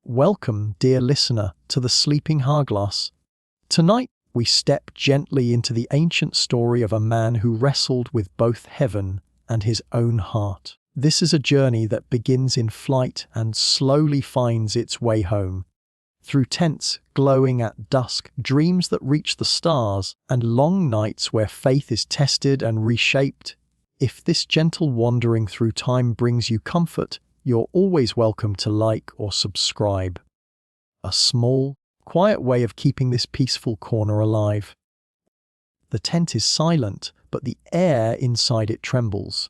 Welcome, dear listener, to the Sleeping Hourglass. Tonight, we step gently into the ancient story of a man who wrestled with both heaven and his own heart. This is a journey that begins in flight and slowly finds its way home. Through tents glowing at dusk, dreams that reach the stars, and long nights where faith is tested and reshaped. If this gentle wandering through time brings you comfort, you're always welcome to like or subscribe. A small, quiet way of keeping this peaceful corner alive. The tent is silent, but the air inside it trembles.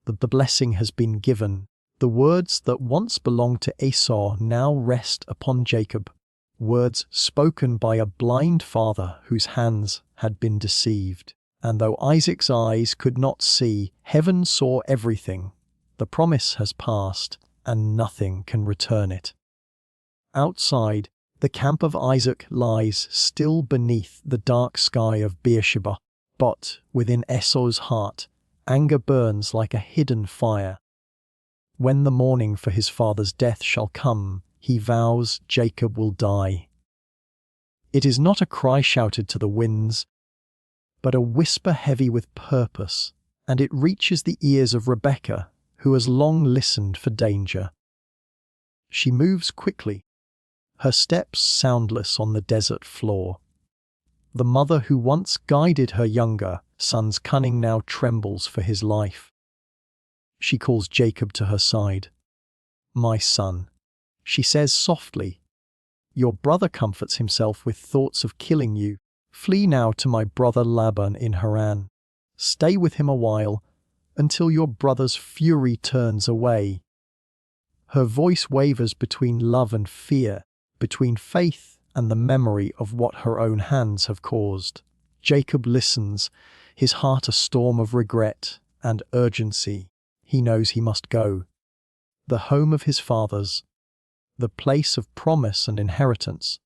The blessing has been given. The words that once belonged to Esau now rest upon Jacob. Words spoken by a blind father whose hands had been deceived. And though Isaac's eyes could not see, heaven saw everything. The promise has passed, and nothing can return it. Outside, the camp of Isaac lies still beneath the dark sky of Beersheba, but within Esau's heart, anger burns like a hidden fire. When the mourning for his father's death shall come, he vows Jacob will die. It is not a cry shouted to the winds, but a whisper heavy with purpose, and it reaches the ears of Rebekah, who has long listened for danger. She moves quickly, her steps soundless on the desert floor. The mother who once guided her younger son's cunning now trembles for his life. She calls Jacob to her side. "My son," she says softly, "your brother comforts himself with thoughts of killing you. Flee now to my brother Laban in Haran. Stay with him a while, until your brother's fury turns away." Her voice wavers between love and fear, between faith and the memory of what her own hands have caused. Jacob listens, his heart a storm of regret and urgency. He knows he must go. The home of his fathers, the place of promise and inheritance,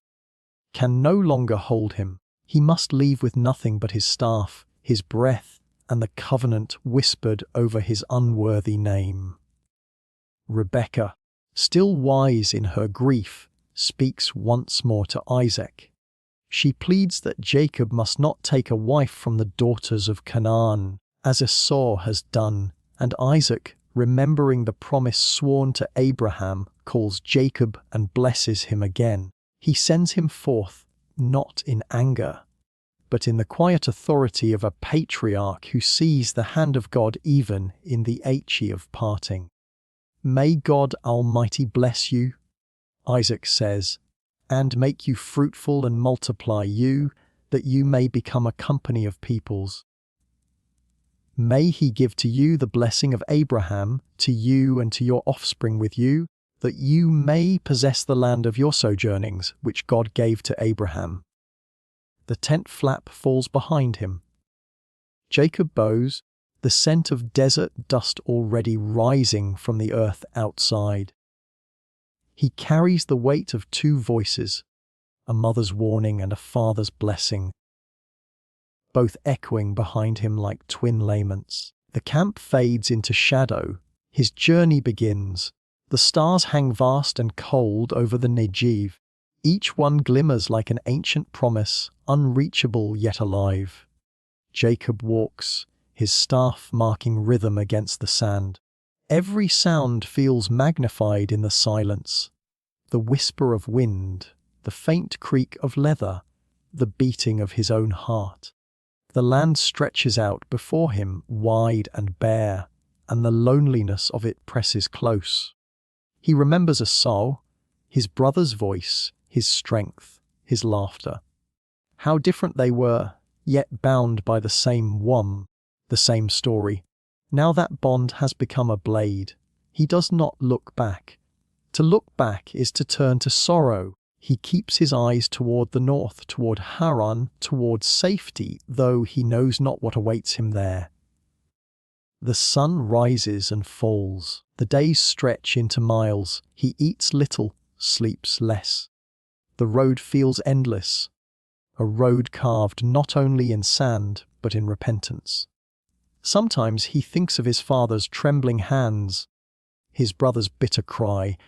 can no longer hold him. He must leave with nothing but his staff, his breath, and the covenant whispered over his unworthy name. Rebekah, still wise in her grief, speaks once more to Isaac. She pleads that Jacob must not take a wife from the daughters of Canaan, as Esau has done, and Isaac, remembering the promise sworn to Abraham, calls Jacob and blesses him again. He sends him forth, not in anger, but in the quiet authority of a patriarch who sees the hand of God even in the etchy of parting. "May God Almighty bless you," Isaac says, "and make you fruitful and multiply you, that you may become a company of peoples. May he give to you the blessing of Abraham, to you and to your offspring with you, that you may possess the land of your sojournings, which God gave to Abraham." The tent flap falls behind him. Jacob bows, the scent of desert dust already rising from the earth outside. He carries the weight of two voices, a mother's warning and a father's blessing, both echoing behind him like twin laments. The camp fades into shadow. His journey begins. The stars hang vast and cold over the Negev. Each one glimmers like an ancient promise, unreachable yet alive. Jacob walks, his staff marking rhythm against the sand. Every sound feels magnified in the silence. The whisper of wind, the faint creak of leather, the beating of his own heart. The land stretches out before him, wide and bare, and the loneliness of it presses close. He remembers Esau, his brother's voice, his strength, his laughter. How different they were, yet bound by the same womb, the same story. Now that bond has become a blade. He does not look back. To look back is to turn to sorrow. He keeps his eyes toward the north, toward Haran, toward safety, though he knows not what awaits him there. The sun rises and falls. The days stretch into miles. He eats little, sleeps less. The road feels endless, a road carved not only in sand, but in repentance. Sometimes he thinks of his father's trembling hands, his brother's bitter cry,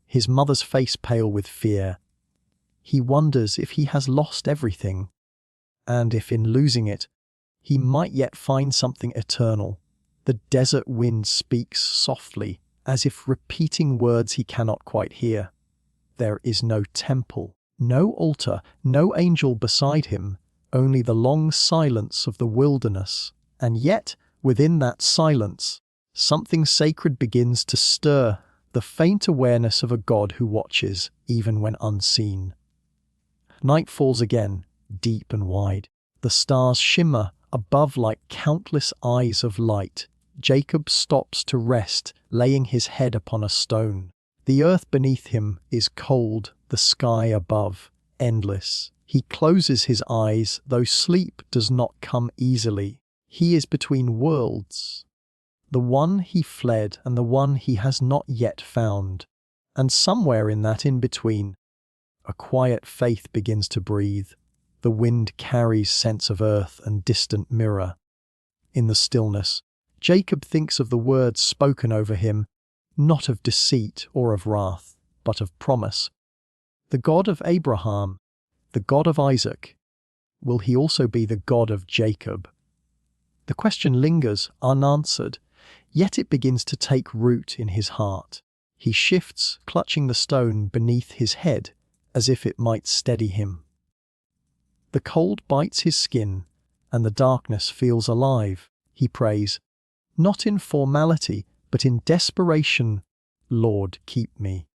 his mother's face pale with fear. He wonders if he has lost everything, and if in losing it, he might yet find something eternal. The desert wind speaks softly, as if repeating words he cannot quite hear. There is no temple, no altar, no angel beside him, only the long silence of the wilderness. And yet, within that silence, something sacred begins to stir, the faint awareness of a God who watches, even when unseen. Night falls again, deep and wide. The stars shimmer above like countless eyes of light. Jacob stops to rest, laying his head upon a stone. The earth beneath him is cold, the sky above, endless. He closes his eyes, though sleep does not come easily. He is between worlds, the one he fled and the one he has not yet found. And somewhere in that in-between, a quiet faith begins to breathe. The wind carries sense of earth and distant mirror. In the stillness, Jacob thinks of the words spoken over him, not of deceit or of wrath, but of promise. The God of Abraham, the God of Isaac, will he also be the God of Jacob? The question lingers unanswered, yet it begins to take root in his heart. He shifts, clutching the stone beneath his head, as if it might steady him. The cold bites his skin, and the darkness feels alive. He prays, not in formality, but in desperation, "Lord, keep me."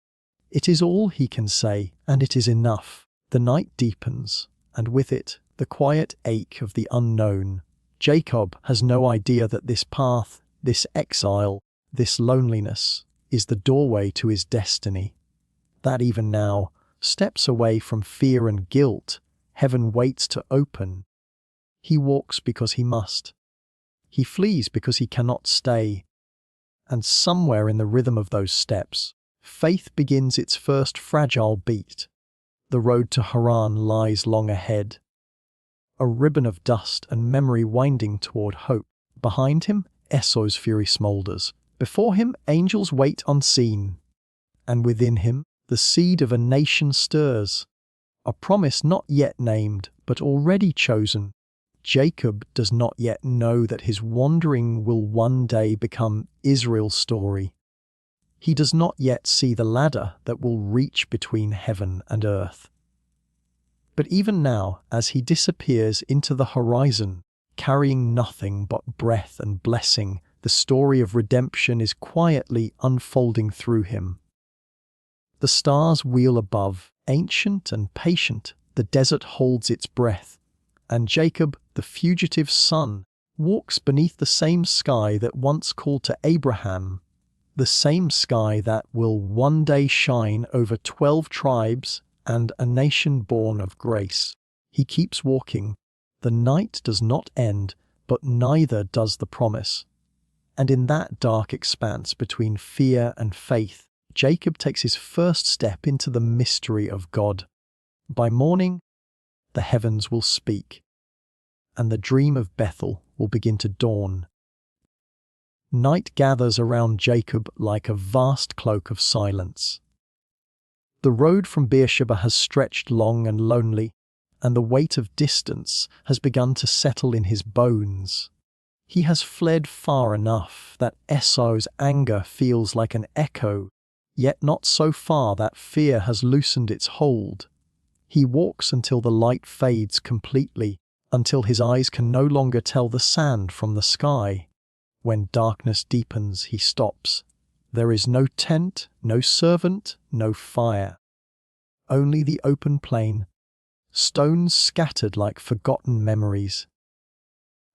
It is all he can say, and it is enough. The night deepens, and with it, the quiet ache of the unknown. Jacob has no idea that this path, this exile, this loneliness, is the doorway to his destiny. That even now, steps away from fear and guilt, heaven waits to open. He walks because he must. He flees because he cannot stay. And somewhere in the rhythm of those steps, faith begins its first fragile beat. The road to Haran lies long ahead, a ribbon of dust and memory winding toward hope. Behind him, Esau's fury smoulders. Before him, angels wait unseen. And within him, the seed of a nation stirs, a promise not yet named, but already chosen. Jacob does not yet know that his wandering will one day become Israel's story. He does not yet see the ladder that will reach between heaven and earth. But even now, as he disappears into the horizon, carrying nothing but breath and blessing, the story of redemption is quietly unfolding through him. The stars wheel above, ancient and patient, the desert holds its breath, and Jacob, the fugitive son, walks beneath the same sky that once called to Abraham, the same sky that will one day shine over 12 tribes and a nation born of grace. He keeps walking. The night does not end, but neither does the promise. And in that dark expanse between fear and faith, Jacob takes his first step into the mystery of God. By morning, the heavens will speak, and the dream of Bethel will begin to dawn. Night gathers around Jacob like a vast cloak of silence. The road from Beersheba has stretched long and lonely, and the weight of distance has begun to settle in his bones. He has fled far enough that Esau's anger feels like an echo, yet not so far that fear has loosened its hold. He walks until the light fades completely, until his eyes can no longer tell the sand from the sky. When darkness deepens, he stops. There is no tent, no servant, no fire. Only the open plain, stones scattered like forgotten memories,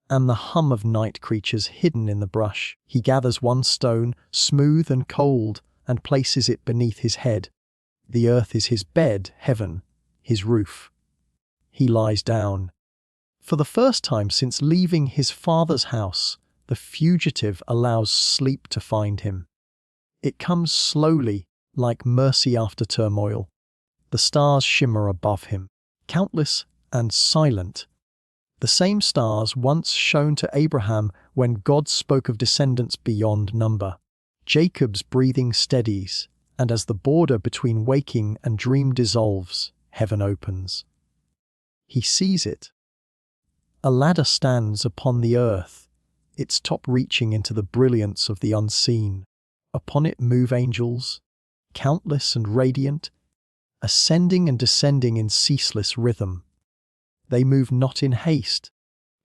and the hum of night creatures hidden in the brush. He gathers one stone, smooth and cold, and places it beneath his head. The earth is his bed, heaven, his roof. He lies down. For the first time since leaving his father's house, the fugitive allows sleep to find him. It comes slowly, like mercy after turmoil. The stars shimmer above him, countless and silent. The same stars once shown to Abraham when God spoke of descendants beyond number. Jacob's breathing steadies, and as the border between waking and dream dissolves, heaven opens. He sees it. A ladder stands upon the earth, its top reaching into the brilliance of the unseen. Upon it move angels, countless and radiant, ascending and descending in ceaseless rhythm. They move not in haste,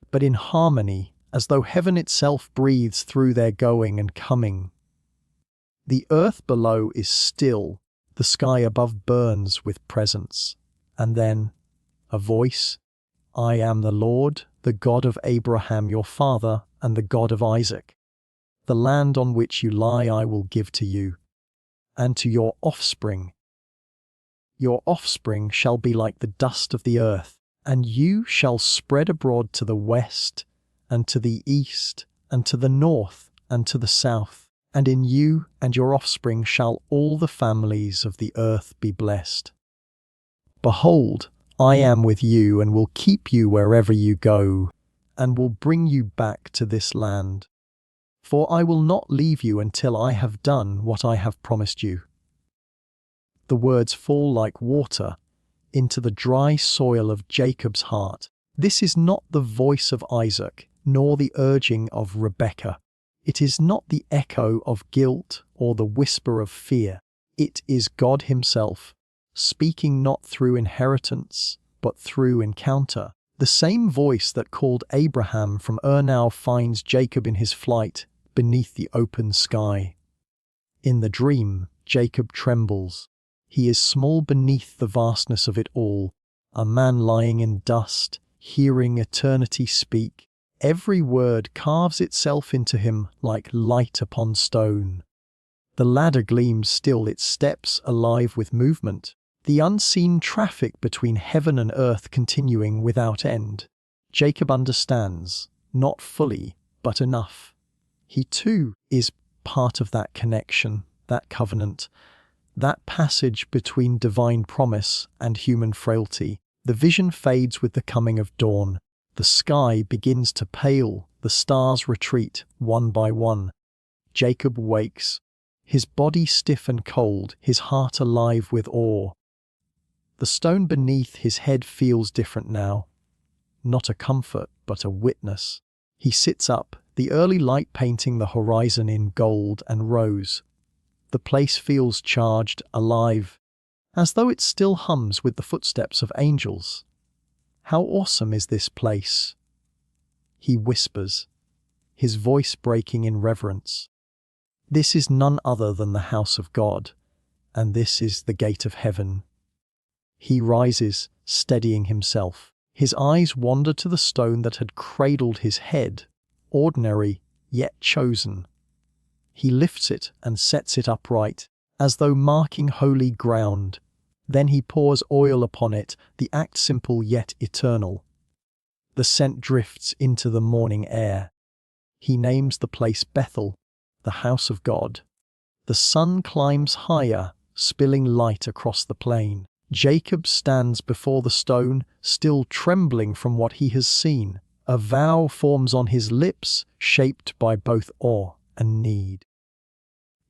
but in harmony, as though heaven itself breathes through their going and coming. The earth below is still, the sky above burns with presence. And then, a voice, "I am the Lord, the God of Abraham your father, and the God of Isaac. The land on which you lie I will give to you, and to your offspring. Your offspring shall be like the dust of the earth, and you shall spread abroad to the west, and to the east, and to the north, and to the south. And in you and your offspring shall all the families of the earth be blessed. Behold, I am with you and will keep you wherever you go, and will bring you back to this land. For I will not leave you until I have done what I have promised you." The words fall like water into the dry soil of Jacob's heart. This is not the voice of Isaac, nor the urging of Rebekah. It is not the echo of guilt or the whisper of fear. It is God himself, speaking not through inheritance, but through encounter. The same voice that called Abraham from Ur now finds Jacob in his flight beneath the open sky. In the dream, Jacob trembles. He is small beneath the vastness of it all, a man lying in dust, hearing eternity speak. Every word carves itself into him like light upon stone. The ladder gleams still, its steps alive with movement, the unseen traffic between heaven and earth continuing without end. Jacob understands, not fully, but enough. He too is part of that connection, that covenant, that passage between divine promise and human frailty. The vision fades with the coming of dawn. The sky begins to pale, the stars retreat one by one. Jacob wakes, his body stiff and cold, his heart alive with awe. The stone beneath his head feels different now. Not a comfort, but a witness. He sits up, the early light painting the horizon in gold and rose. The place feels charged, alive, as though it still hums with the footsteps of angels. How awesome is this place? He whispers, his voice breaking in reverence. This is none other than the house of God, and this is the gate of heaven. He rises, steadying himself. His eyes wander to the stone that had cradled his head, ordinary, yet chosen. He lifts it and sets it upright, as though marking holy ground. Then he pours oil upon it, the act simple yet eternal. The scent drifts into the morning air. He names the place Bethel, the house of God. The sun climbs higher, spilling light across the plain. Jacob stands before the stone, still trembling from what he has seen. A vow forms on his lips, shaped by both awe and need.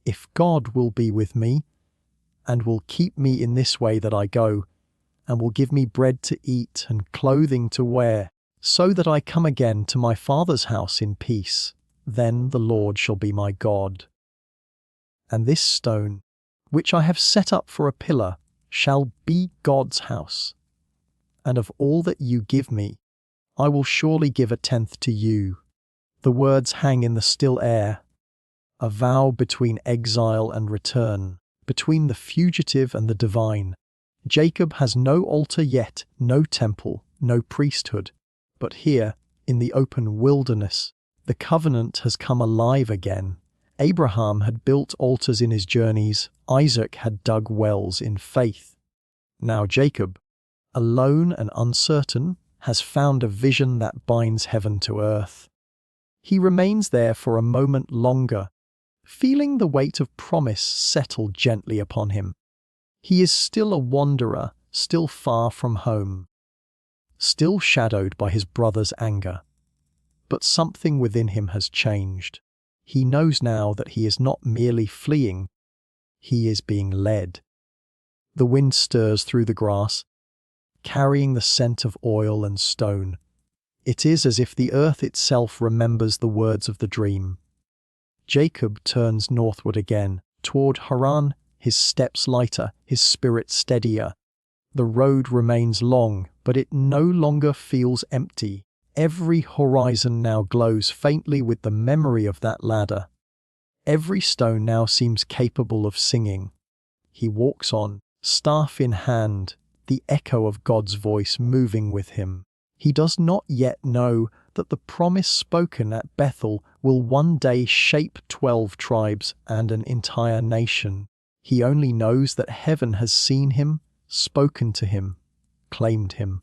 If God will be with me, and will keep me in this way that I go, and will give me bread to eat and clothing to wear, so that I come again to my father's house in peace, then the Lord shall be my God. And this stone, which I have set up for a pillar, shall be God's house. And of all that you give me, I will surely give a tenth to you. The words hang in the still air, a vow between exile and return, between the fugitive and the divine. Jacob has no altar yet, no temple, no priesthood. But here, in the open wilderness, the covenant has come alive again. Abraham had built altars in his journeys, Isaac had dug wells in faith. Now Jacob, alone and uncertain, has found a vision that binds heaven to earth. He remains there for a moment longer, feeling the weight of promise settle gently upon him. He is still a wanderer, still far from home, still shadowed by his brother's anger. But something within him has changed. He knows now that he is not merely fleeing, he is being led. The wind stirs through the grass, carrying the scent of oil and stone. It is as if the earth itself remembers the words of the dream. Jacob turns northward again, toward Haran, his steps lighter, his spirit steadier. The road remains long, but it no longer feels empty. Every horizon now glows faintly with the memory of that ladder. Every stone now seems capable of singing. He walks on, staff in hand, the echo of God's voice moving with him. He does not yet know that the promise spoken at Bethel will one day shape 12 tribes and an entire nation. He only knows that heaven has seen him, spoken to him, claimed him.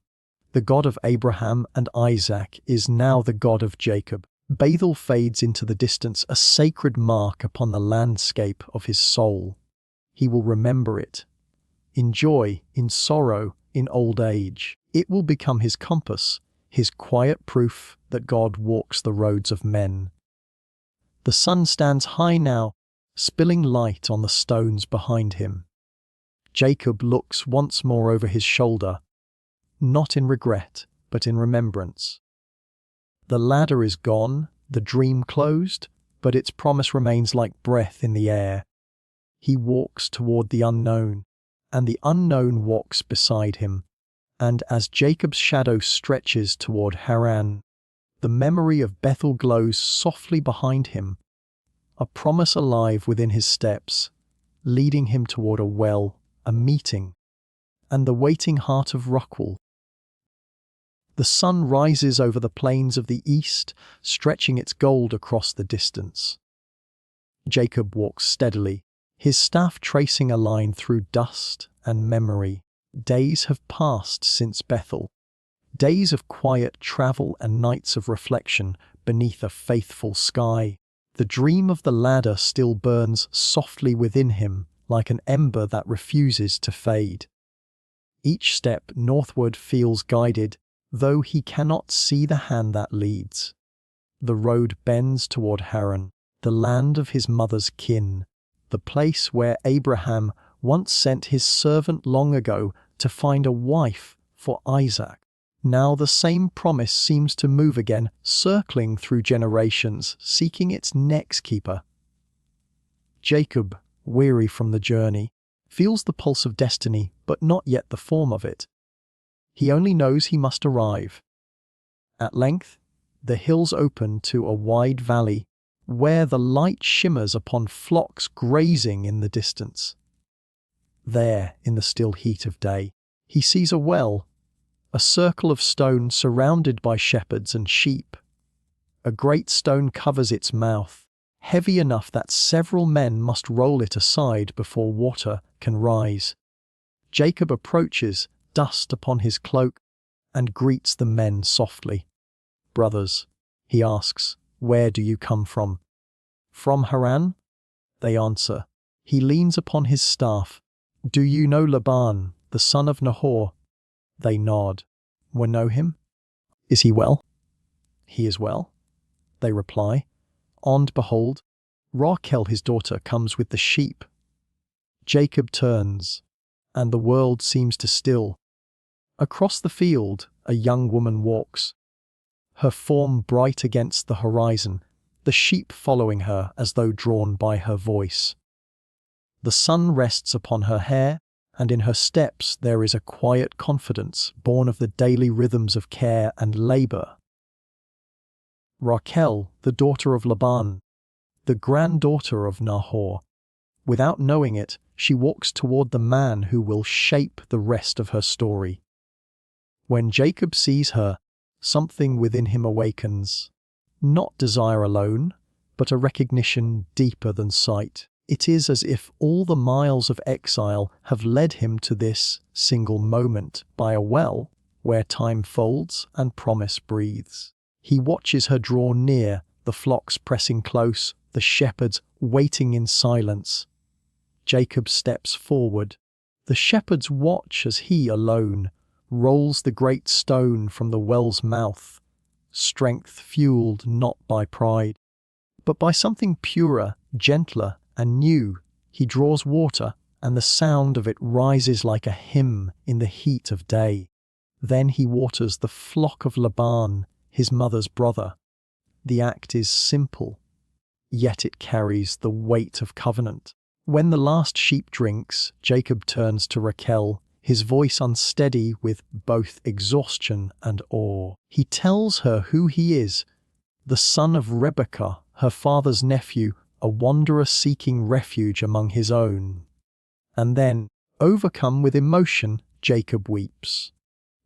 The God of Abraham and Isaac is now the God of Jacob. Bethel fades into the distance, a sacred mark upon the landscape of his soul. He will remember it. In joy, in sorrow, in old age. It will become his compass, his quiet proof that God walks the roads of men. The sun stands high now, spilling light on the stones behind him. Jacob looks once more over his shoulder, not in regret, but in remembrance. The ladder is gone, the dream closed, but its promise remains like breath in the air. He walks toward the unknown, and the unknown walks beside him. And as Jacob's shadow stretches toward Haran, the memory of Bethel glows softly behind him, a promise alive within his steps, leading him toward a well, a meeting, and the waiting heart of Raquel. The sun rises over the plains of the east, stretching its gold across the distance. Jacob walks steadily, his staff tracing a line through dust and memory. Days have passed since Bethel. Days of quiet travel and nights of reflection beneath a faithful sky. The dream of the ladder still burns softly within him, like an ember that refuses to fade. Each step northward feels guided, though he cannot see the hand that leads. The road bends toward Haran, the land of his mother's kin, the place where Abraham once sent his servant long ago to find a wife for Isaac. Now the same promise seems to move again, circling through generations, seeking its next keeper. Jacob, weary from the journey, feels the pulse of destiny, but not yet the form of it. He only knows he must arrive. At length, the hills open to a wide valley, where the light shimmers upon flocks grazing in the distance. There, in the still heat of day, he sees a well, a circle of stone surrounded by shepherds and sheep. A great stone covers its mouth, heavy enough that several men must roll it aside before water can rise. Jacob approaches, dust upon his cloak, and greets the men softly. "Brothers," he asks, "where do you come from?" "From Haran," they answer. He leans upon his staff. "Do you know Laban, the son of Nahor?" They nod. "We know him." "Is he well?" "He is well," they reply. And behold, Raquel his daughter comes with the sheep. Jacob turns, and the world seems to still. Across the field, a young woman walks, her form bright against the horizon, the sheep following her as though drawn by her voice. The sun rests upon her hair, and in her steps there is a quiet confidence born of the daily rhythms of care and labor. Raquel, the daughter of Laban, the granddaughter of Nahor. Without knowing it, she walks toward the man who will shape the rest of her story. When Jacob sees her, something within him awakens. Not desire alone, but a recognition deeper than sight. It is as if all the miles of exile have led him to this single moment by a well where time folds and promise breathes. He watches her draw near, the flocks pressing close, the shepherds waiting in silence. Jacob steps forward. The shepherds watch as he alone rolls the great stone from the well's mouth, strength fueled not by pride, but by something purer, gentler, and new, He draws water, and the sound of it rises like a hymn in the heat of day. Then he waters the flock of Laban, his mother's brother. The act is simple, yet it carries the weight of covenant. When the last sheep drinks, Jacob turns to Raquel, his voice unsteady with both exhaustion and awe. He tells her who he is, the son of Rebekah, her father's nephew, a wanderer seeking refuge among his own. And then, overcome with emotion, Jacob weeps.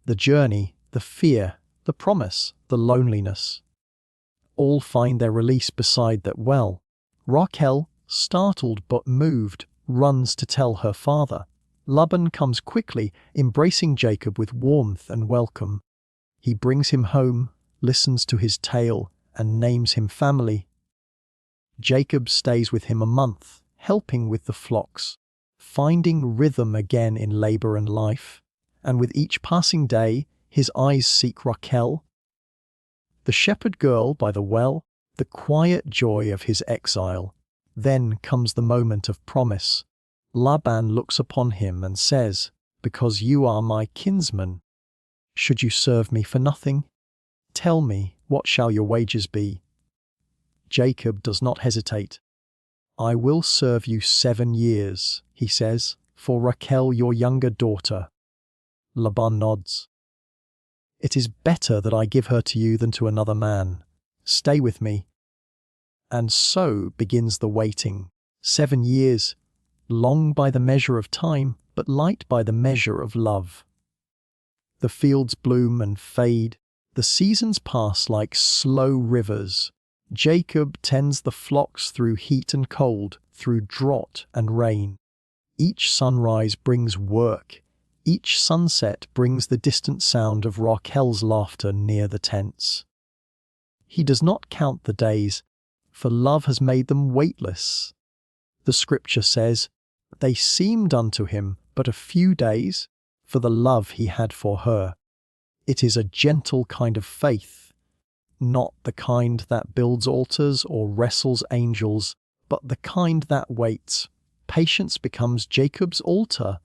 The journey, the fear, the promise, the loneliness, all find their release beside that well. Raquel, startled but moved, runs to tell her father. Laban comes quickly, embracing Jacob with warmth and welcome. He brings him home, listens to his tale, and names him family. Jacob stays with him a month, helping with the flocks, finding rhythm again in labor and life, and with each passing day, his eyes seek Raquel, the shepherd girl by the well, the quiet joy of his exile. Then comes the moment of promise. Laban looks upon him and says, "Because you are my kinsman, should you serve me for nothing? Tell me, what shall your wages be?" Jacob does not hesitate. "I will serve you 7 years," he says, "for Raquel, your younger daughter." Laban nods. "It is better that I give her to you than to another man. Stay with me." And so begins the waiting. 7 years, long by the measure of time, but light by the measure of love. The fields bloom and fade. The seasons pass like slow rivers. Jacob tends the flocks through heat and cold, through drought and rain. Each sunrise brings work. Each sunset brings the distant sound of Raquel's laughter near the tents. He does not count the days, for love has made them weightless. The scripture says, "They seemed unto him but a few days, for the love he had for her." It is a gentle kind of faith, not the kind that builds altars or wrestles angels, but the kind that waits. Patience becomes Jacob's altar.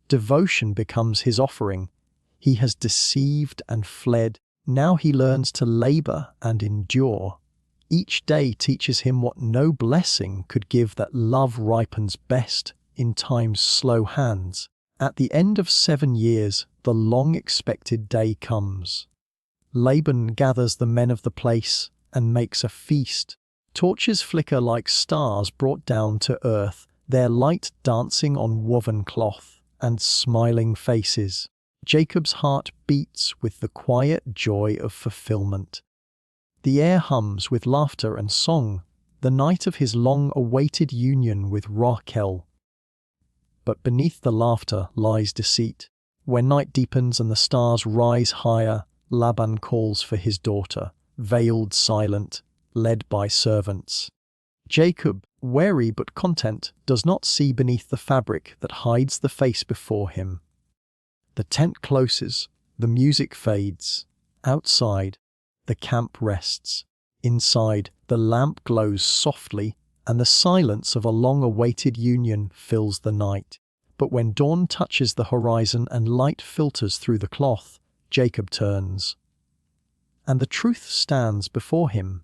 Devotion becomes his offering. He has deceived and fled. Now he learns to labor and endure. Each day teaches him what no blessing could give, that love ripens best in time's slow hands. At the end of 7 years, the long-expected day comes. Laban gathers the men of the place and makes a feast. Torches flicker like stars brought down to earth, their light dancing on woven cloth and smiling faces. Jacob's heart beats with the quiet joy of fulfillment. The air hums with laughter and song, the night of his long-awaited union with Raquel. But beneath the laughter lies deceit. When night deepens and the stars rise higher, Laban calls for his daughter, veiled, silent, led by servants. Jacob, wary but content, does not see beneath the fabric that hides the face before him. The tent closes, the music fades. Outside, the camp rests. Inside, the lamp glows softly, and the silence of a long-awaited union fills the night. But when dawn touches the horizon and light filters through the cloth, Jacob turns. And the truth stands before him.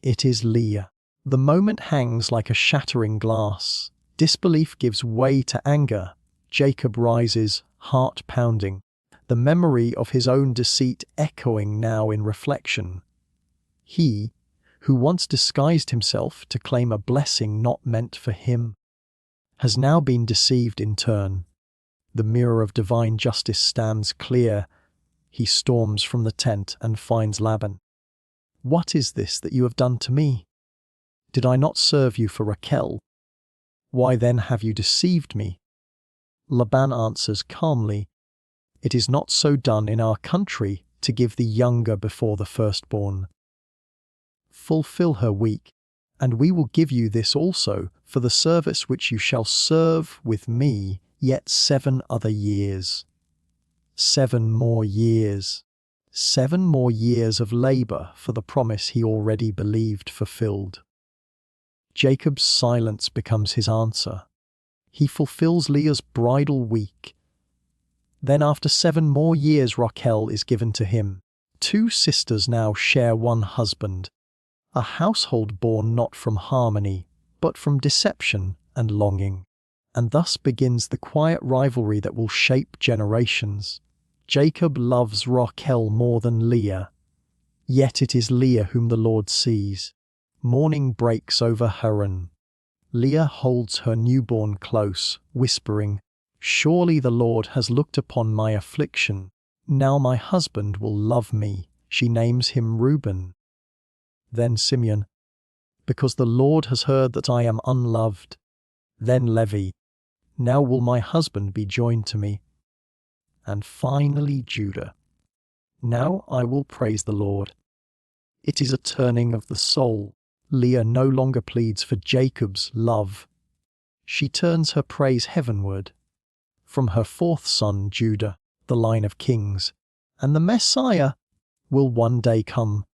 It is Leah. The moment hangs like a shattering glass. Disbelief gives way to anger. Jacob rises, heart pounding, the memory of his own deceit echoing now in reflection. He, who once disguised himself to claim a blessing not meant for him, has now been deceived in turn. The mirror of divine justice stands clear. He storms from the tent and finds Laban. "What is this that you have done to me? Did I not serve you for Raquel? Why then have you deceived me?" Laban answers calmly, "It is not so done in our country to give the younger before the firstborn. Fulfill her week, and we will give you this also for the service which you shall serve with me yet 7 other years. 7 more years. 7 more years of labor for the promise he already believed fulfilled." Jacob's silence becomes his answer. He fulfills Leah's bridal week. Then after 7 more years Raquel is given to him. 2 sisters now share one husband. A household born not from harmony, but from deception and longing. And thus begins the quiet rivalry that will shape generations. Jacob loves Raquel more than Leah. Yet it is Leah whom the Lord sees. Morning breaks over Haran. Leah holds her newborn close, whispering, "Surely the Lord has looked upon my affliction. Now my husband will love me." She names him Reuben. Then Simeon, "Because the Lord has heard that I am unloved." Then Levi, "Now will my husband be joined to me." And finally Judah, "Now I will praise the Lord." It is a turning of the soul. Leah no longer pleads for Jacob's love. She turns her praise heavenward. From her 4th son, Judah, the line of kings, and the Messiah will one day come.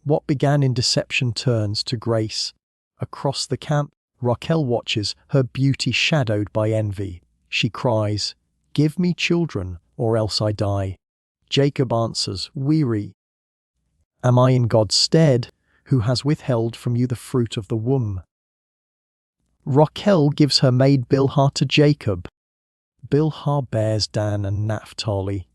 What began in deception turns to grace. Across the camp, Raquel watches, her beauty shadowed by envy. She cries, "Give me children, or else I die." Jacob answers, weary, "Am I in God's stead, who has withheld from you the fruit of the womb?" Raquel gives her maid Bilhah to Jacob. Bilhah bears Dan and Naphtali.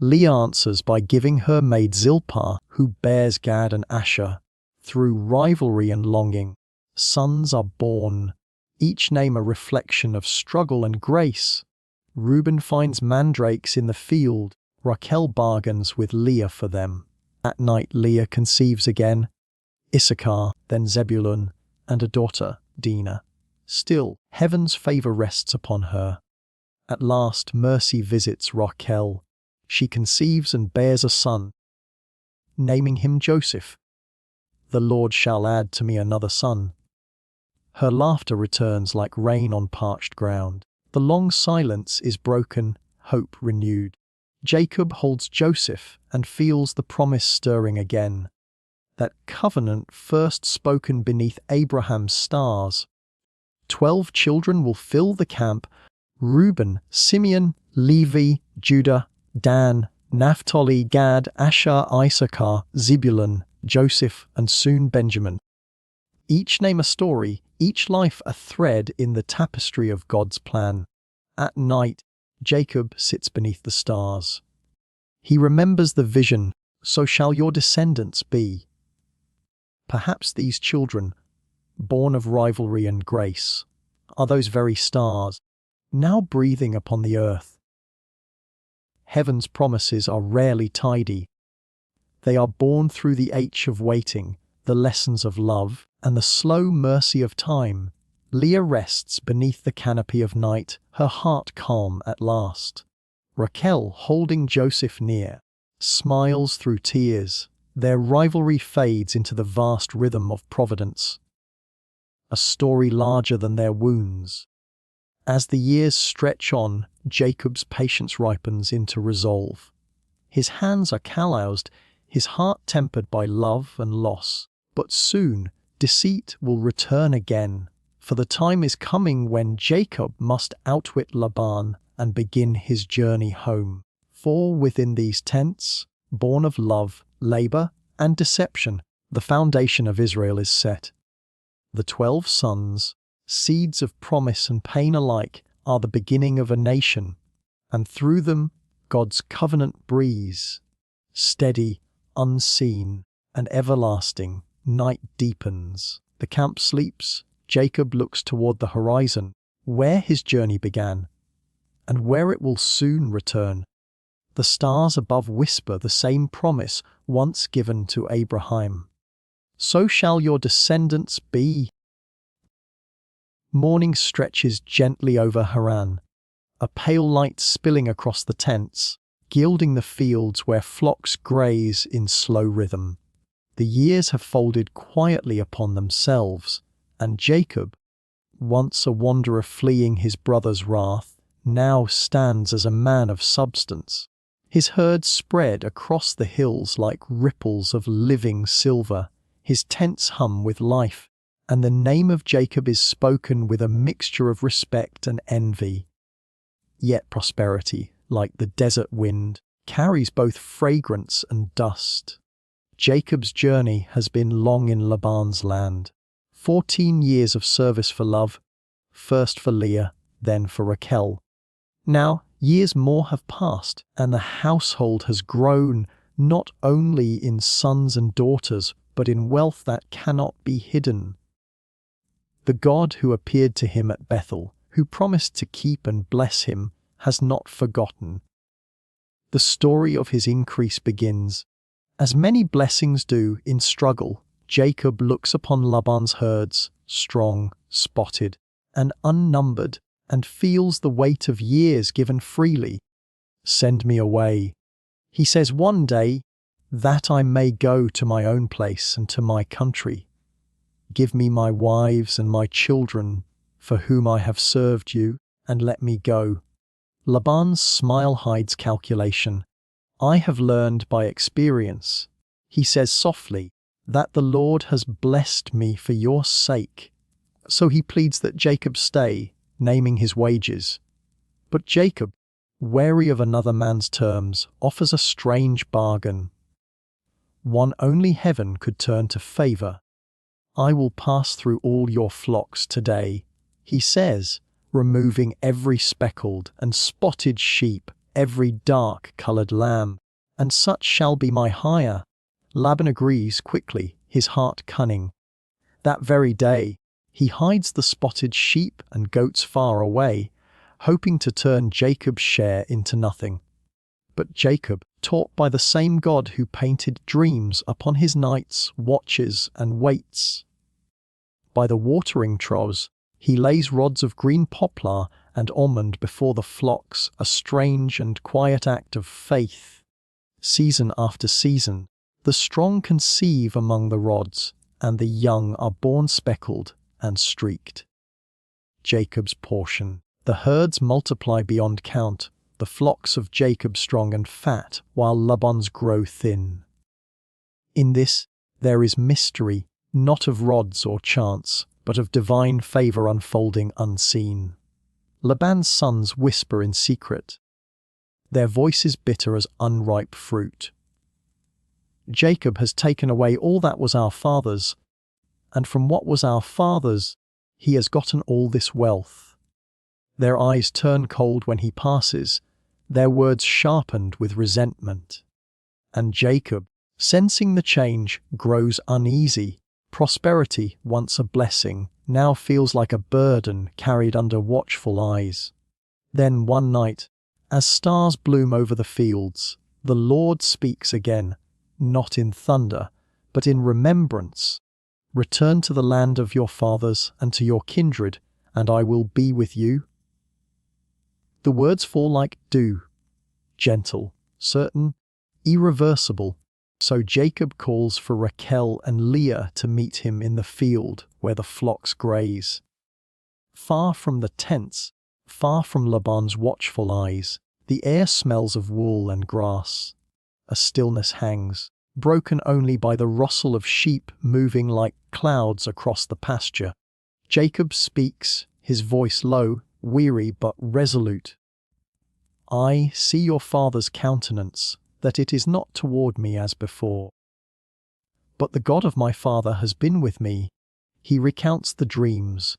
Leah answers by giving her maid Zilpah, who bears Gad and Asher. Through rivalry and longing, sons are born, each name a reflection of struggle and grace. Reuben finds mandrakes in the field. Raquel bargains with Leah for them. At night Leah conceives again, Issachar, then Zebulun, and a daughter, Dinah. Still, heaven's favor rests upon her. At last mercy visits Raquel. She conceives and bears a son, naming him Joseph. "The Lord shall add to me another son." Her laughter returns like rain on parched ground. The long silence is broken, hope renewed. Jacob holds Joseph and feels the promise stirring again. That covenant first spoken beneath Abraham's stars. 12 children will fill the camp: Reuben, Simeon, Levi, Judah, Dan, Naphtali, Gad, Asher, Issachar, Zebulun, Joseph, and soon Benjamin. Each name a story, each life a thread in the tapestry of God's plan. At night, Jacob sits beneath the stars. He remembers the vision, "So shall your descendants be." Perhaps these children, born of rivalry and grace, are those very stars, now breathing upon the earth. Heaven's promises are rarely tidy. They are born through the ache of waiting, the lessons of love, and the slow mercy of time. Leah rests beneath the canopy of night, her heart calm at last. Raquel, holding Joseph near, smiles through tears. Their rivalry fades into the vast rhythm of providence. A story larger than their wounds. As the years stretch on, Jacob's patience ripens into resolve. His hands are calloused, his heart tempered by love and loss. But soon, deceit will return again, for the time is coming when Jacob must outwit Laban and begin his journey home. For within these tents, born of love, labor, and deception, the foundation of Israel is set. The 12 sons, seeds of promise and pain alike, are the beginning of a nation, and through them God's covenant breeze. Steady, unseen, and everlasting, night deepens. The camp sleeps. Jacob looks toward the horizon, where his journey began, and where it will soon return. The stars above whisper the same promise once given to Abraham. "So shall your descendants be." Morning stretches gently over Haran, a pale light spilling across the tents, gilding the fields where flocks graze in slow rhythm. The years have folded quietly upon themselves, and Jacob, once a wanderer fleeing his brother's wrath, now stands as a man of substance. His herds spread across the hills like ripples of living silver. His tents hum with life, and the name of Jacob is spoken with a mixture of respect and envy. Yet prosperity, like the desert wind, carries both fragrance and dust. Jacob's journey has been long in Laban's land. 14 years of service for love, first for Leah, then for Raquel. Now, years more have passed, and the household has grown not only in sons and daughters, but in wealth that cannot be hidden. The God who appeared to him at Bethel, who promised to keep and bless him, has not forgotten. The story of his increase begins. As many blessings do in struggle, Jacob looks upon Laban's herds, strong, spotted, and unnumbered, and feels the weight of years given freely. "Send me away," he says one day, "that I may go to my own place and to my country. Give me my wives and my children, for whom I have served you, and let me go." Laban's smile hides calculation. "I have learned by experience," he says softly, "that the Lord has blessed me for your sake." So he pleads that Jacob stay, naming his wages. But Jacob, wary of another man's terms, offers a strange bargain. One only heaven could turn to favor. "I will pass through all your flocks today," he says, removing every speckled and spotted sheep, every dark-colored lamb, "and such shall be my hire." Laban agrees quickly, his heart cunning. That very day, he hides the spotted sheep and goats far away, hoping to turn Jacob's share into nothing. But Jacob, taught by the same God who painted dreams upon his nights, watches, and waits. By the watering troughs, he lays rods of green poplar and almond before the flocks, a strange and quiet act of faith. Season after season, the strong conceive among the rods, and the young are born speckled and streaked. Jacob's portion. The herds multiply beyond count, the flocks of Jacob strong and fat, while Laban's grow thin. In this there is mystery, not of rods or chance, but of divine favor unfolding unseen. Laban's sons whisper in secret, their voices bitter as unripe fruit. Jacob has taken away all that was our father's, and from what was our father's, he has gotten all this wealth. Their eyes turn cold when he passes, their words sharpened with resentment. And Jacob, sensing the change, grows uneasy. Prosperity, once a blessing, now feels like a burden carried under watchful eyes. Then one night, as stars bloom over the fields, the Lord speaks again, not in thunder, but in remembrance. "Return to the land of your fathers and to your kindred, and I will be with you." The words fall like dew, gentle, certain, irreversible. So Jacob calls for Rachel and Leah to meet him in the field where the flocks graze. Far from the tents, far from Laban's watchful eyes, the air smells of wool and grass. A stillness hangs, broken only by the rustle of sheep moving like clouds across the pasture. Jacob speaks, his voice low, weary but resolute. "I see your father's countenance, that it is not toward me as before. But the God of my father has been with me." He recounts the dreams,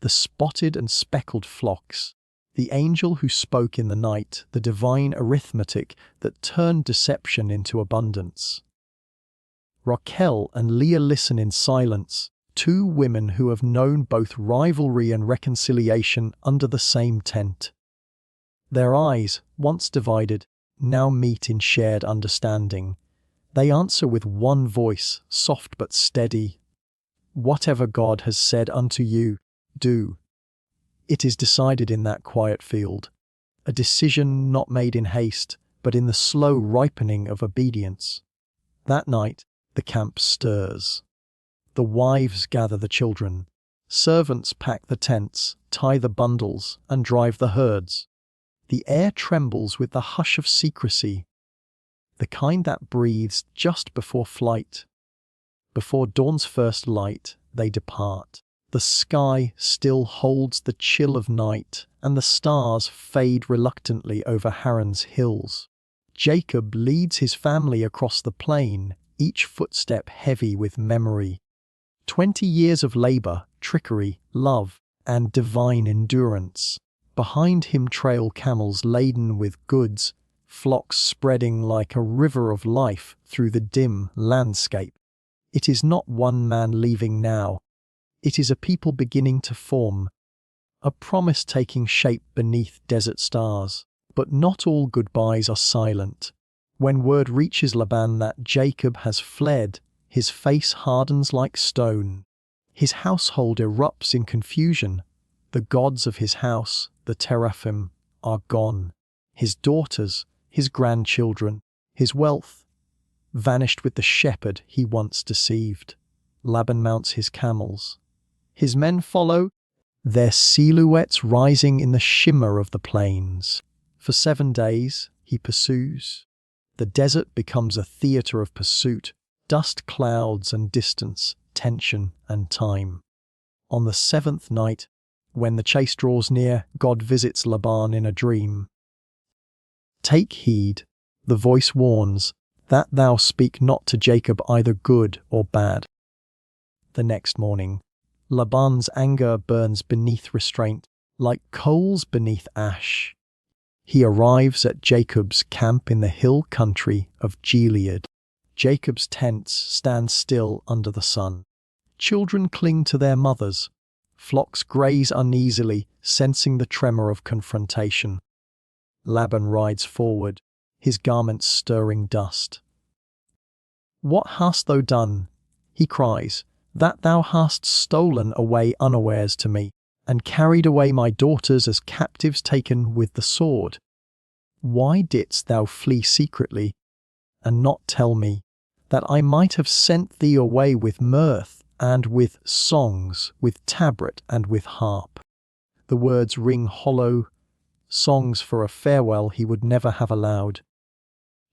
the spotted and speckled flocks, the angel who spoke in the night, the divine arithmetic that turned deception into abundance. Raquel and Leah listen in silence, two women who have known both rivalry and reconciliation under the same tent. Their eyes, once divided, now meet in shared understanding. They answer with one voice, soft but steady. "Whatever God has said unto you, do." It is decided in that quiet field, a decision not made in haste, but in the slow ripening of obedience. That night, the camp stirs. The wives gather the children. Servants pack the tents, tie the bundles, and drive the herds. The air trembles with the hush of secrecy, the kind that breathes just before flight. Before dawn's first light, they depart. The sky still holds the chill of night, and the stars fade reluctantly over Haran's hills. Jacob leads his family across the plain, each footstep heavy with memory. 20 years of labor, trickery, love, and divine endurance. Behind him trail camels laden with goods, flocks spreading like a river of life through the dim landscape. It is not one man leaving now. It is a people beginning to form, a promise taking shape beneath desert stars. But not all goodbyes are silent. When word reaches Laban that Jacob has fled, his face hardens like stone. His household erupts in confusion. The gods of his house, the teraphim, are gone. His daughters, his grandchildren, his wealth, vanished with the shepherd he once deceived. Laban mounts his camels. His men follow, their silhouettes rising in the shimmer of the plains. For 7 days, he pursues. The desert becomes a theater of pursuit, dust clouds and distance, tension and time. On the 7th night, when the chase draws near, God visits Laban in a dream. "Take heed," the voice warns, "that thou speak not to Jacob either good or bad." The next morning, Laban's anger burns beneath restraint, like coals beneath ash. He arrives at Jacob's camp in the hill country of Gilead. Jacob's tents stand still under the sun. Children cling to their mothers. Flocks graze uneasily, sensing the tremor of confrontation. Laban rides forward, his garments stirring dust. "What hast thou done?" he cries, "that thou hast stolen away unawares to me, and carried away my daughters as captives taken with the sword? Why didst thou flee secretly, and not tell me, that I might have sent thee away with mirth, and with songs, with tabret, and with harp?" The words ring hollow, songs for a farewell he would never have allowed.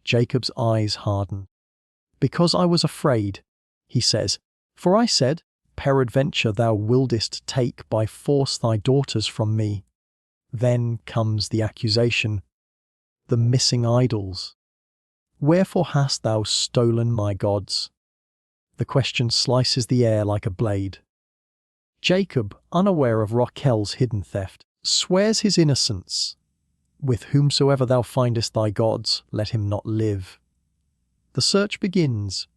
Jacob's eyes harden. "Because I was afraid," he says, "for I said, peradventure thou wildest take by force thy daughters from me." Then comes the accusation, the missing idols. "Wherefore hast thou stolen my gods?" The question slices the air like a blade. Jacob, unaware of Raquel's hidden theft, swears his innocence. "With whomsoever thou findest thy gods, let him not live." The search begins.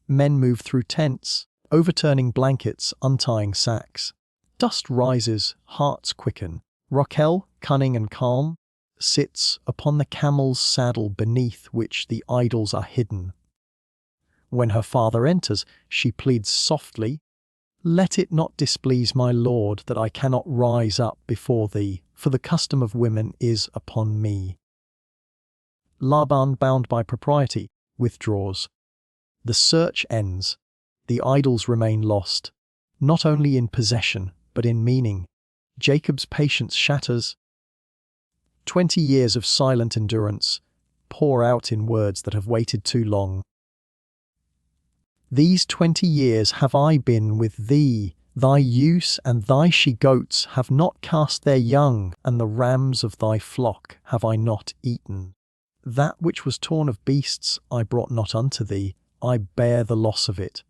Men move through tents, overturning blankets, untying sacks. Dust rises, hearts quicken. Raquel, cunning and calm, sits upon the camel's saddle beneath which the idols are hidden. When her father enters, she pleads softly, "Let it not displease my lord that I cannot rise up before thee, for the custom of women is upon me." Laban, bound by propriety, withdraws. The search ends. The idols remain lost, not only in possession, but in meaning. Jacob's patience shatters. 20 years of silent endurance pour out in words that have waited too long. "These 20 years have I been with thee. Thy ewes and thy she-goats have not cast their young, and the rams of thy flock have I not eaten. That which was torn of beasts I brought not unto thee. I bear the loss of it.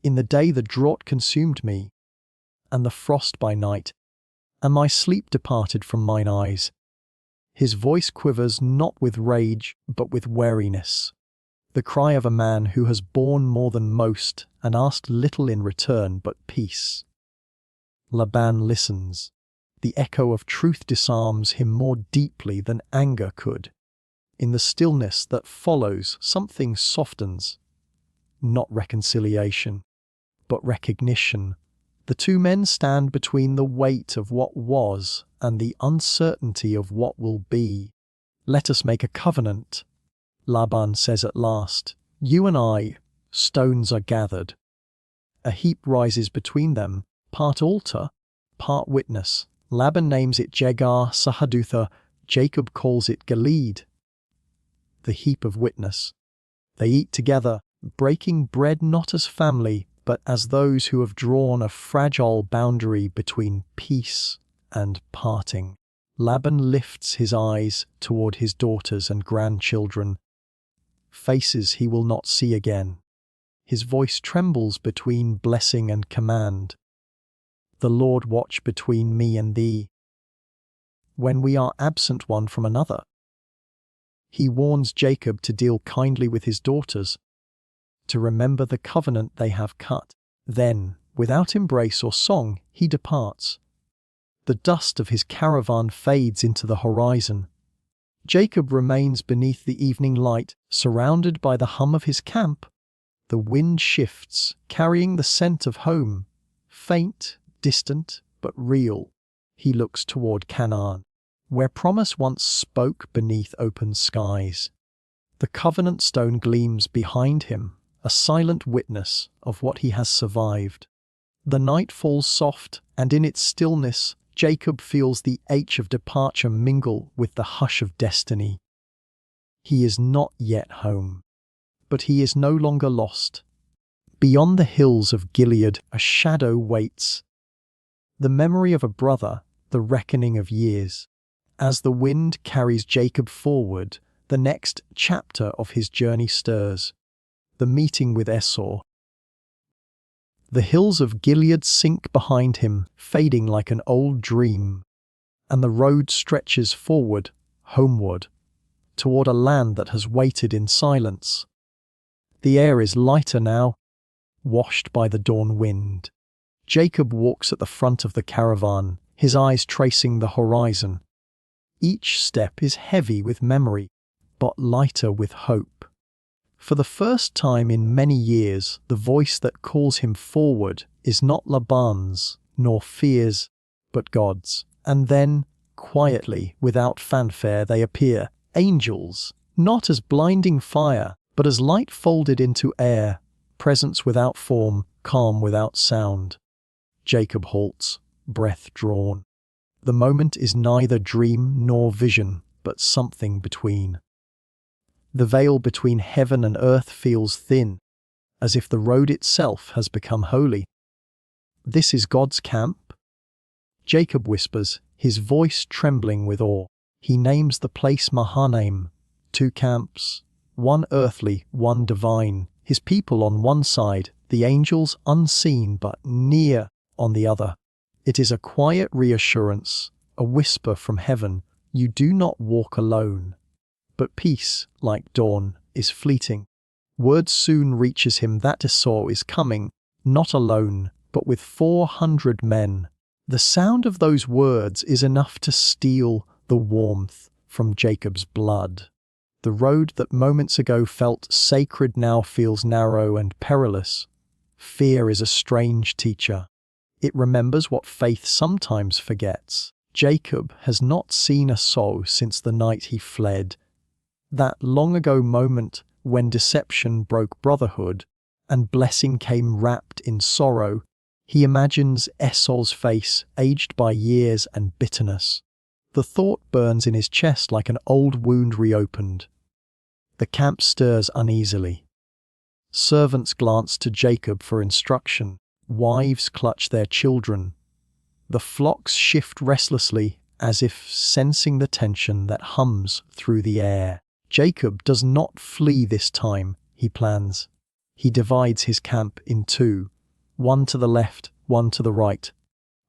In the day the drought consumed me, and the frost by night, and my sleep departed from mine eyes." His voice quivers not with rage, but with weariness. The cry of a man who has borne more than most and asked little in return but peace. Laban listens. The echo of truth disarms him more deeply than anger could. In the stillness that follows, something softens. Not reconciliation, but recognition. The two men stand between the weight of what was and the uncertainty of what will be. "Let us make a covenant," Laban says at last. "You and I." Stones are gathered. A heap rises between them, part altar, part witness. Laban names it Jegar Sahadutha, Jacob calls it Gilead. The heap of witness. They eat together, breaking bread not as family, but as those who have drawn a fragile boundary between peace and parting. Laban lifts his eyes toward his daughters and grandchildren, faces he will not see again. His voice trembles between blessing and command. The Lord watch between me and thee, when we are absent one from another. He warns Jacob to deal kindly with his daughters, to remember the covenant they have cut. Then, without embrace or song, he departs. The dust of his caravan fades into the horizon. Jacob remains beneath the evening light, surrounded by the hum of his camp. The wind shifts, carrying the scent of home, faint, distant, but real. He looks toward Canaan, where promise once spoke beneath open skies. The covenant stone gleams behind him, a silent witness of what he has survived. The night falls soft, and in its stillness, Jacob feels the ache of departure mingle with the hush of destiny. He is not yet home, but he is no longer lost. Beyond the hills of Gilead, a shadow waits. The memory of a brother, the reckoning of years. As the wind carries Jacob forward, the next chapter of his journey stirs. The meeting with Esau. The hills of Gilead sink behind him, fading like an old dream, and the road stretches forward, homeward, toward a land that has waited in silence. The air is lighter now, washed by the dawn wind. Jacob walks at the front of the caravan, his eyes tracing the horizon. Each step is heavy with memory, but lighter with hope. For the first time in many years, the voice that calls him forward is not Laban's, nor fear's, but God's. And then, quietly, without fanfare, they appear, angels, not as blinding fire, but as light folded into air, presence without form, calm without sound. Jacob halts, breath drawn. The moment is neither dream nor vision, but something between. The veil between heaven and earth feels thin, as if the road itself has become holy. This is God's camp? Jacob whispers, his voice trembling with awe. He names the place Mahanaim, 2 camps, one earthly, one divine, his people on one side, the angels unseen but near on the other. It is a quiet reassurance, a whisper from heaven, you do not walk alone. But peace, like dawn, is fleeting. Word soon reaches him that Esau is coming, not alone, but with 400 men. The sound of those words is enough to steal the warmth from Jacob's blood. The road that moments ago felt sacred now feels narrow and perilous. Fear is a strange teacher. It remembers what faith sometimes forgets. Jacob has not seen Esau since the night he fled. That long-ago moment when deception broke brotherhood and blessing came wrapped in sorrow, he imagines Esau's face aged by years and bitterness. The thought burns in his chest like an old wound reopened. The camp stirs uneasily. Servants glance to Jacob for instruction. Wives clutch their children. The flocks shift restlessly, as if sensing the tension that hums through the air. Jacob does not flee this time, he plans. He divides his camp in 2, one to the left, one to the right.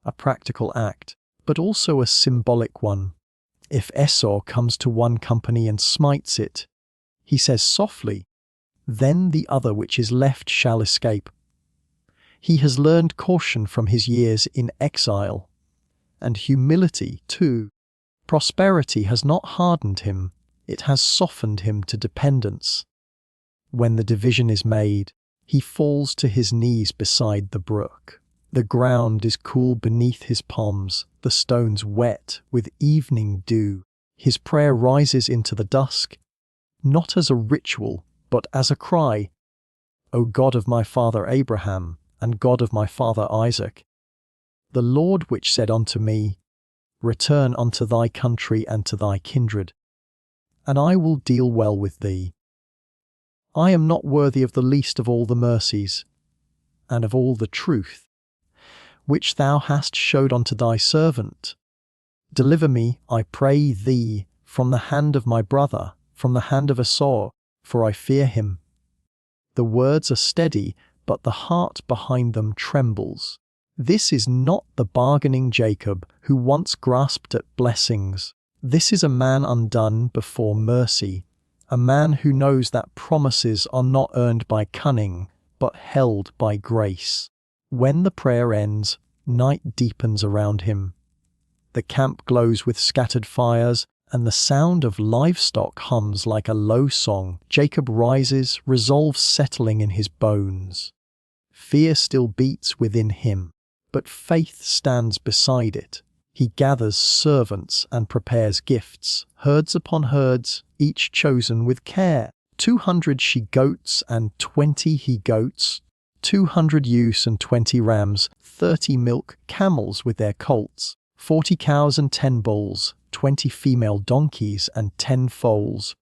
A practical act, but also a symbolic one. If Esau comes to one company and smites it, he says softly, then the other which is left shall escape. He has learned caution from his years in exile, and humility too. Prosperity has not hardened him, it has softened him to dependence. When the division is made, he falls to his knees beside the brook. The ground is cool beneath his palms, the stones wet with evening dew. His prayer rises into the dusk, not as a ritual, but as a cry, O God of my father Abraham, and God of my father Isaac, the Lord which said unto me, Return unto thy country and to thy kindred, and I will deal well with thee. I am not worthy of the least of all the mercies, and of all the truth, which thou hast showed unto thy servant. Deliver me, I pray thee, from the hand of my brother, from the hand of Esau, for I fear him. The words are steady, but the heart behind them trembles. This is not the bargaining Jacob who once grasped at blessings. This is a man undone before mercy, a man who knows that promises are not earned by cunning, but held by grace. When the prayer ends, night deepens around him. The camp glows with scattered fires, and the sound of livestock hums like a low song. Jacob rises, resolve settling in his bones. Fear still beats within him, but faith stands beside it. He gathers servants and prepares gifts, herds upon herds, each chosen with care. 200 she-goats and 20 he-goats, 200 ewes and 20 rams, 30 milk camels with their colts, 40 cows and 10 bulls, 20 female donkeys and 10 foals.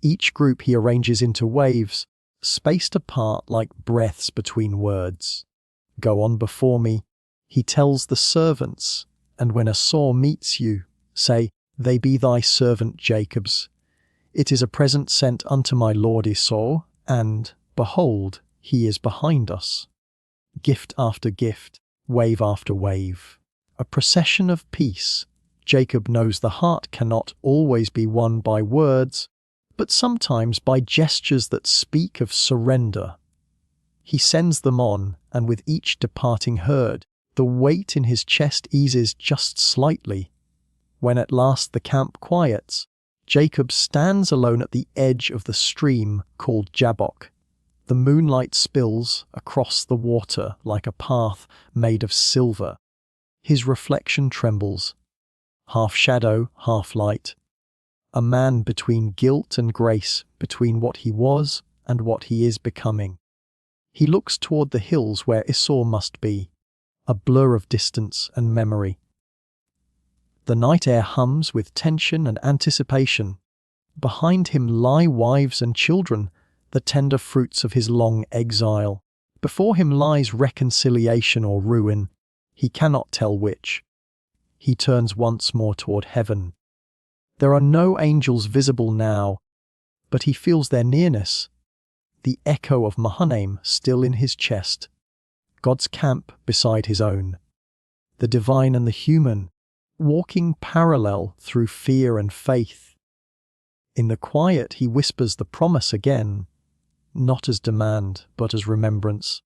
Each group he arranges into waves, spaced apart like breaths between words. Go on before me, he tells the servants, and when Esau meets you, say, they be thy servant Jacob's. It is a present sent unto my lord Esau, and, behold, he is behind us. Gift after gift, wave after wave. A procession of peace. Jacob knows the heart cannot always be won by words, but sometimes by gestures that speak of surrender. He sends them on, and with each departing herd, the weight in his chest eases just slightly. When at last the camp quiets, Jacob stands alone at the edge of the stream called Jabbok. The moonlight spills across the water like a path made of silver. His reflection trembles, half shadow, half light. A man between guilt and grace, between what he was and what he is becoming. He looks toward the hills where Esau must be, a blur of distance and memory. The night air hums with tension and anticipation. Behind him lie wives and children, the tender fruits of his long exile. Before him lies reconciliation or ruin. He cannot tell which. He turns once more toward heaven. There are no angels visible now, but he feels their nearness, the echo of Mahanaim still in his chest, God's camp beside his own, the divine and the human, walking parallel through fear and faith. In the quiet he whispers the promise again, not as demand, but as remembrance.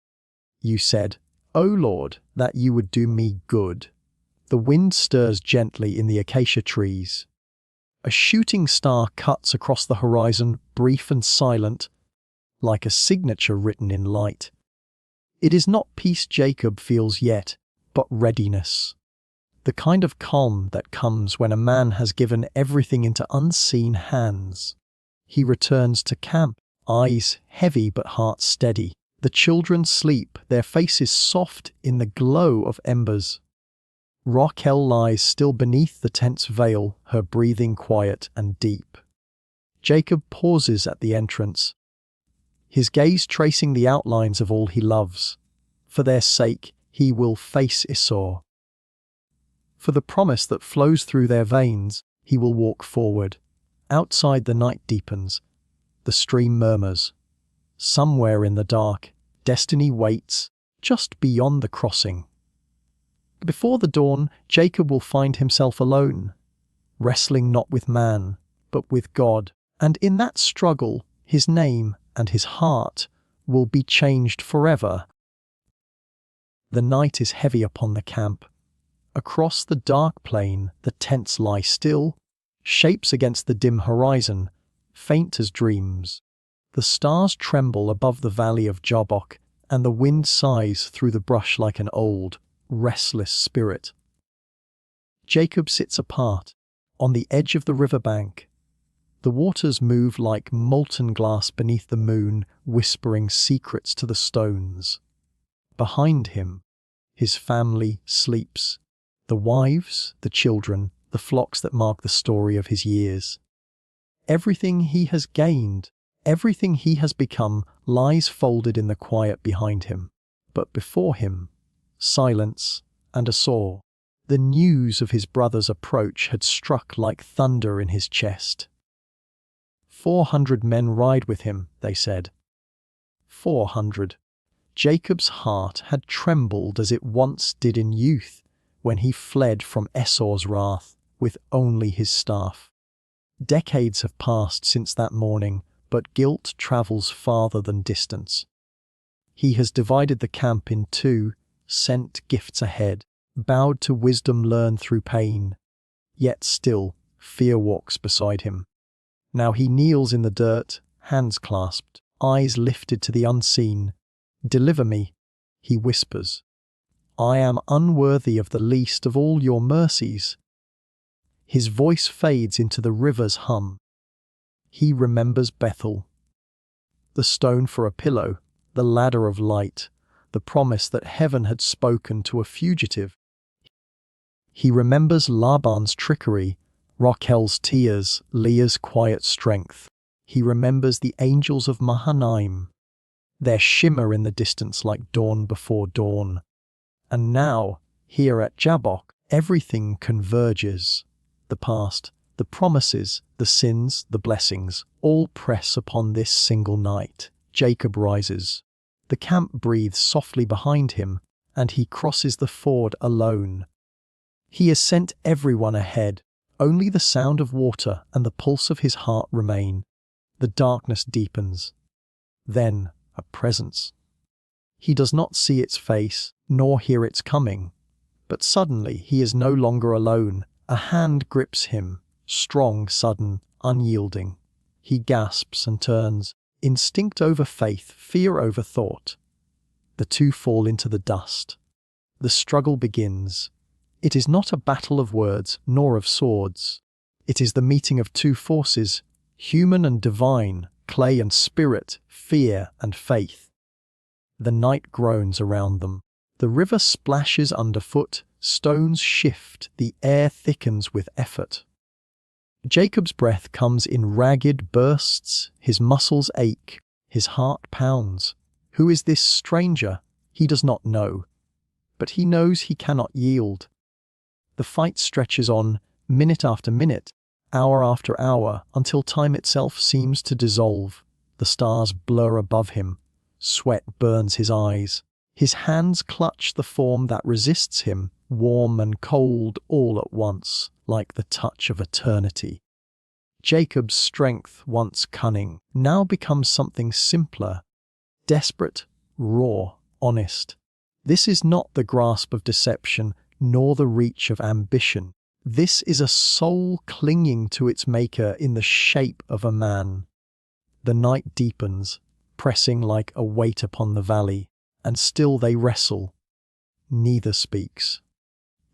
You said, O Lord, that you would do me good. The wind stirs gently in the acacia trees. A shooting star cuts across the horizon, brief and silent, like a signature written in light. It is not peace Jacob feels yet, but readiness. The kind of calm that comes when a man has given everything into unseen hands. He returns to camp, eyes heavy but heart steady. The children sleep, their faces soft in the glow of embers. Raquel lies still beneath the tense veil, her breathing quiet and deep. Jacob pauses at the entrance, his gaze tracing the outlines of all he loves. For their sake, he will face Esau. For the promise that flows through their veins, he will walk forward. Outside the night deepens. The stream murmurs. Somewhere in the dark, destiny waits, just beyond the crossing. Before the dawn, Jacob will find himself alone, wrestling not with man, but with God. And in that struggle, his name and his heart will be changed forever. The night is heavy upon the camp. Across the dark plain, the tents lie still, shapes against the dim horizon, faint as dreams. The stars tremble above the valley of Jabbok, and the wind sighs through the brush like an old, restless spirit. Jacob sits apart, on the edge of the riverbank. The waters move like molten glass beneath the moon, whispering secrets to the stones. Behind him, his family sleeps. The wives, the children, the flocks that mark the story of his years. Everything he has gained, Everything he has become lies folded in the quiet behind him. But before him, silence and a saw. The news of his brother's approach had struck like thunder in his chest. 400 men ride with him, they said. 400. Jacob's heart had trembled as it once did in youth, when he fled from Esau's wrath with only his staff. Decades have passed since that morning, but guilt travels farther than distance. He has divided the camp in two, sent gifts ahead, bowed to wisdom learned through pain. Yet still, fear walks beside him. Now he kneels in the dirt, hands clasped, eyes lifted to the unseen. "Deliver me," he whispers. "I am unworthy of the least of all your mercies." His voice fades into the river's hum. He remembers Bethel. The stone for a pillow, the ladder of light, the promise that heaven had spoken to a fugitive. He remembers Laban's trickery, Raquel's tears, Leah's quiet strength. He remembers the Angels of Mahanaim, their shimmer in the distance like dawn before dawn. And now, here at Jabbok, everything converges. The past, the promises, the sins, the blessings, all press upon this single night. Jacob rises. The camp breathes softly behind him, and he crosses the ford alone. He has sent everyone ahead. Only the sound of water and the pulse of his heart remain. The darkness deepens. Then a presence. He does not see its face, nor hear its coming. But suddenly he is no longer alone. A hand grips him, strong, sudden, unyielding. He gasps and turns. Instinct over faith, fear over thought. The two fall into the dust. The struggle begins. It is not a battle of words, nor of swords. It is the meeting of two forces, human and divine, clay and spirit, fear and faith. The night groans around them. The river splashes underfoot, stones shift, the air thickens with effort. Jacob's breath comes in ragged bursts, his muscles ache, his heart pounds. Who is this stranger? He does not know. But he knows he cannot yield. The fight stretches on, minute after minute, hour after hour, until time itself seems to dissolve. The stars blur above him. Sweat burns his eyes. His hands clutch the form that resists him, warm and cold all at once, like the touch of eternity. Jacob's strength, once cunning, now becomes something simpler, desperate, raw, honest. This is not the grasp of deception, nor the reach of ambition. This is a soul clinging to its maker in the shape of a man. The night deepens, pressing like a weight upon the valley, and still they wrestle. Neither speaks.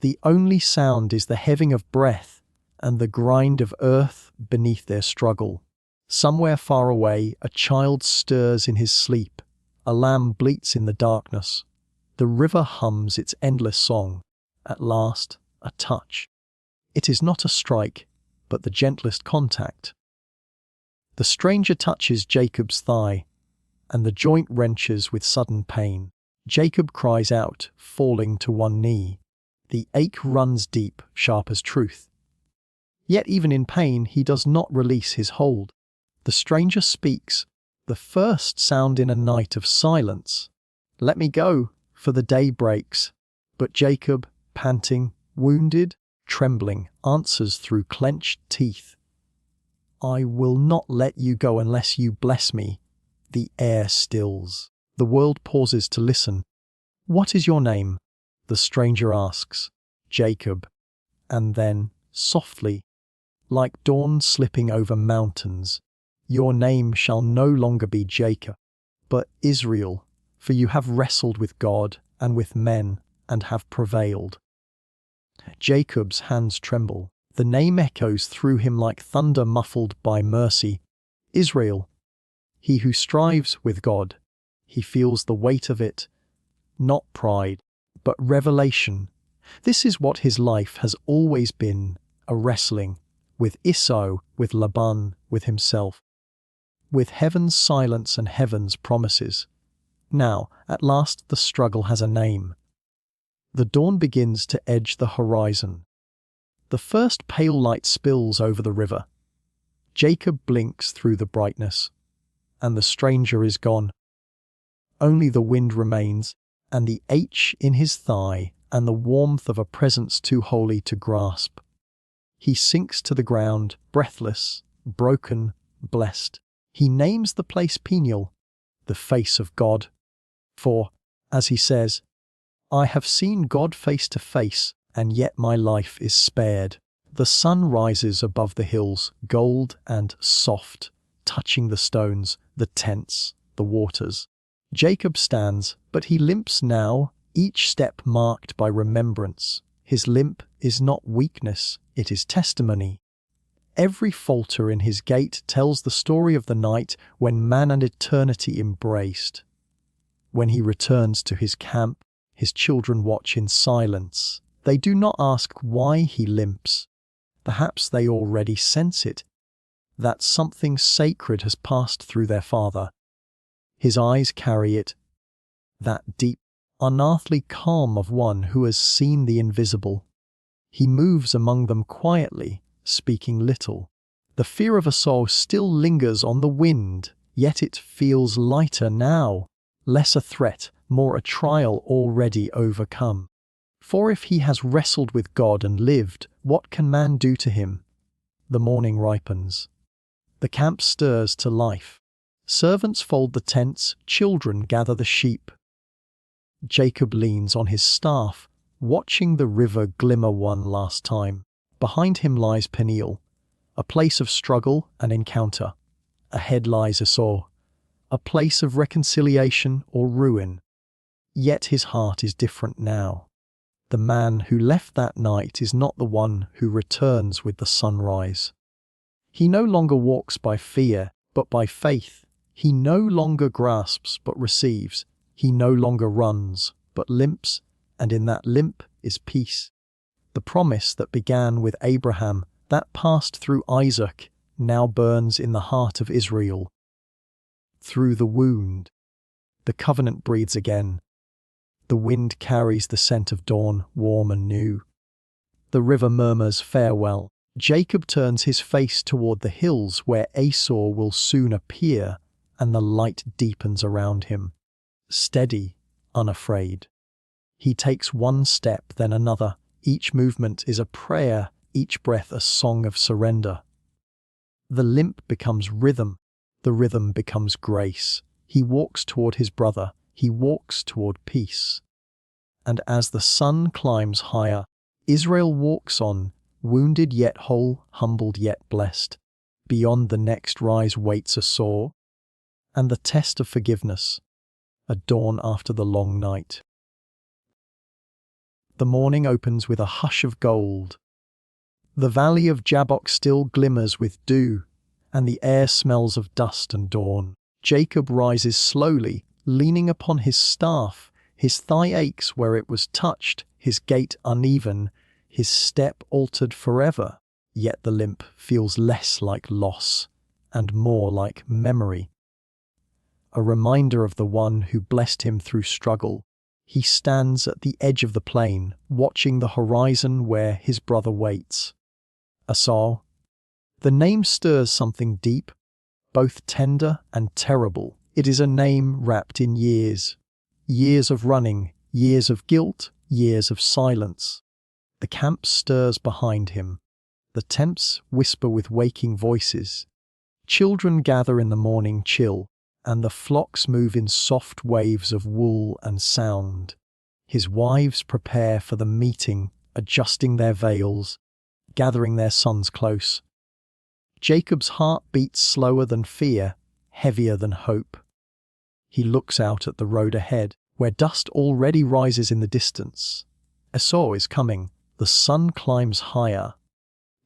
The only sound is the heaving of breath and the grind of earth beneath their struggle. Somewhere far away, a child stirs in his sleep. A lamb bleats in the darkness. The river hums its endless song. At last, a touch. It is not a strike, but the gentlest contact. The stranger touches Jacob's thigh, and the joint wrenches with sudden pain. Jacob cries out, falling to one knee. The ache runs deep, sharp as truth. Yet even in pain, he does not release his hold. The stranger speaks, the first sound in a night of silence. "Let me go, for the day breaks." But Jacob, panting, wounded, trembling, answers through clenched teeth. "I will not let you go unless you bless me." The air stills. The world pauses to listen. "What is your name?" the stranger asks. "Jacob." And then, softly, like dawn slipping over mountains, "Your name shall no longer be Jacob, but Israel, for you have wrestled with God and with men and have prevailed." Jacob's hands tremble. The name echoes through him like thunder muffled by mercy. Israel, he who strives with God. He feels the weight of it, not pride, but revelation. This is what his life has always been, a wrestling, with Esau, with Laban, with himself. with heaven's silence and heaven's promises. Now, at last, the struggle has a name. The dawn begins to edge the horizon. The first pale light spills over the river. Jacob blinks through the brightness, and the stranger is gone. Only the wind remains, and the ache in his thigh, and the warmth of a presence too holy to grasp. He sinks to the ground, breathless, broken, blessed. He names the place Peniel, the face of God. For, as he says, I have seen God face to face, and yet my life is spared. The sun rises above the hills, gold and soft, touching the stones, the tents, the waters. Jacob stands, but he limps now, each step marked by remembrance. His limp is not weakness, it is testimony. Every falter in his gait tells the story of the night when man and eternity embraced. When he returns to his camp, his children watch in silence. They do not ask why he limps. Perhaps they already sense it, that something sacred has passed through their father. His eyes carry it, that deep, unearthly calm of one who has seen the invisible. He moves among them quietly, speaking little. The fear of Esau still lingers on the wind, yet it feels lighter now, less a threat, more a trial already overcome. For if he has wrestled with God and lived, what can man do to him? The morning ripens. The camp stirs to life. Servants fold the tents, children gather the sheep. Jacob leans on his staff, watching the river glimmer one last time. Behind him lies Peniel, a place of struggle and encounter. Ahead lies Esau, a place of reconciliation or ruin. Yet his heart is different now. The man who left that night is not the one who returns with the sunrise. He no longer walks by fear, but by faith. He no longer grasps, but receives. He no longer runs, but limps, and in that limp is peace. The promise that began with Abraham, that passed through Isaac, now burns in the heart of Israel. Through the wound, the covenant breathes again. The wind carries the scent of dawn, warm and new. The river murmurs farewell. Jacob turns his face toward the hills where Esau will soon appear, and the light deepens around him. Steady, unafraid. He takes one step, then another. Each movement is a prayer, each breath a song of surrender. The limp becomes rhythm, the rhythm becomes grace. He walks toward his brother, he walks toward peace. And as the sun climbs higher, Israel walks on, wounded yet whole, humbled yet blessed. Beyond the next rise waits Esau, and the test of forgiveness, a dawn after the long night. The morning opens with a hush of gold. The valley of Jabbok still glimmers with dew, and the air smells of dust and dawn. Jacob rises slowly, leaning upon his staff. His thigh aches where it was touched, his gait uneven, his step altered forever. Yet the limp feels less like loss and more like memory. A reminder of the one who blessed him through struggle. He stands at the edge of the plain, watching the horizon where his brother waits. Esau. The name stirs something deep, both tender and terrible. It is a name wrapped in years. Years of running, years of guilt, years of silence. The camp stirs behind him. The tents whisper with waking voices. Children gather in the morning chill, and the flocks move in soft waves of wool and sound. His wives prepare for the meeting, adjusting their veils, gathering their sons close. Jacob's heart beats slower than fear, heavier than hope. He looks out at the road ahead, where dust already rises in the distance. Esau is coming. The sun climbs higher.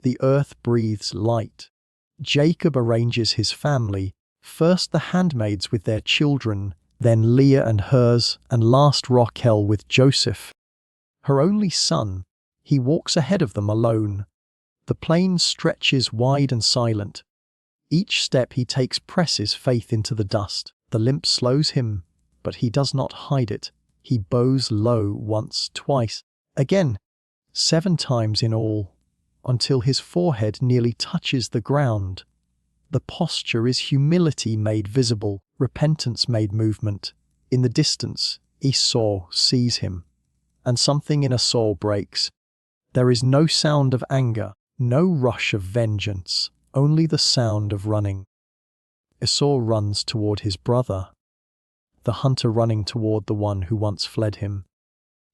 The earth breathes light. Jacob arranges his family, first the handmaids with their children, then Leah and hers, and last Raquel with Joseph, her only son. He walks ahead of them alone. The plain stretches wide and silent. Each step he takes presses faith into the dust. The limp slows him, but he does not hide it. He bows low once, twice, again, 7 times in all, until his forehead nearly touches the ground. The posture is humility made visible, repentance made movement. In the distance, Esau sees him, and something in Esau breaks. There is no sound of anger, no rush of vengeance, only the sound of running. Esau runs toward his brother, the hunter running toward the one who once fled him.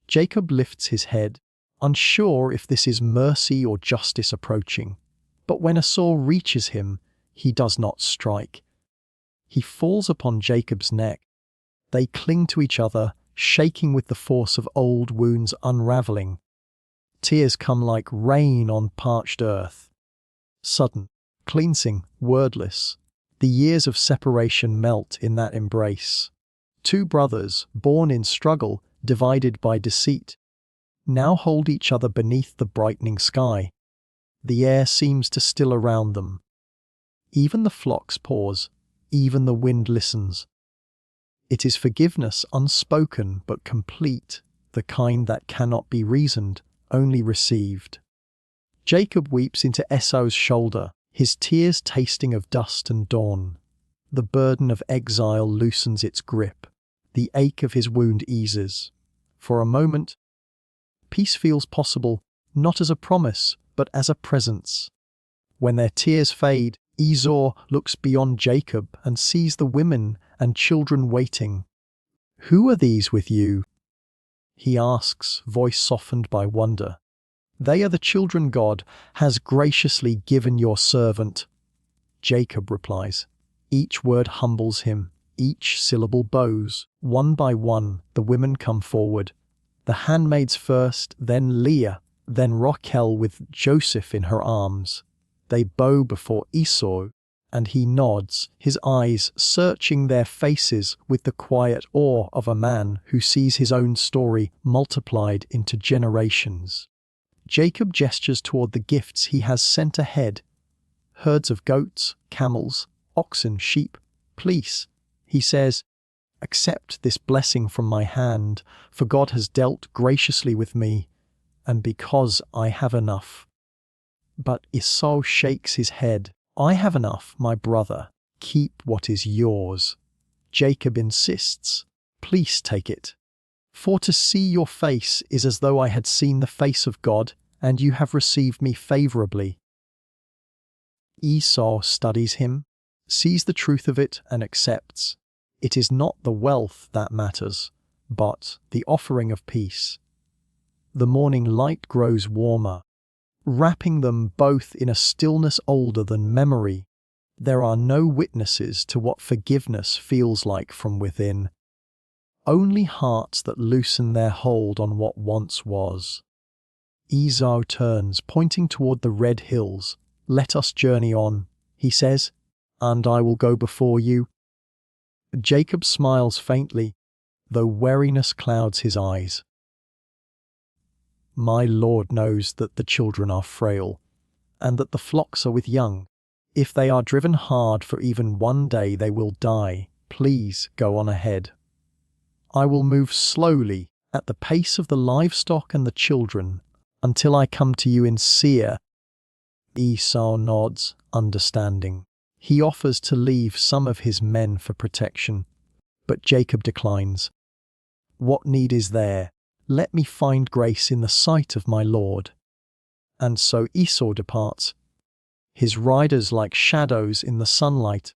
Jacob lifts his head, unsure if this is mercy or justice approaching. But when Esau reaches him, he does not strike. He falls upon Jacob's neck. They cling to each other, shaking with the force of old wounds unraveling. Tears come like rain on parched earth. Sudden, cleansing, wordless. The years of separation melt in that embrace. 2 brothers, born in struggle, divided by deceit, now hold each other beneath the brightening sky. The air seems to still around them. Even the flocks pause, even the wind listens. It is forgiveness unspoken but complete, the kind that cannot be reasoned, only received. Jacob weeps into Esau's shoulder, his tears tasting of dust and dawn. The burden of exile loosens its grip. The ache of his wound eases. For a moment, peace feels possible, not as a promise, but as a presence. When their tears fade, Esau looks beyond Jacob and sees the women and children waiting. "Who are these with you?" he asks, voice softened by wonder. "They are the children God has graciously given your servant," Jacob replies. Each word humbles him, each syllable bows. One by one, the women come forward. The handmaids first, then Leah, then Raquel with Joseph in her arms. They bow before Esau, and he nods, his eyes searching their faces with the quiet awe of a man who sees his own story multiplied into generations. Jacob gestures toward the gifts he has sent ahead. Herds of goats, camels, oxen, sheep. "Please," he says, "accept this blessing from my hand, for God has dealt graciously with me, and because I have enough." But Esau shakes his head. "I have enough, my brother. Keep what is yours." Jacob insists, "Please take it. For to see your face is as though I had seen the face of God, and you have received me favorably." Esau studies him, sees the truth of it, and accepts. It is not the wealth that matters, but the offering of peace. The morning light grows warmer, wrapping them both in a stillness older than memory. There are no witnesses to what forgiveness feels like from within. Only hearts that loosen their hold on what once was. Esau turns, pointing toward the red hills. "Let us journey on," he says, "and I will go before you." Jacob smiles faintly, though weariness clouds his eyes. "My Lord knows that the children are frail, and that the flocks are with young. If they are driven hard for even one day, they will die. Please go on ahead. I will move slowly, at the pace of the livestock and the children, until I come to you in Seir." Esau nods, understanding. He offers to leave some of his men for protection, but Jacob declines. "What need is there? Let me find grace in the sight of my Lord." And so Esau departs, his riders like shadows in the sunlight,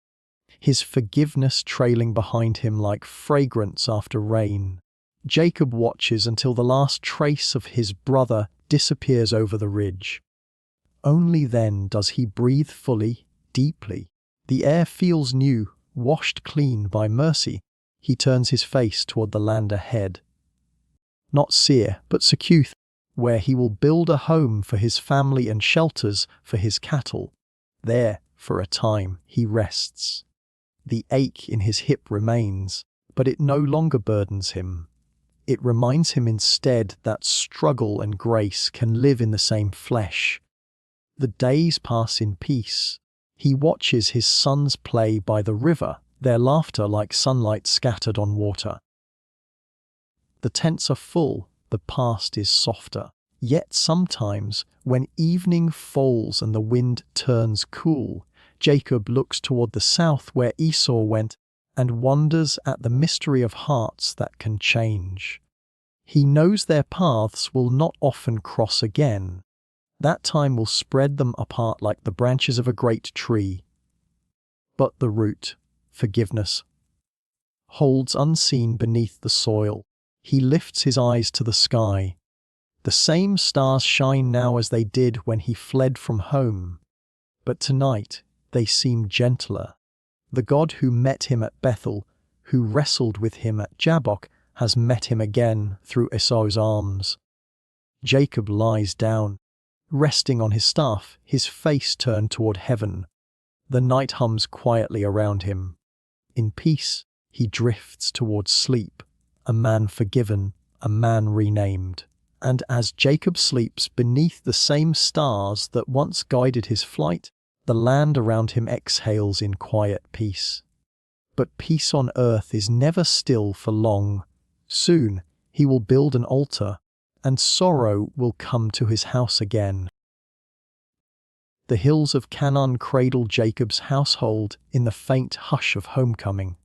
his forgiveness trailing behind him like fragrance after rain. Jacob watches until the last trace of his brother disappears over the ridge. Only then does he breathe fully, deeply. The air feels new, washed clean by mercy. He turns his face toward the land ahead. Not Seir, but Succoth, where he will build a home for his family and shelters for his cattle. There, for a time, he rests. The ache in his hip remains, but it no longer burdens him. It reminds him instead that struggle and grace can live in the same flesh. The days pass in peace. He watches his sons play by the river, their laughter like sunlight scattered on water. The tents are full, the past is softer. Yet sometimes, when evening falls and the wind turns cool, Jacob looks toward the south where Esau went and wonders at the mystery of hearts that can change. He knows their paths will not often cross again. That time will spread them apart like the branches of a great tree. But the root, forgiveness, holds unseen beneath the soil. He lifts his eyes to the sky. The same stars shine now as they did when he fled from home. But tonight they seem gentler. The God who met him at Bethel, who wrestled with him at Jabbok, has met him again through Esau's arms. Jacob lies down, resting on his staff, his face turned toward heaven. The night hums quietly around him. In peace, he drifts towards sleep, a man forgiven, a man renamed. And as Jacob sleeps beneath the same stars that once guided his flight, the land around him exhales in quiet peace. But peace on earth is never still for long. Soon he will build an altar, and sorrow will come to his house again. The hills of Canaan cradle Jacob's household in the faint hush of homecoming.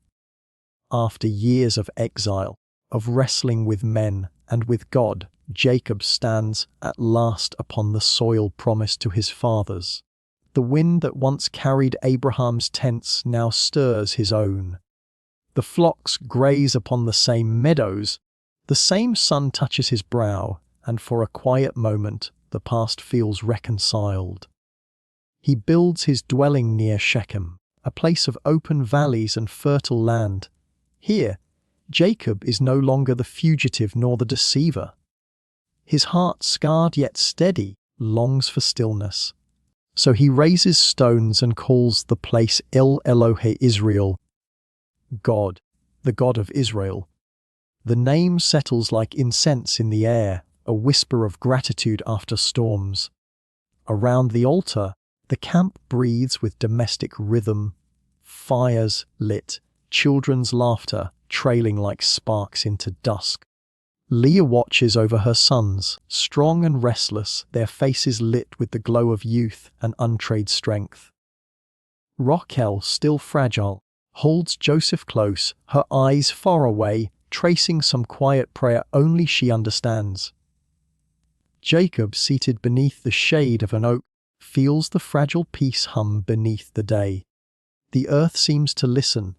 After years of exile, of wrestling with men and with God, Jacob stands at last upon the soil promised to his fathers. The wind that once carried Abraham's tents now stirs his own. The flocks graze upon the same meadows. The same sun touches his brow, and for a quiet moment the past feels reconciled. He builds his dwelling near Shechem, a place of open valleys and fertile land. Here, Jacob is no longer the fugitive nor the deceiver. His heart, scarred yet steady, longs for stillness. So he raises stones and calls the place El Elohe Israel, God, the God of Israel. The name settles like incense in the air, a whisper of gratitude after storms. Around the altar, the camp breathes with domestic rhythm, fires lit, children's laughter trailing like sparks into dusk. Leah watches over her sons, strong and restless, their faces lit with the glow of youth and untrained strength. Raquel, still fragile, holds Joseph close, her eyes far away, tracing some quiet prayer only she understands. Jacob, seated beneath the shade of an oak, feels the fragile peace hum beneath the day. The earth seems to listen,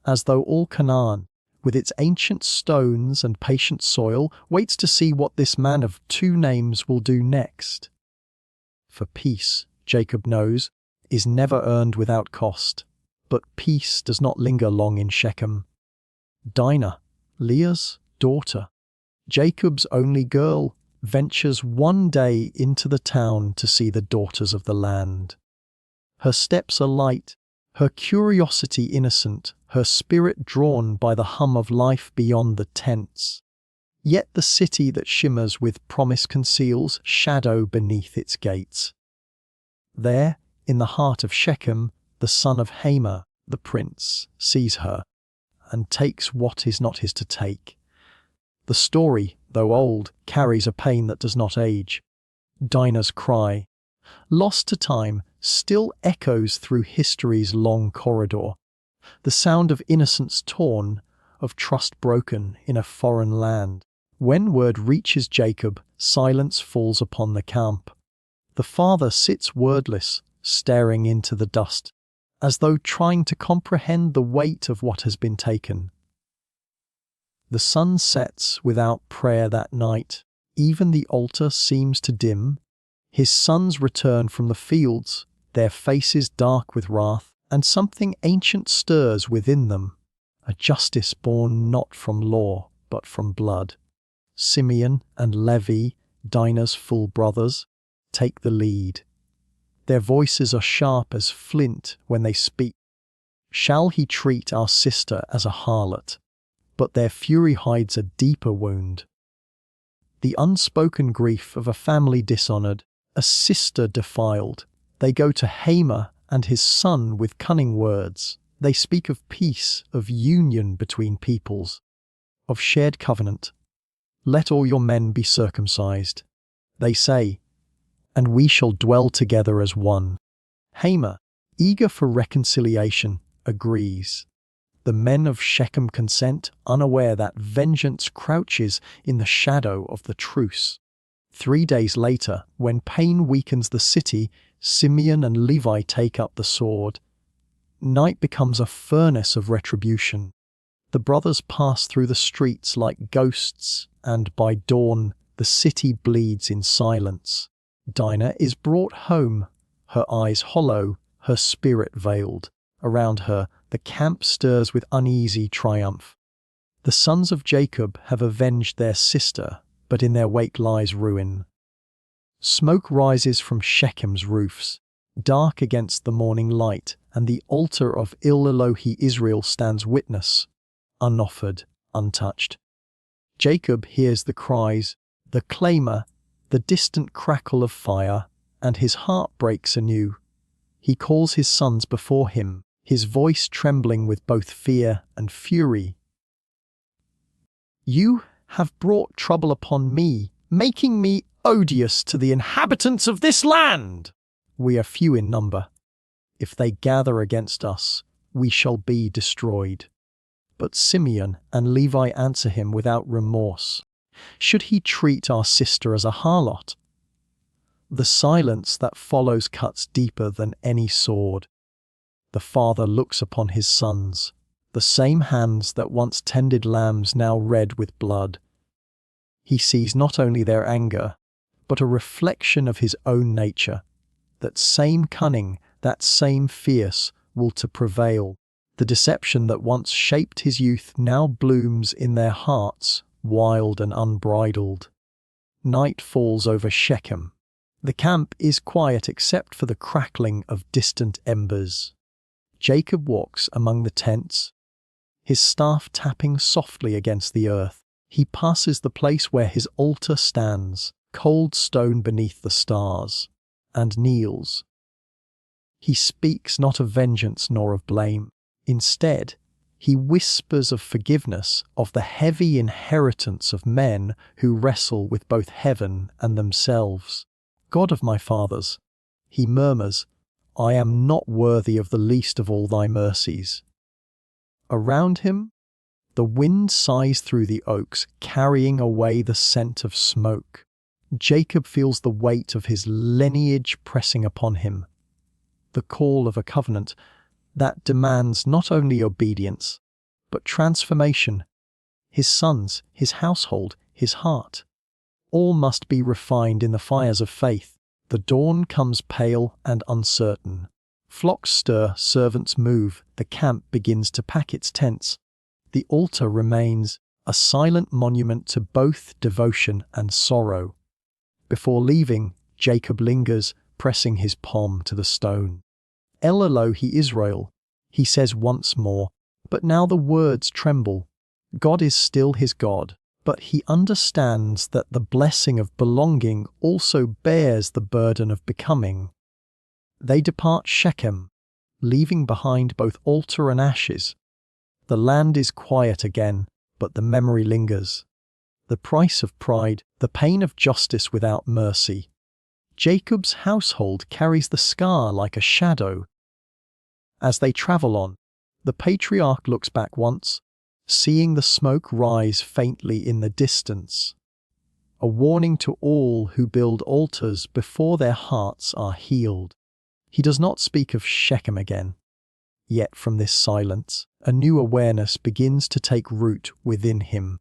as though all Canaan, with its ancient stones and patient soil, waits to see what this man of two names will do next. For peace, Jacob knows, is never earned without cost, but peace does not linger long in Shechem. Dinah, Leah's daughter, Jacob's only girl, ventures one day into the town to see the daughters of the land. Her steps are light, her curiosity innocent, her spirit drawn by the hum of life beyond the tents. Yet the city that shimmers with promise conceals shadow beneath its gates. There, in the heart of Shechem, the son of Hamor, the prince, sees her, and takes what is not his to take. The story, though old, carries a pain that does not age. Dinah's cry, lost to time, still echoes through history's long corridor. The sound of innocence torn, of trust broken in a foreign land. When word reaches Jacob, silence falls upon the camp. The father sits wordless, staring into the dust, as though trying to comprehend the weight of what has been taken. The sun sets without prayer that night. Even the altar seems to dim. His sons return from the fields, their faces dark with wrath, and something ancient stirs within them, a justice born not from law, but from blood. Simeon and Levi, Dinah's full brothers, take the lead. Their voices are sharp as flint when they speak. Shall he treat our sister as a harlot? But their fury hides a deeper wound. The unspoken grief of a family dishonored, a sister defiled. They go to Hamor and his son with cunning words. They speak of peace, of union between peoples, of shared covenant. Let all your men be circumcised, they say, and we shall dwell together as one. Haman, eager for reconciliation, agrees. The men of Shechem consent, unaware that vengeance crouches in the shadow of the truce. 3 days later, when pain weakens the city, Simeon and Levi take up the sword. Night becomes a furnace of retribution. The brothers pass through the streets like ghosts, and by dawn, the city bleeds in silence. Dinah is brought home, her eyes hollow, her spirit veiled. Around her, the camp stirs with uneasy triumph. The sons of Jacob have avenged their sister, but in their wake lies ruin. Smoke rises from Shechem's roofs, dark against the morning light, and the altar of Il-Elohi Israel stands witness, unoffered, untouched. Jacob hears the cries, the clamour, the distant crackle of fire, and his heart breaks anew. He calls his sons before him, his voice trembling with both fear and fury. You have brought trouble upon me, making me odious to the inhabitants of this land. We are few in number. If they gather against us, we shall be destroyed. But Simeon and Levi answer him without remorse. Should he treat our sister as a harlot? The silence that follows cuts deeper than any sword. The father looks upon his sons, the same hands that once tended lambs now red with blood. He sees not only their anger, but a reflection of his own nature. That same cunning, that same fierce will to prevail. The deception that once shaped his youth now blooms in their hearts, wild and unbridled. Night falls over Shechem. The camp is quiet except for the crackling of distant embers. Jacob walks among the tents, his staff tapping softly against the earth. He passes the place where his altar stands, cold stone beneath the stars, and kneels. He speaks not of vengeance nor of blame. Instead, he whispers of forgiveness, of the heavy inheritance of men who wrestle with both heaven and themselves. God of my fathers, he murmurs, I am not worthy of the least of all thy mercies. Around him, the wind sighs through the oaks, carrying away the scent of smoke. Jacob feels the weight of his lineage pressing upon him. The call of a covenant that demands not only obedience, but transformation. His sons, his household, his heart, all must be refined in the fires of faith. The dawn comes pale and uncertain. Flocks stir, servants move, the camp begins to pack its tents. The altar remains a silent monument to both devotion and sorrow. Before leaving, Jacob lingers, pressing his palm to the stone. El-Elohi Israel, he says once more, but now the words tremble. God is still his God, but he understands that the blessing of belonging also bears the burden of becoming. They depart Shechem, leaving behind both altar and ashes. The land is quiet again, but the memory lingers. The price of pride, the pain of justice without mercy. Jacob's household carries the scar like a shadow. As they travel on, the patriarch looks back once, seeing the smoke rise faintly in the distance. A warning to all who build altars before their hearts are healed. He does not speak of Shechem again. Yet from this silence, a new awareness begins to take root within him.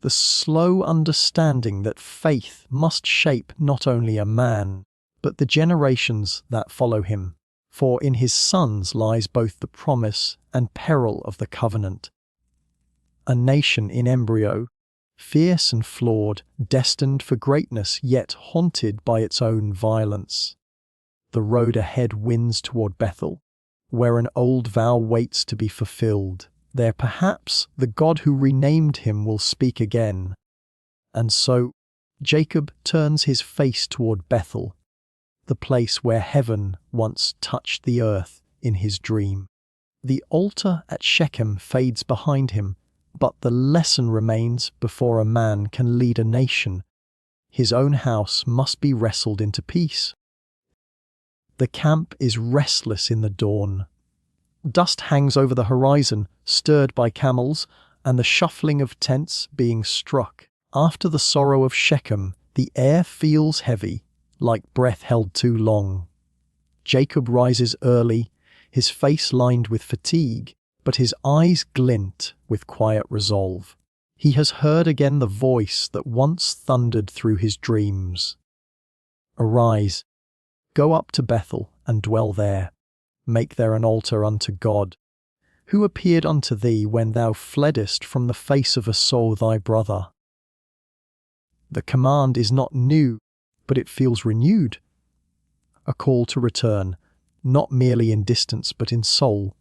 The slow understanding that faith must shape not only a man, but the generations that follow him. For in his sons lies both the promise and peril of the covenant. A nation in embryo, fierce and flawed, destined for greatness yet haunted by its own violence. The road ahead winds toward Bethel, where an old vow waits to be fulfilled. There perhaps the God who renamed him will speak again. And so Jacob turns his face toward Bethel, the place where heaven once touched the earth in his dream. The altar at Shechem fades behind him, but the lesson remains before a man can lead a nation. His own house must be wrestled into peace. The camp is restless in the dawn. Dust hangs over the horizon, stirred by camels, and the shuffling of tents being struck. After the sorrow of Shechem, the air feels heavy, like breath held too long. Jacob rises early, his face lined with fatigue, but his eyes glint with quiet resolve. He has heard again the voice that once thundered through his dreams. Arise, go up to Bethel and dwell there. Make there an altar unto God, who appeared unto thee when thou fleddest from the face of Esau thy brother. The command is not new, but it feels renewed. A call to return, not merely in distance but in soul.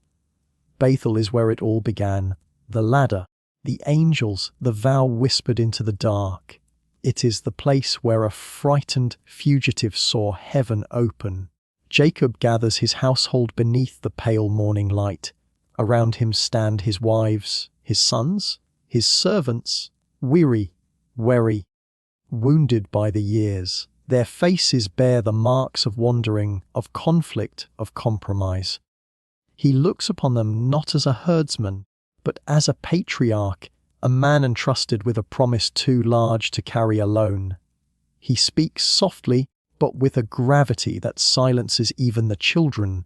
Bethel is where it all began, the ladder, the angels, the vow whispered into the dark. It is the place where a frightened fugitive saw heaven open. Jacob gathers his household beneath the pale morning light. Around him stand his wives, his sons, his servants, weary, weary, wounded by the years. Their faces bear the marks of wandering, of conflict, of compromise. He looks upon them not as a herdsman, but as a patriarch, a man entrusted with a promise too large to carry alone. He speaks softly, but with a gravity that silences even the children.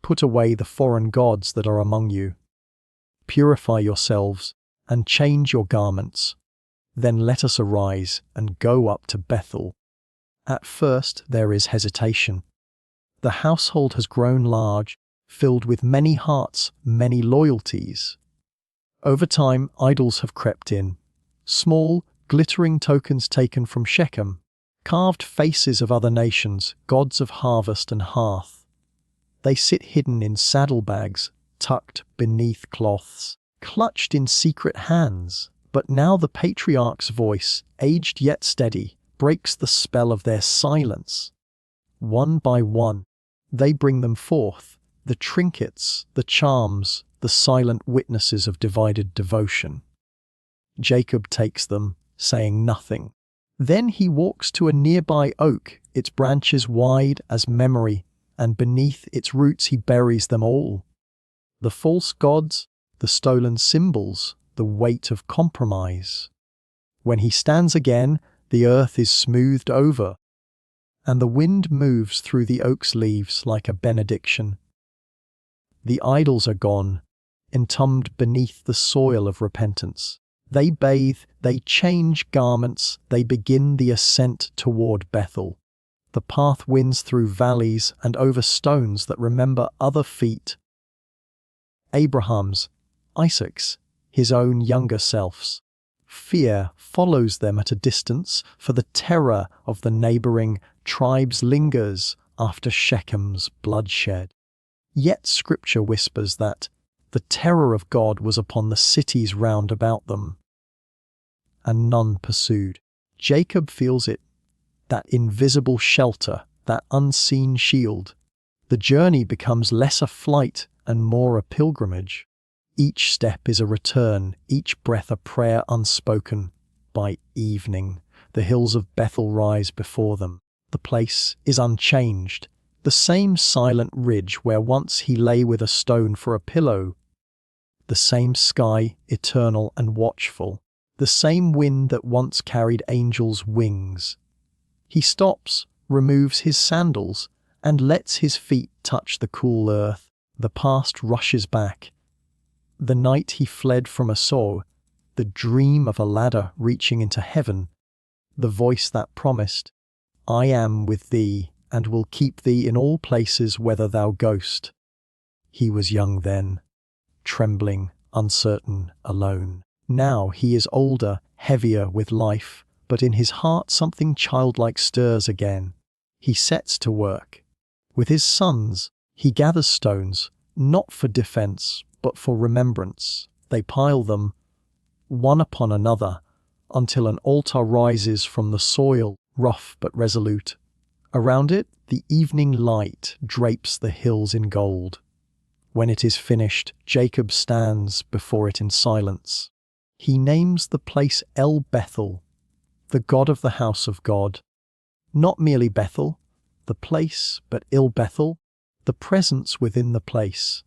Put away the foreign gods that are among you. Purify yourselves and change your garments. Then let us arise and go up to Bethel. At first there is hesitation. The household has grown large, filled with many hearts, many loyalties. Over time, idols have crept in. Small, glittering tokens taken from Shechem. Carved faces of other nations, gods of harvest and hearth. They sit hidden in saddlebags, tucked beneath cloths, clutched in secret hands. But now the patriarch's voice, aged yet steady, breaks the spell of their silence. One by one, they bring them forth, the trinkets, the charms, the silent witnesses of divided devotion. Jacob takes them, saying nothing. Then he walks to a nearby oak, its branches wide as memory, and beneath its roots he buries them all. The false gods, the stolen symbols, the weight of compromise. When he stands again, the earth is smoothed over, and the wind moves through the oak's leaves like a benediction. The idols are gone, entombed beneath the soil of repentance. They bathe, they change garments, they begin the ascent toward Bethel. The path winds through valleys and over stones that remember other feet. Abraham's, Isaac's, his own younger selves. Fear follows them at a distance, for the terror of the neighboring tribes lingers after Shechem's bloodshed. Yet Scripture whispers that the terror of God was upon the cities round about them, and none pursued. Jacob feels it, that invisible shelter, that unseen shield. The journey becomes less a flight and more a pilgrimage. Each step is a return, each breath a prayer unspoken. By evening, the hills of Bethel rise before them. The place is unchanged, the same silent ridge where once he lay with a stone for a pillow. The same sky, eternal and watchful. The same wind that once carried angels' wings. He stops, removes his sandals, and lets his feet touch the cool earth. The past rushes back. The night he fled from Esau, the dream of a ladder reaching into heaven, the voice that promised, I am with thee, and will keep thee in all places whither thou goest. He was young then, trembling, uncertain, alone. Now he is older, heavier with life, but in his heart something childlike stirs again. He sets to work. With his sons, he gathers stones, not for defense, but for remembrance. They pile them, one upon another, until an altar rises from the soil, rough but resolute, Around it, the evening light drapes the hills in gold. When it is finished, Jacob stands before it in silence. He names the place El Bethel, the God of the house of God. Not merely Bethel, the place, but Il Bethel, the presence within the place.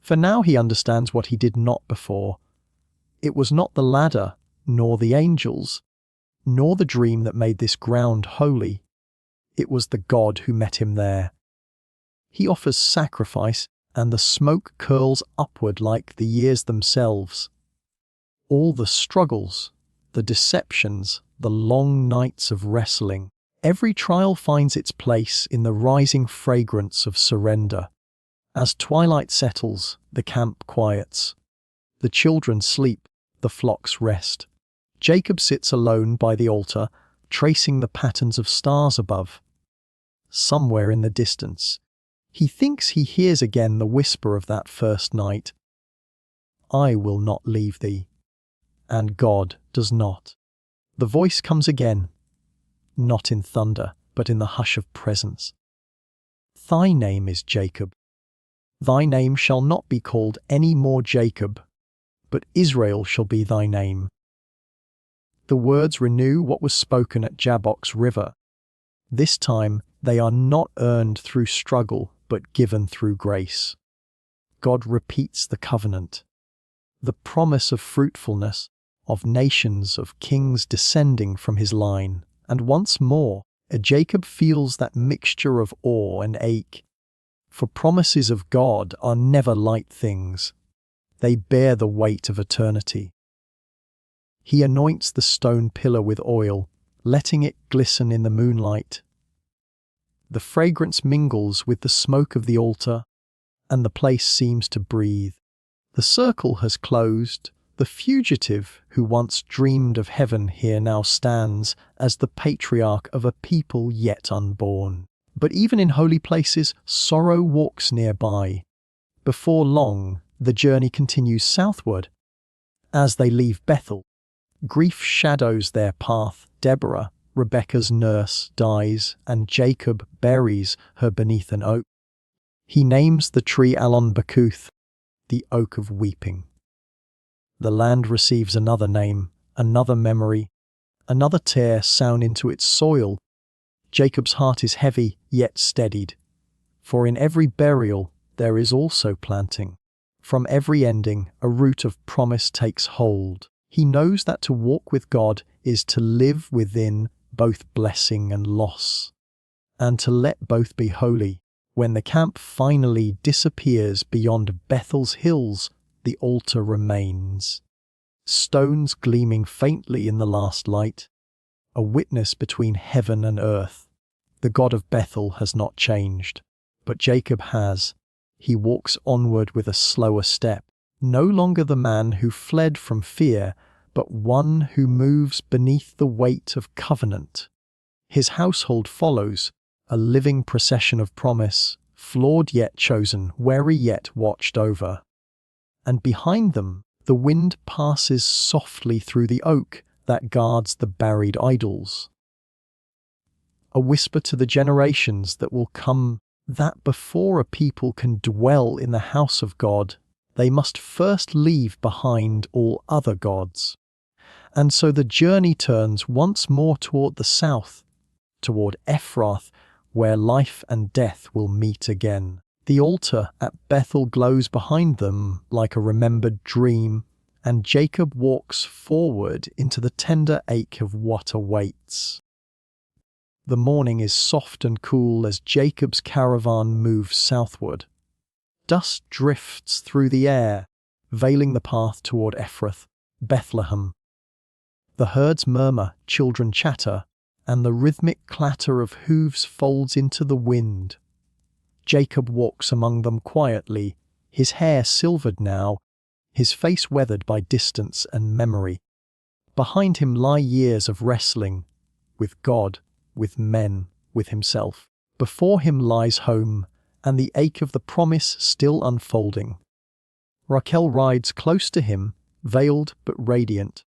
For now he understands what he did not before. It was not the ladder, nor the angels, nor the dream that made this ground holy. It was the God who met him there. He offers sacrifice, and the smoke curls upward like the years themselves. All the struggles, the deceptions, the long nights of wrestling, every trial finds its place in the rising fragrance of surrender. As twilight settles, the camp quiets. The children sleep, the flocks rest. Jacob sits alone by the altar, tracing the patterns of stars above. Somewhere in the distance, he thinks he hears again the whisper of that first night. I will not leave thee. And God does not. The voice comes again, not in thunder, but in the hush of presence. Thy name is Jacob. Thy name shall not be called any more Jacob, but Israel shall be thy name. The words renew what was spoken at Jabbok's river. This time they are not earned through struggle, but given through grace. God repeats the covenant, the promise of fruitfulness, of nations, of kings descending from his line. And once more, Jacob feels that mixture of awe and ache. For promises of God are never light things. They bear the weight of eternity. He anoints the stone pillar with oil, letting it glisten in the moonlight. The fragrance mingles with the smoke of the altar, and the place seems to breathe. The circle has closed. The fugitive who once dreamed of heaven here now stands as the patriarch of a people yet unborn. But even in holy places, sorrow walks nearby. Before long, the journey continues southward. As they leave Bethel, grief shadows their path. Deborah, Rebekah's nurse, dies, and Jacob buries her beneath an oak. He names the tree Allon Bakuth, the oak of weeping. The land receives another name, another memory, another tear sown into its soil. Jacob's heart is heavy, yet steadied. For in every burial there is also planting. From every ending, a root of promise takes hold. He knows that to walk with God is to live within both blessing and loss, and to let both be holy. When the camp finally disappears beyond Bethel's hills, the altar remains. Stones gleaming faintly in the last light, a witness between heaven and earth. The God of Bethel has not changed, but Jacob has. He walks onward with a slower step, no longer the man who fled from fear, but one who moves beneath the weight of covenant. His household follows, a living procession of promise, flawed yet chosen, wary yet watched over. And behind them, the wind passes softly through the oak that guards the buried idols. A whisper to the generations that will come that before a people can dwell in the house of God, they must first leave behind all other gods. And so the journey turns once more toward the south, toward Ephrath, where life and death will meet again. The altar at Bethel glows behind them like a remembered dream, and Jacob walks forward into the tender ache of what awaits. The morning is soft and cool as Jacob's caravan moves southward. Dust drifts through the air, veiling the path toward Ephrath, Bethlehem. The herds murmur, children chatter, and the rhythmic clatter of hooves folds into the wind. Jacob walks among them quietly, his hair silvered now, his face weathered by distance and memory. Behind him lie years of wrestling, with God, with men, with himself. Before him lies home, and the ache of the promise still unfolding. Raquel rides close to him, veiled but radiant.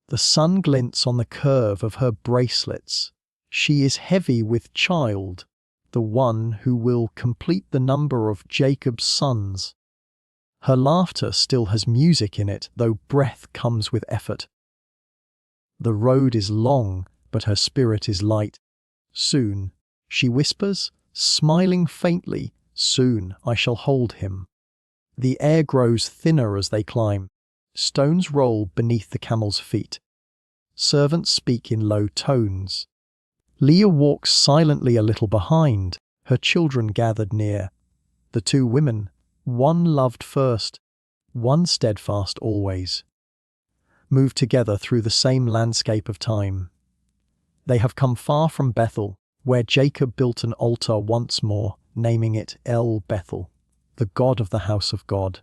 The sun glints on the curve of her bracelets. She is heavy with child, the one who will complete the number of Jacob's sons. Her laughter still has music in it, though breath comes with effort. The road is long, but her spirit is light. Soon, she whispers, smiling faintly, soon I shall hold him. The air grows thinner as they climb. Stones roll beneath the camel's feet. Servants speak in low tones. Leah walks silently a little behind, her children gathered near. The two women, one loved first, one steadfast always, move together through the same landscape of time. They have come far from Bethel, where Jacob built an altar once more, naming it El Bethel, the God of the house of God.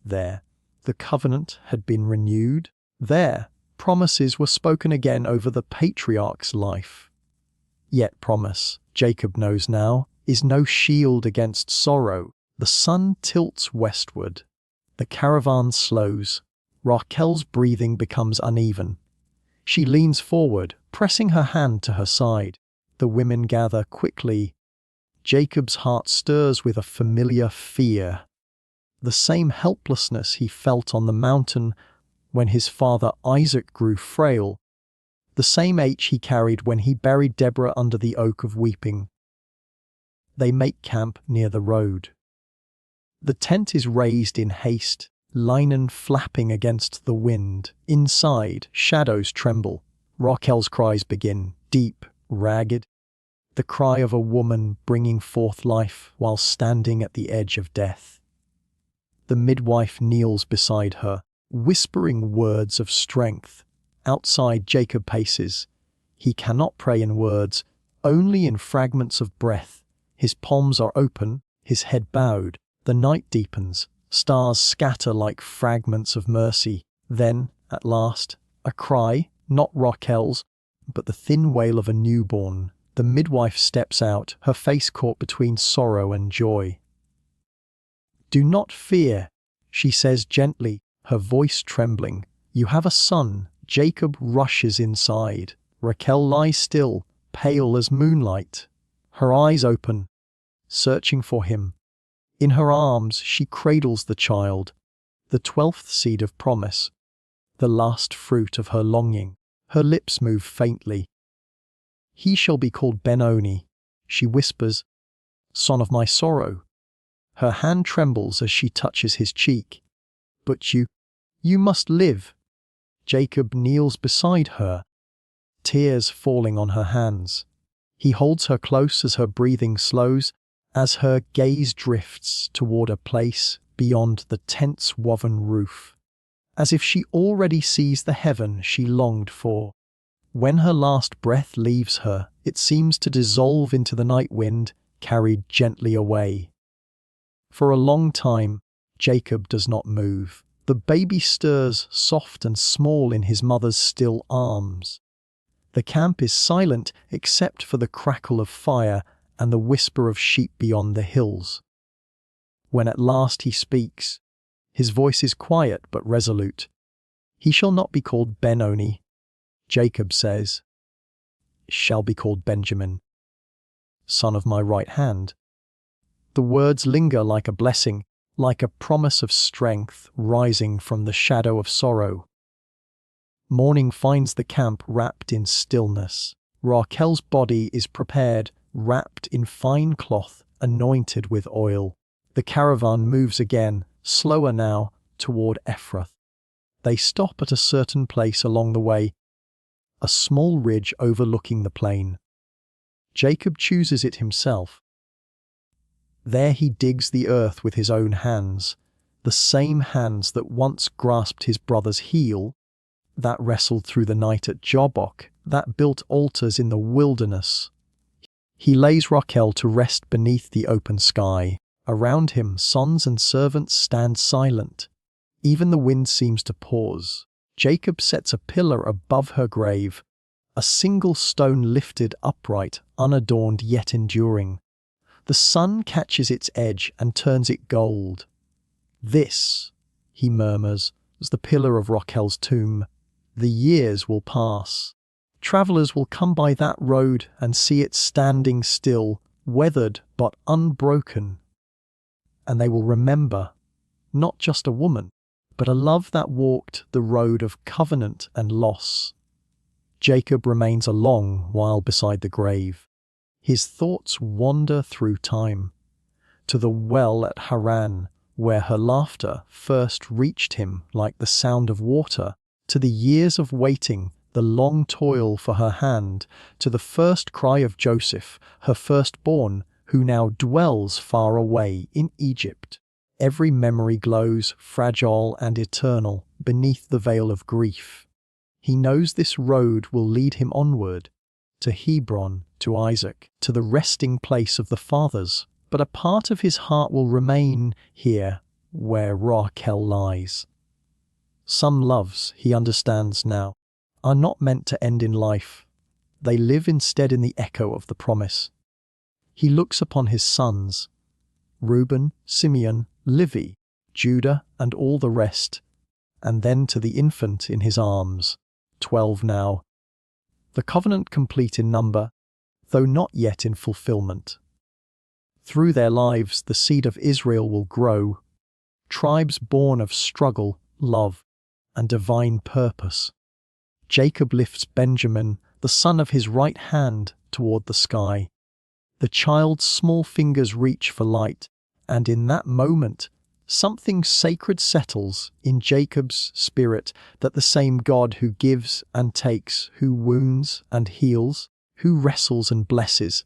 There, the covenant had been renewed. There, promises were spoken again over the patriarch's life. Yet promise, Jacob knows now, is no shield against sorrow. The sun tilts westward. The caravan slows. Raquel's breathing becomes uneven. She leans forward, pressing her hand to her side. The women gather quickly. Jacob's heart stirs with a familiar fear. The same helplessness he felt on the mountain when his father Isaac grew frail. The same ache he carried when he buried Deborah under the oak of weeping. They make camp near the road. The tent is raised in haste, linen flapping against the wind. Inside, shadows tremble. Raquel's cries begin, deep, ragged. The cry of a woman bringing forth life while standing at the edge of death. The midwife kneels beside her, whispering words of strength. Outside, Jacob paces. He cannot pray in words, only in fragments of breath. His palms are open, his head bowed. The night deepens. Stars scatter like fragments of mercy. Then, at last, a cry, not Raquel's, but the thin wail of a newborn. The midwife steps out, her face caught between sorrow and joy. "Do not fear," she says gently, her voice trembling. "You have a son." Jacob rushes inside. Raquel lies still, pale as moonlight. Her eyes open, searching for him. In her arms she cradles the child, the 12th seed of promise, the last fruit of her longing. Her lips move faintly. "He shall be called Benoni," she whispers, "son of my sorrow." Her hand trembles as she touches his cheek. "But you must live." Jacob kneels beside her, tears falling on her hands. He holds her close as her breathing slows, as her gaze drifts toward a place beyond the tent's woven roof, as if she already sees the heaven she longed for. When her last breath leaves her, it seems to dissolve into the night wind, carried gently away. For a long time, Jacob does not move. The baby stirs soft and small in his mother's still arms. The camp is silent except for the crackle of fire and the whisper of sheep beyond the hills. When at last he speaks, his voice is quiet but resolute. "He shall not be called Benoni," Jacob says. "Shall be called Benjamin, son of my right hand." The words linger like a blessing, like a promise of strength rising from the shadow of sorrow. Morning finds the camp wrapped in stillness. Raquel's body is prepared, wrapped in fine cloth, anointed with oil. The caravan moves again, slower now, toward Ephrath. They stop at a certain place along the way, a small ridge overlooking the plain. Jacob chooses it himself. There he digs the earth with his own hands, the same hands that once grasped his brother's heel, that wrestled through the night at Jabbok, that built altars in the wilderness. He lays Raquel to rest beneath the open sky. Around him, sons and servants stand silent. Even the wind seems to pause. Jacob sets a pillar above her grave, a single stone lifted upright, unadorned yet enduring. The sun catches its edge and turns it gold. "This," he murmurs, "is the pillar of Raquel's tomb. The years will pass. Travelers will come by that road and see it standing still, weathered but unbroken. And they will remember, not just a woman, but a love that walked the road of covenant and loss. Jacob remains a long while beside the grave. His thoughts wander through time, to the well at Haran, where her laughter first reached him like the sound of water, to the years of waiting, the long toil for her hand, to the first cry of Joseph, her firstborn, who now dwells far away in Egypt. Every memory glows, fragile and eternal, beneath the veil of grief. He knows this road will lead him onward, to Hebron, to Isaac, to the resting place of the fathers, but a part of his heart will remain here, where Raquel lies. Some loves, he understands now, are not meant to end in life. They live instead in the echo of the promise. He looks upon his sons, Reuben, Simeon, Levi, Judah, and all the rest, and then to the infant in his arms, 12 now. The covenant complete in number, though not yet in fulfillment. Through their lives the seed of Israel will grow, tribes born of struggle, love, and divine purpose. Jacob lifts Benjamin, the son of his right hand, toward the sky. The child's small fingers reach for light, and in that moment, something sacred settles in Jacob's spirit, that the same God who gives and takes, who wounds and heals, who wrestles and blesses,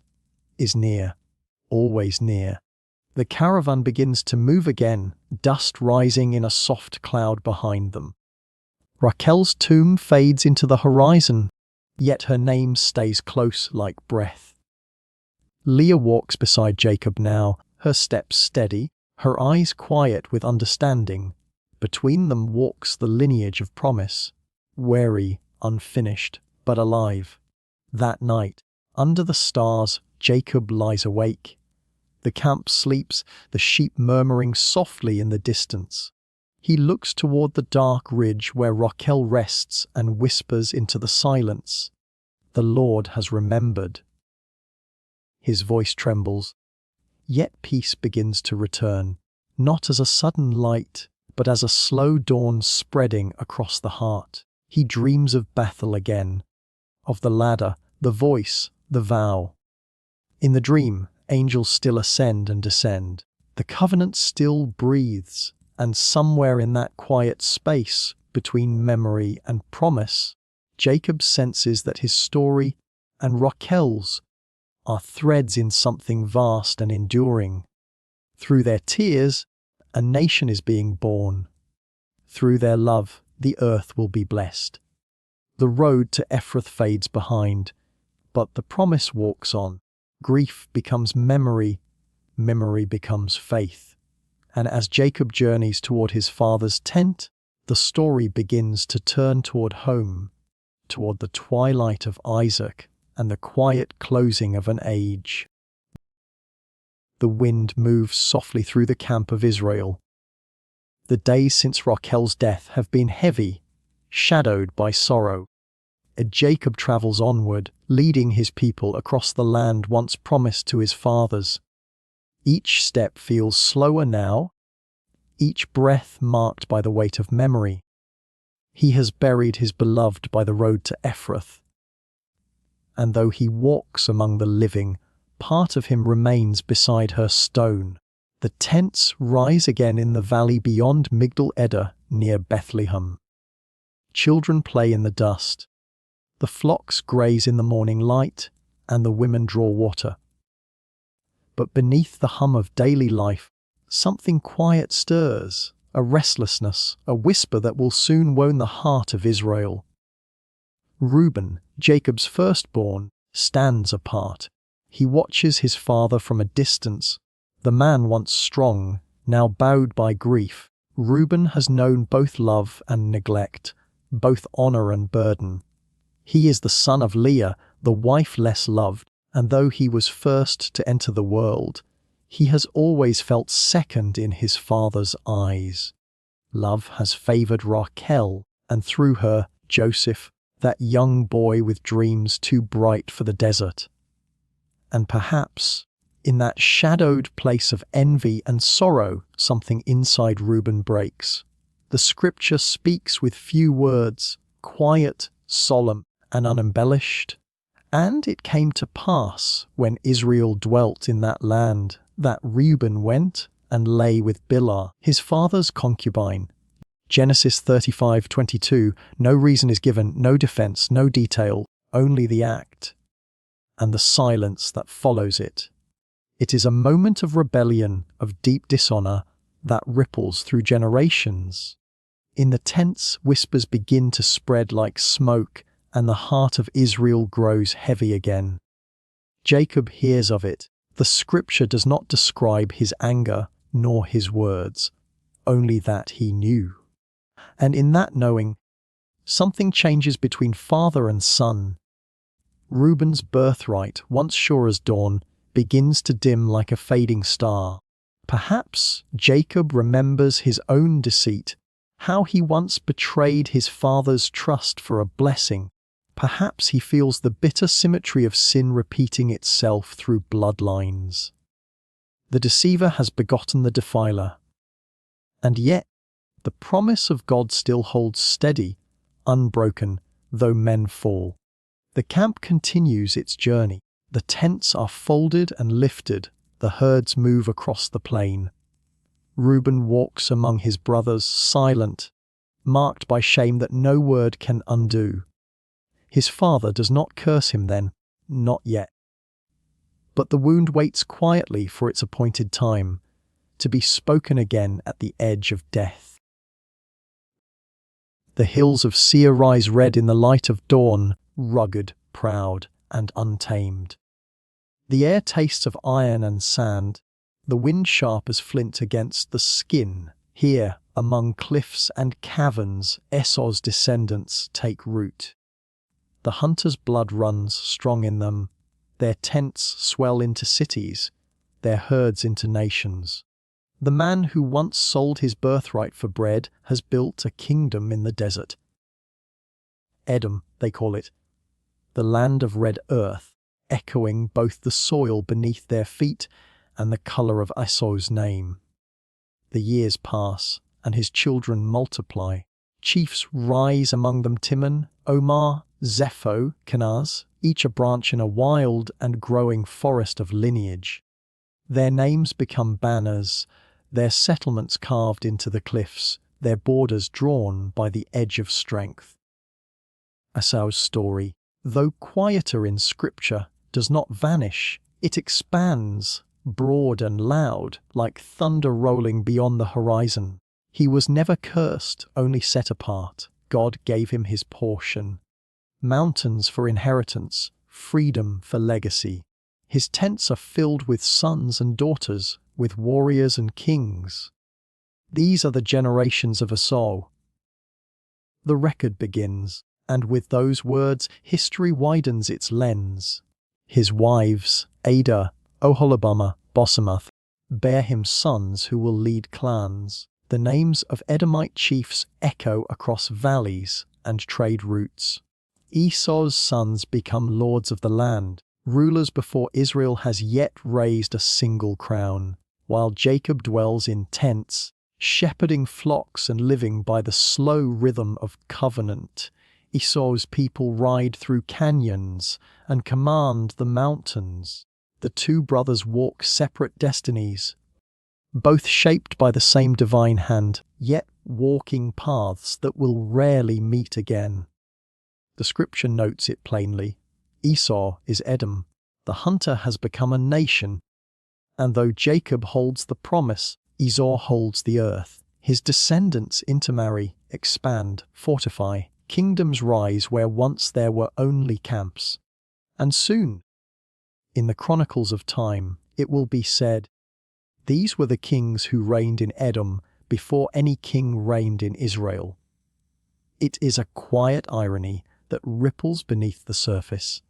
is near, always near. The caravan begins to move again, dust rising in a soft cloud behind them. Raquel's tomb fades into the horizon, yet her name stays close like breath. Leah walks beside Jacob now, her steps steady, her eyes quiet with understanding. Between them walks the lineage of promise, wary, unfinished, but alive. That night, under the stars, Jacob lies awake. The camp sleeps, the sheep murmuring softly in the distance. He looks toward the dark ridge where Raquel rests and whispers into the silence, "The Lord has remembered." His voice trembles, yet peace begins to return, not as a sudden light, but as a slow dawn spreading across the heart. He dreams of Bethel again, of the ladder, the voice, the vow. In the dream, angels still ascend and descend. The covenant still breathes, and somewhere in that quiet space between memory and promise, Jacob senses that his story and Raquel's are threads in something vast and enduring. Through their tears, a nation is being born. Through their love, the earth will be blessed. The road to Ephrath fades behind, but the promise walks on. Grief becomes memory, memory becomes faith. And as Jacob journeys toward his father's tent, the story begins to turn toward home, toward the twilight of Isaac and the quiet closing of an age. The wind moves softly through the camp of Israel. The days since Raquel's death have been heavy, shadowed by sorrow. Jacob travels onward, leading his people across the land once promised to his fathers. Each step feels slower now, each breath marked by the weight of memory. He has buried his beloved by the road to Ephrath. And though he walks among the living, part of him remains beside her stone. The tents rise again in the valley beyond Migdal Eder, near Bethlehem. Children play in the dust. The flocks graze in the morning light, and the women draw water. But beneath the hum of daily life, something quiet stirs, a restlessness, a whisper that will soon wound the heart of Israel. Reuben, Jacob's firstborn, stands apart. He watches his father from a distance. The man once strong, now bowed by grief. Reuben has known both love and neglect, both honor and burden. He is the son of Leah, the wife less loved, and though he was first to enter the world, he has always felt second in his father's eyes. Love has favored Raquel, and through her, Joseph, that young boy with dreams too bright for the desert. And perhaps, in that shadowed place of envy and sorrow, something inside Reuben breaks. The scripture speaks with few words, quiet, solemn, and unembellished. And it came to pass, when Israel dwelt in that land, that Reuben went and lay with Bilhah, his father's concubine. Genesis 35:22, no reason is given, no defense, no detail, only the act, and the silence that follows it. It is a moment of rebellion, of deep dishonor, that ripples through generations. In the tents, whispers begin to spread like smoke, and the heart of Israel grows heavy again. Jacob hears of it. The scripture does not describe his anger nor his words, only that he knew. And in that knowing, something changes between father and son. Reuben's birthright, once sure as dawn, begins to dim like a fading star. Perhaps Jacob remembers his own deceit, how he once betrayed his father's trust for a blessing. Perhaps he feels the bitter symmetry of sin repeating itself through bloodlines. The deceiver has begotten the defiler. And yet, the promise of God still holds steady, unbroken, though men fall. The camp continues its journey. The tents are folded and lifted. The herds move across the plain. Reuben walks among his brothers, silent, marked by shame that no word can undo. His father does not curse him then, not yet. But the wound waits quietly for its appointed time, to be spoken again at the edge of death. The hills of Seir rise red in the light of dawn, rugged, proud, and untamed. The air tastes of iron and sand, the wind sharp as flint against the skin. Here, among cliffs and caverns, Esau's descendants take root. The hunter's blood runs strong in them. Their tents swell into cities, their herds into nations. The man who once sold his birthright for bread has built a kingdom in the desert. Edom, they call it, the land of red earth, echoing both the soil beneath their feet and the colour of Esau's name. The years pass, and his children multiply. Chiefs rise among them: Timon, Omar, Zepho, Kenaz, each a branch in a wild and growing forest of lineage. Their names become banners, their settlements carved into the cliffs, their borders drawn by the edge of strength. Esau's story, though quieter in scripture, does not vanish. It expands, broad and loud, like thunder rolling beyond the horizon. He was never cursed, only set apart. God gave him his portion. Mountains for inheritance, freedom for legacy. His tents are filled with sons and daughters, with warriors and kings. These are the generations of Esau. The record begins, and with those words, history widens its lens. His wives, Ada, Oholibamah, Bosemoth, bear him sons who will lead clans. The names of Edomite chiefs echo across valleys and trade routes. Esau's sons become lords of the land, rulers before Israel has yet raised a single crown, while Jacob dwells in tents, shepherding flocks and living by the slow rhythm of covenant. Esau's people ride through canyons and command the mountains. The two brothers walk separate destinies, both shaped by the same divine hand, yet walking paths that will rarely meet again. The scripture notes it plainly. Esau is Edom. The hunter has become a nation. And though Jacob holds the promise, Esau holds the earth. His descendants intermarry, expand, fortify. Kingdoms rise where once there were only camps. And soon, in the chronicles of time, it will be said, "These were the kings who reigned in Edom before any king reigned in Israel." It is a quiet irony that ripples beneath the surface.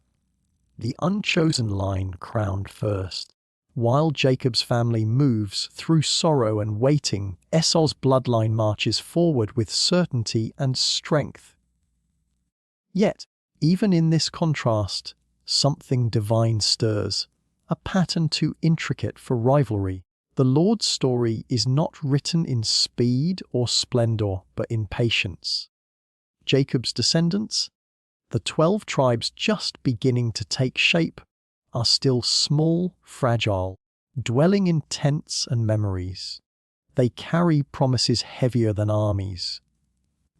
The unchosen line crowned first. While Jacob's family moves through sorrow and waiting, Esau's bloodline marches forward with certainty and strength. Yet, even in this contrast, something divine stirs, a pattern too intricate for rivalry. The Lord's story is not written in speed or splendor, but in patience. Jacob's descendants, the 12 tribes just beginning to take shape, are still small, fragile, dwelling in tents and memories. They carry promises heavier than armies.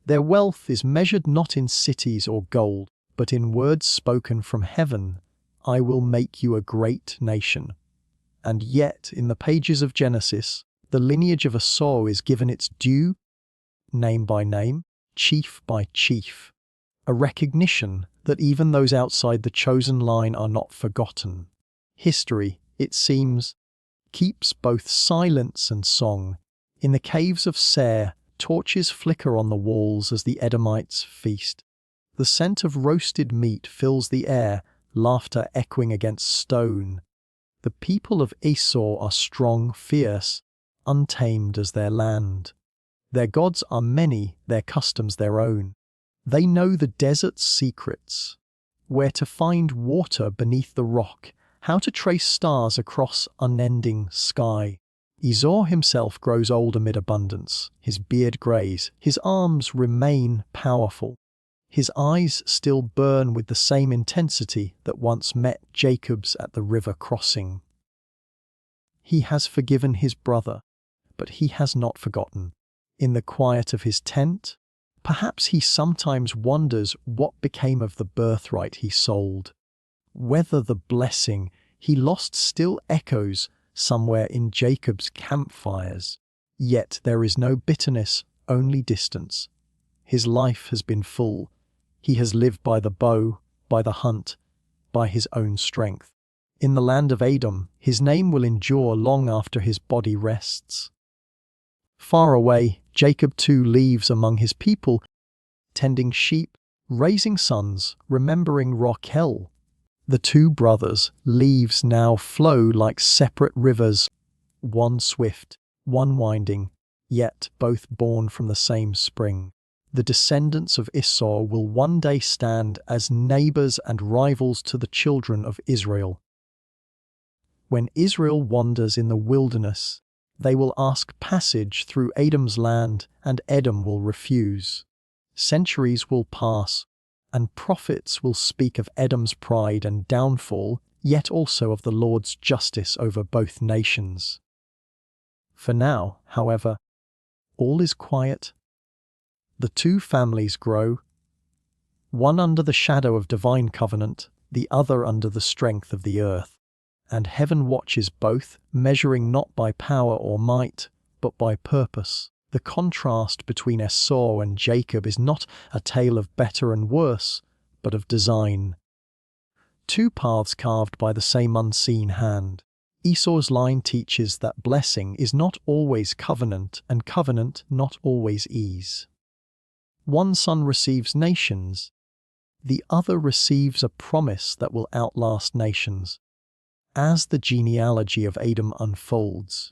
Their wealth is measured not in cities or gold, but in words spoken from heaven. I will make you a great nation. And yet, in the pages of Genesis, the lineage of Esau is given its due, name by name, chief by chief, a recognition that even those outside the chosen line are not forgotten. History, it seems, keeps both silence and song. In the caves of Seir, torches flicker on the walls as the Edomites feast. The scent of roasted meat fills the air, laughter echoing against stone. The people of Esau are strong, fierce, untamed as their land. Their gods are many, their customs their own. They know the desert's secrets, where to find water beneath the rock, how to trace stars across unending sky. Esau himself grows old amid abundance, his beard grays, his arms remain powerful. His eyes still burn with the same intensity that once met Jacob's at the river crossing. He has forgiven his brother, but he has not forgotten. In the quiet of his tent, perhaps he sometimes wonders what became of the birthright he sold. Whether the blessing he lost still echoes somewhere in Jacob's campfires. Yet there is no bitterness, only distance. His life has been full. He has lived by the bow, by the hunt, by his own strength. In the land of Edom, his name will endure long after his body rests. Far away, Jacob too leaves among his people, tending sheep, raising sons, remembering Raquel. The two brothers' leaves now flow like separate rivers, one swift, one winding, yet both born from the same spring. The descendants of Esau will one day stand as neighbors and rivals to the children of Israel. When Israel wanders in the wilderness, they will ask passage through Edom's land, and Edom will refuse. Centuries will pass, and prophets will speak of Edom's pride and downfall, yet also of the Lord's justice over both nations. For now, however, all is quiet. The two families grow, one under the shadow of divine covenant, the other under the strength of the earth. And heaven watches both, measuring not by power or might, but by purpose. The contrast between Esau and Jacob is not a tale of better and worse, but of design. Two paths carved by the same unseen hand. Esau's line teaches that blessing is not always covenant, and covenant not always ease. One son receives nations, the other receives a promise that will outlast nations. As the genealogy of Edom unfolds,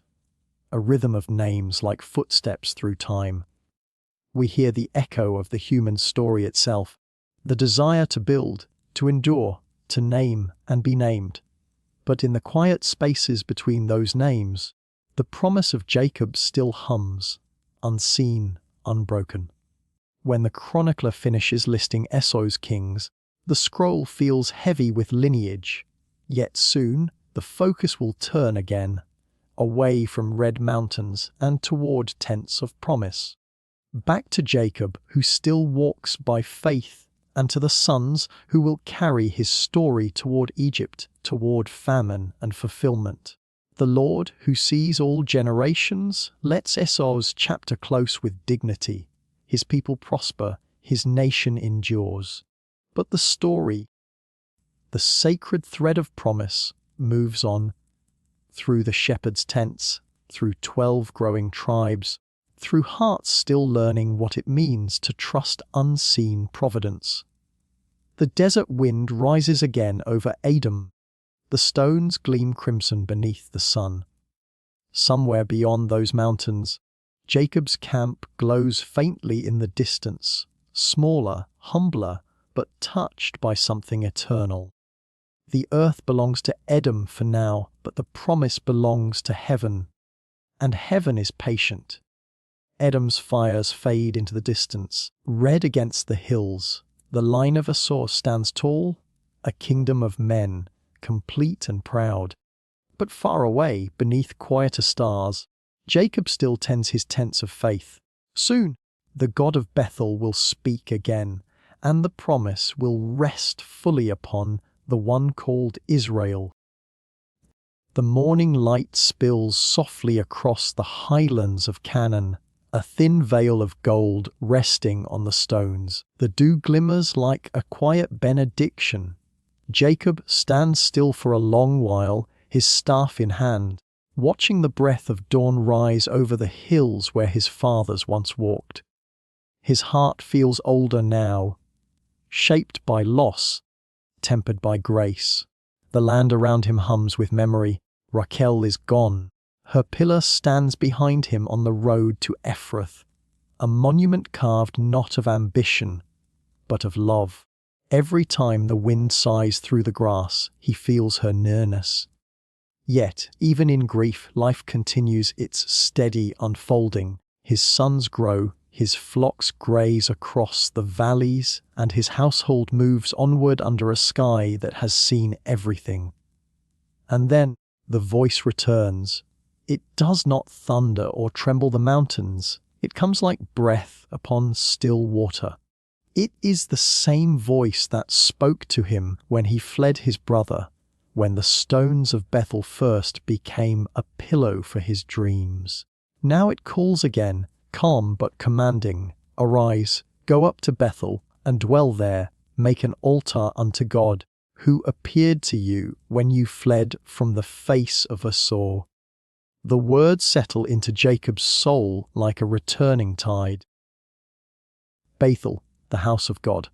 a rhythm of names like footsteps through time, we hear the echo of the human story itself, the desire to build, to endure, to name and be named. But in the quiet spaces between those names, the promise of Jacob still hums, unseen, unbroken. When the chronicler finishes listing Esau's kings, the scroll feels heavy with lineage. Yet soon, the focus will turn again, away from red mountains and toward tents of promise. Back to Jacob, who still walks by faith, and to the sons who will carry his story toward Egypt, toward famine and fulfillment. The Lord, who sees all generations, lets Esau's chapter close with dignity. His people prosper, his nation endures. But the story, the sacred thread of promise, moves on through the shepherd's tents, through 12 growing tribes, through hearts still learning what it means to trust unseen providence. The desert wind rises again over Edom. The stones gleam crimson beneath the sun. Somewhere beyond those mountains, Jacob's camp glows faintly in the distance, smaller, humbler, but touched by something eternal. The earth belongs to Edom for now, but the promise belongs to heaven. And heaven is patient. Edom's fires fade into the distance, red against the hills. The line of Esau stands tall, a kingdom of men, complete and proud. But far away, beneath quieter stars, Jacob still tends his tents of faith. Soon, the God of Bethel will speak again, and the promise will rest fully upon the one called Israel. The morning light spills softly across the highlands of Canaan, a thin veil of gold resting on the stones. The dew glimmers like a quiet benediction. Jacob stands still for a long while, his staff in hand, watching the breath of dawn rise over the hills where his fathers once walked. His heart feels older now, shaped by loss, tempered by grace. The land around him hums with memory. Raquel is gone. Her pillar stands behind him on the road to Ephrath, a monument carved not of ambition, but of love. Every time the wind sighs through the grass, he feels her nearness. Yet, even in grief, life continues its steady unfolding. His sons grow, his flocks graze across the valleys, and his household moves onward under a sky that has seen everything. And then, the voice returns. It does not thunder or tremble the mountains. It comes like breath upon still water. It is the same voice that spoke to him when he fled his brother, when the stones of Bethel first became a pillow for his dreams. Now it calls again, calm but commanding. Arise, go up to Bethel, and dwell there, make an altar unto God, who appeared to you when you fled from the face of Esau. The words settle into Jacob's soul like a returning tide. Bethel, the house of God,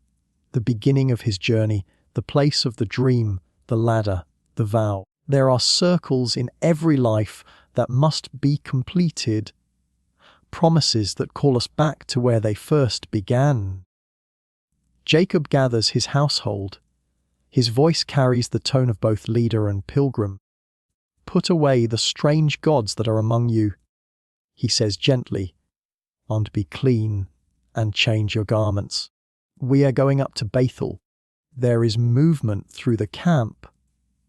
the beginning of his journey, the place of the dream, the ladder, the vow. There are circles in every life that must be completed, promises that call us back to where they first began. Jacob gathers his household. His voice carries the tone of both leader and pilgrim. Put away the strange gods that are among you, he says gently, and be clean and change your garments. We are going up to Bethel. There is movement through the camp.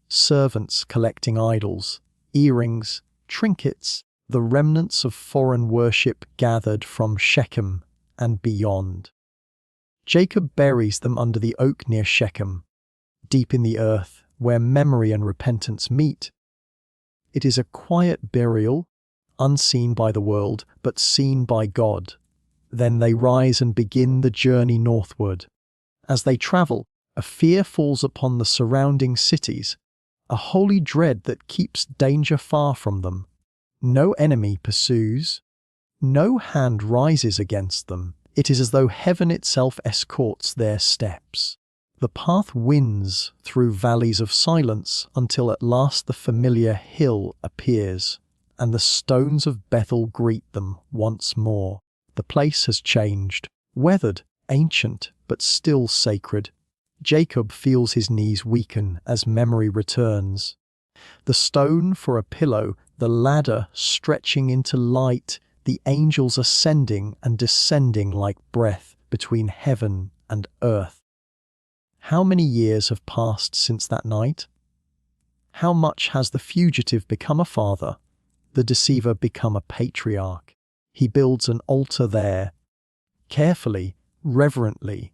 Servants collecting idols, earrings, trinkets, the remnants of foreign worship gathered from Shechem and beyond. Jacob buries them under the oak near Shechem, deep in the earth, where memory and repentance meet. It is a quiet burial, unseen by the world, but seen by God. Then they rise and begin the journey northward. As they travel, a fear falls upon the surrounding cities, a holy dread that keeps danger far from them. No enemy pursues. No hand rises against them. It is as though heaven itself escorts their steps. The path winds through valleys of silence until at last the familiar hill appears, and the stones of Bethel greet them once more. The place has changed, weathered, ancient, but still sacred. Jacob feels his knees weaken as memory returns. The stone for a pillow, the ladder stretching into light, the angels ascending and descending like breath between heaven and earth. How many years have passed since that night? How much has the fugitive become a father, the deceiver become a patriarch? He builds an altar there. Carefully, reverently,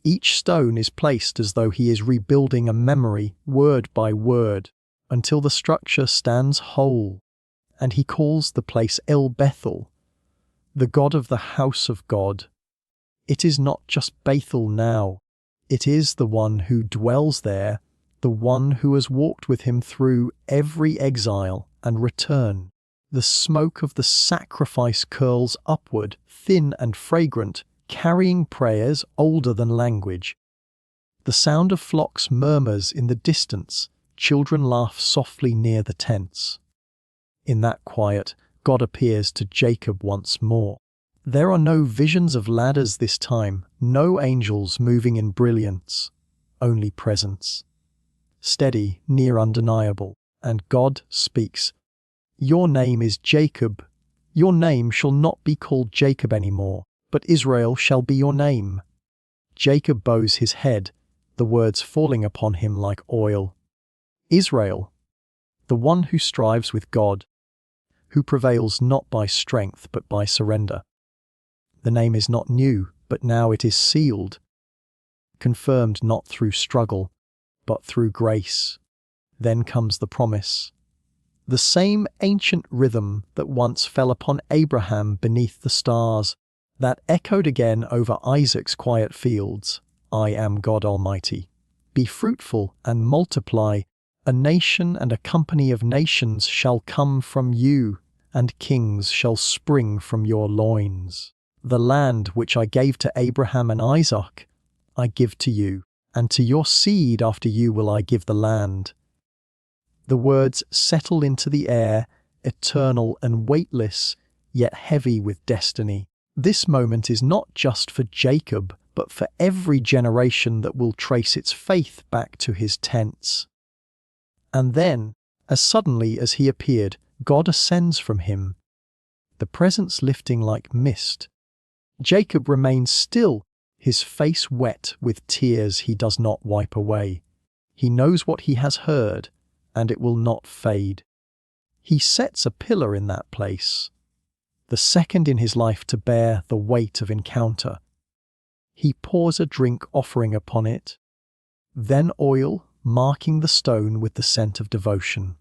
each stone is placed as though he is rebuilding a memory, word by word, until the structure stands whole, and he calls the place El Bethel, the God of the house of God. It is not just Bethel now. It is the one who dwells there, the one who has walked with him through every exile and return. The smoke of the sacrifice curls upward, thin and fragrant, carrying prayers older than language. The sound of flocks murmurs in the distance. Children laugh softly near the tents. In that quiet, God appears to Jacob once more. There are no visions of ladders this time, no angels moving in brilliance, only presence. Steady, near undeniable, and God speaks. Your name is Jacob. Your name shall not be called Jacob anymore, but Israel shall be your name. Jacob bows his head, the words falling upon him like oil. Israel, the one who strives with God, who prevails not by strength but by surrender. The name is not new, but now it is sealed, confirmed not through struggle, but through grace. Then comes the promise. The same ancient rhythm that once fell upon Abraham beneath the stars, that echoed again over Isaac's quiet fields. I am God Almighty. Be fruitful and multiply. A nation and a company of nations shall come from you, and kings shall spring from your loins. The land which I gave to Abraham and Isaac, I give to you, and to your seed after you will I give the land. The words settle into the air, eternal and weightless, yet heavy with destiny. This moment is not just for Jacob, but for every generation that will trace its faith back to his tents. And then, as suddenly as he appeared, God ascends from him, the presence lifting like mist. Jacob remains still, his face wet with tears he does not wipe away. He knows what he has heard, and it will not fade. He sets a pillar in that place, the second in his life to bear the weight of encounter. He pours a drink offering upon it, then oil, marking the stone with the scent of devotion.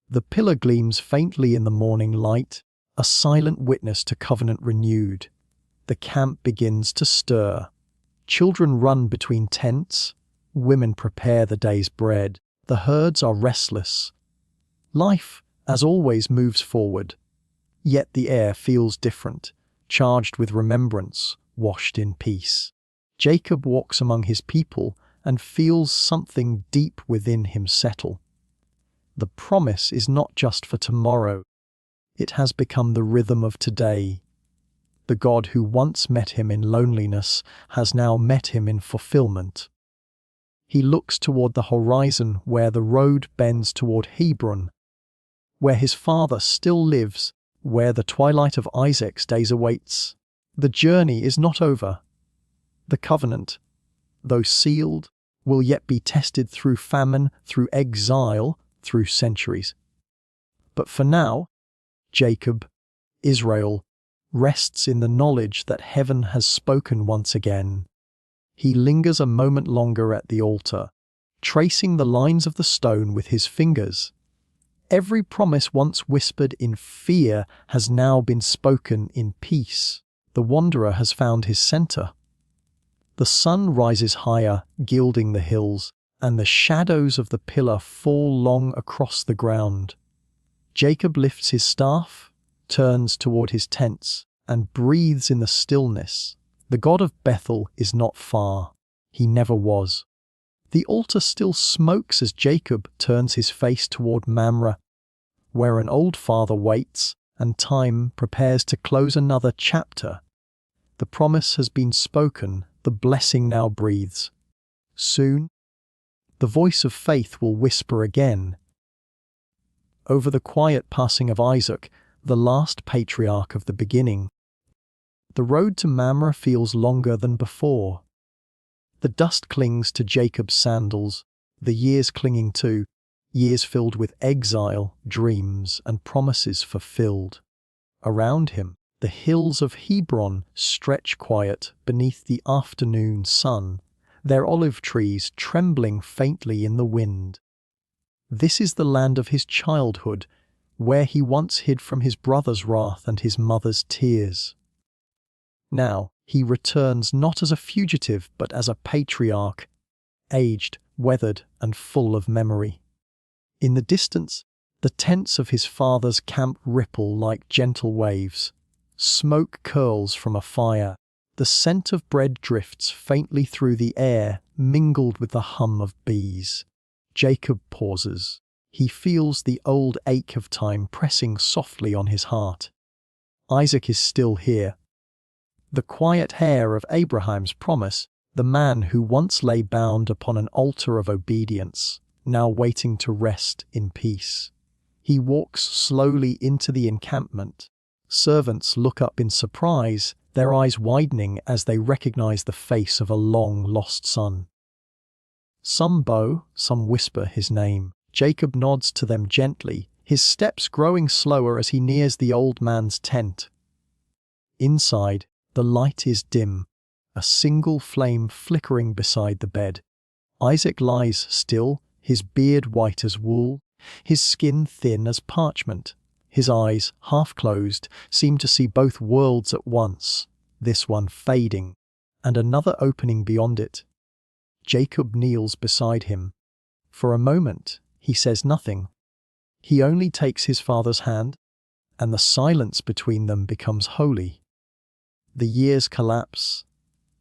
The pillar gleams faintly in the morning light, a silent witness to covenant renewed. The camp begins to stir. Children run between tents, women prepare the day's bread. The herds are restless. Life, as always, moves forward. Yet the air feels different, charged with remembrance, washed in peace. Jacob walks among his people and feels something deep within him settle. The promise is not just for tomorrow. It has become the rhythm of today. The God who once met him in loneliness has now met him in fulfillment. He looks toward the horizon where the road bends toward Hebron, where his father still lives, where the twilight of Isaac's days awaits. The journey is not over. The covenant, though sealed, will yet be tested through famine, through exile, through centuries. But for now, Jacob, Israel, rests in the knowledge that heaven has spoken once again. He lingers a moment longer at the altar, tracing the lines of the stone with his fingers. Every promise once whispered in fear has now been spoken in peace. The wanderer has found his center. The sun rises higher, gilding the hills, and the shadows of the pillar fall long across the ground. Jacob lifts his staff, turns toward his tents, and breathes in the stillness. The God of Bethel is not far. He never was. The altar still smokes as Jacob turns his face toward Mamre, where an old father waits and time prepares to close another chapter. The promise has been spoken, the blessing now breathes. Soon, the voice of faith will whisper again. Over the quiet passing of Isaac, the last patriarch of the beginning. The road to Mamre feels longer than before. The dust clings to Jacob's sandals, the years clinging too, years filled with exile, dreams, and promises fulfilled. Around him, the hills of Hebron stretch quiet beneath the afternoon sun, their olive trees trembling faintly in the wind. This is the land of his childhood, where he once hid from his brother's wrath and his mother's tears. Now he returns not as a fugitive but as a patriarch, aged, weathered, and full of memory. In the distance, the tents of his father's camp ripple like gentle waves. Smoke curls from a fire. The scent of bread drifts faintly through the air, mingled with the hum of bees. Jacob pauses. He feels the old ache of time pressing softly on his heart. Isaac is still here. The quiet heir of Abraham's promise, the man who once lay bound upon an altar of obedience, now waiting to rest in peace. He walks slowly into the encampment. Servants look up in surprise, their eyes widening as they recognize the face of a long-lost son. Some bow, some whisper his name. Jacob nods to them gently, his steps growing slower as he nears the old man's tent. Inside, the light is dim, a single flame flickering beside the bed. Isaac lies still, his beard white as wool, his skin thin as parchment. His eyes, half closed, seem to see both worlds at once, this one fading, and another opening beyond it. Jacob kneels beside him. For a moment, he says nothing. He only takes his father's hand, and the silence between them becomes holy. The years collapse,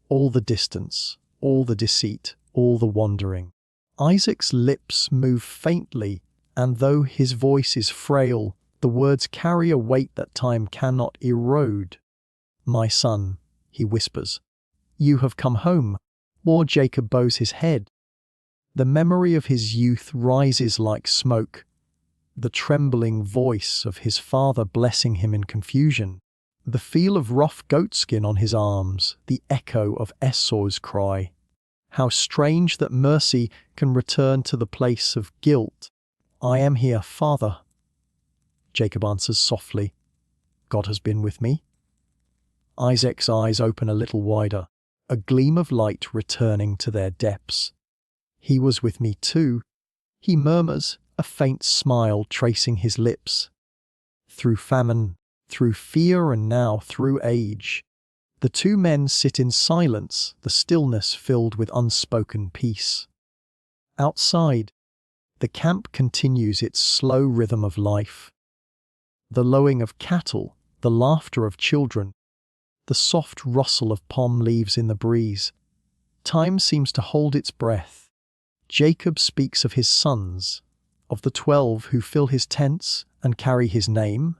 all the distance, all the deceit, all the wandering. Isaac's lips move faintly, and though his voice is frail, the words carry a weight that time cannot erode. "My son," he whispers, "you have come home." Or Jacob bows his head. The memory of his youth rises like smoke, the trembling voice of his father blessing him in confusion, the feel of rough goatskin on his arms, the echo of Esau's cry. How strange that mercy can return to the place of guilt. "I am here, Father." Jacob answers softly, "God has been with me." Isaac's eyes open a little wider, a gleam of light returning to their depths. "He was with me too," he murmurs, a faint smile tracing his lips. Through famine, through fear, and now through age, the two men sit in silence, the stillness filled with unspoken peace. Outside, the camp continues its slow rhythm of life. The lowing of cattle, the laughter of children, the soft rustle of palm leaves in the breeze. Time seems to hold its breath. Jacob speaks of his sons, of the 12 who fill his tents and carry his name.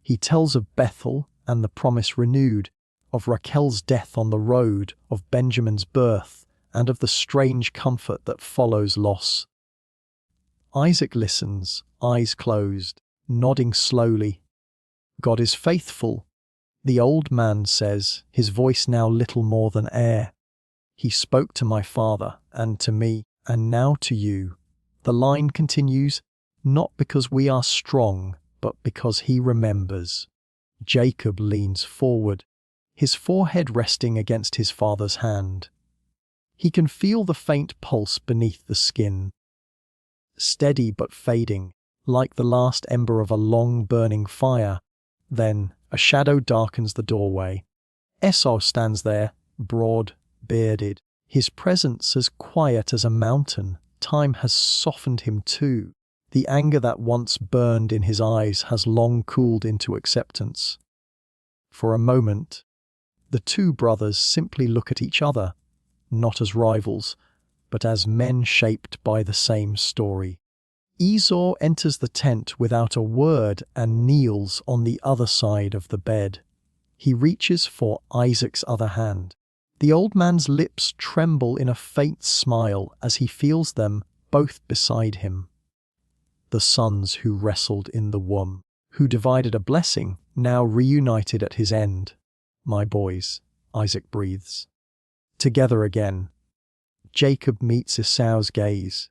He tells of Bethel and the promise renewed, of Raquel's death on the road, of Benjamin's birth, and of the strange comfort that follows loss. Isaac listens, eyes closed, nodding slowly. "God is faithful," the old man says, his voice now little more than air. "He spoke to my father, and to me, and now to you." The line continues, "Not because we are strong, but because he remembers." Jacob leans forward, his forehead resting against his father's hand. He can feel the faint pulse beneath the skin. Steady but fading, like the last ember of a long burning fire. Then a shadow darkens the doorway. Esau stands there, broad, bearded, his presence as quiet as a mountain. Time has softened him too. The anger that once burned in his eyes has long cooled into acceptance. For a moment, the two brothers simply look at each other, not as rivals, but as men shaped by the same story. Esau enters the tent without a word and kneels on the other side of the bed. He reaches for Isaac's other hand. The old man's lips tremble in a faint smile as he feels them both beside him. The sons who wrestled in the womb, who divided a blessing, now reunited at his end. "My boys," Isaac breathes. Together again. Jacob meets Esau's gaze.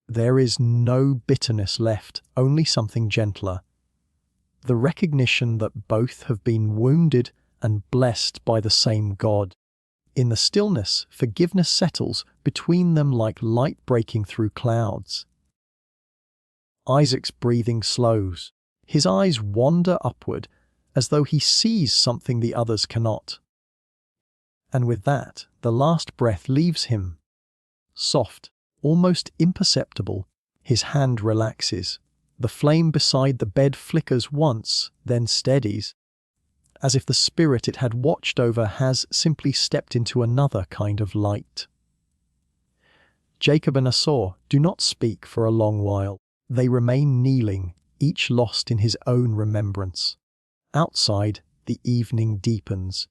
There is no bitterness left, only something gentler. The recognition that both have been wounded and blessed by the same God. In the stillness, forgiveness settles between them like light breaking through clouds. Isaac's breathing slows. His eyes wander upward, as though he sees something the others cannot. And with that, the last breath leaves him. Soft, almost imperceptible, his hand relaxes. The flame beside the bed flickers once, then steadies, as if the spirit it had watched over has simply stepped into another kind of light. Jacob and Esau do not speak for a long while. They remain kneeling, each lost in his own remembrance. Outside, the evening deepens,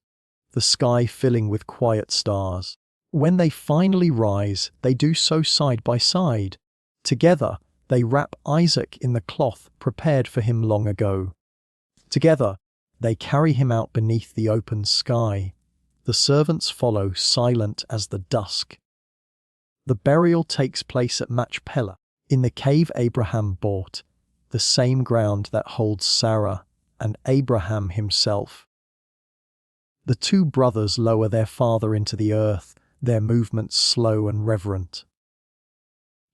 the sky filling with quiet stars. When they finally rise, they do so side by side. Together, they wrap Isaac in the cloth prepared for him long ago. Together, they carry him out beneath the open sky. The servants follow, silent as the dusk. The burial takes place at Machpelah, in the cave Abraham bought, the same ground that holds Sarah and Abraham himself. The two brothers lower their father into the earth, their movements slow and reverent.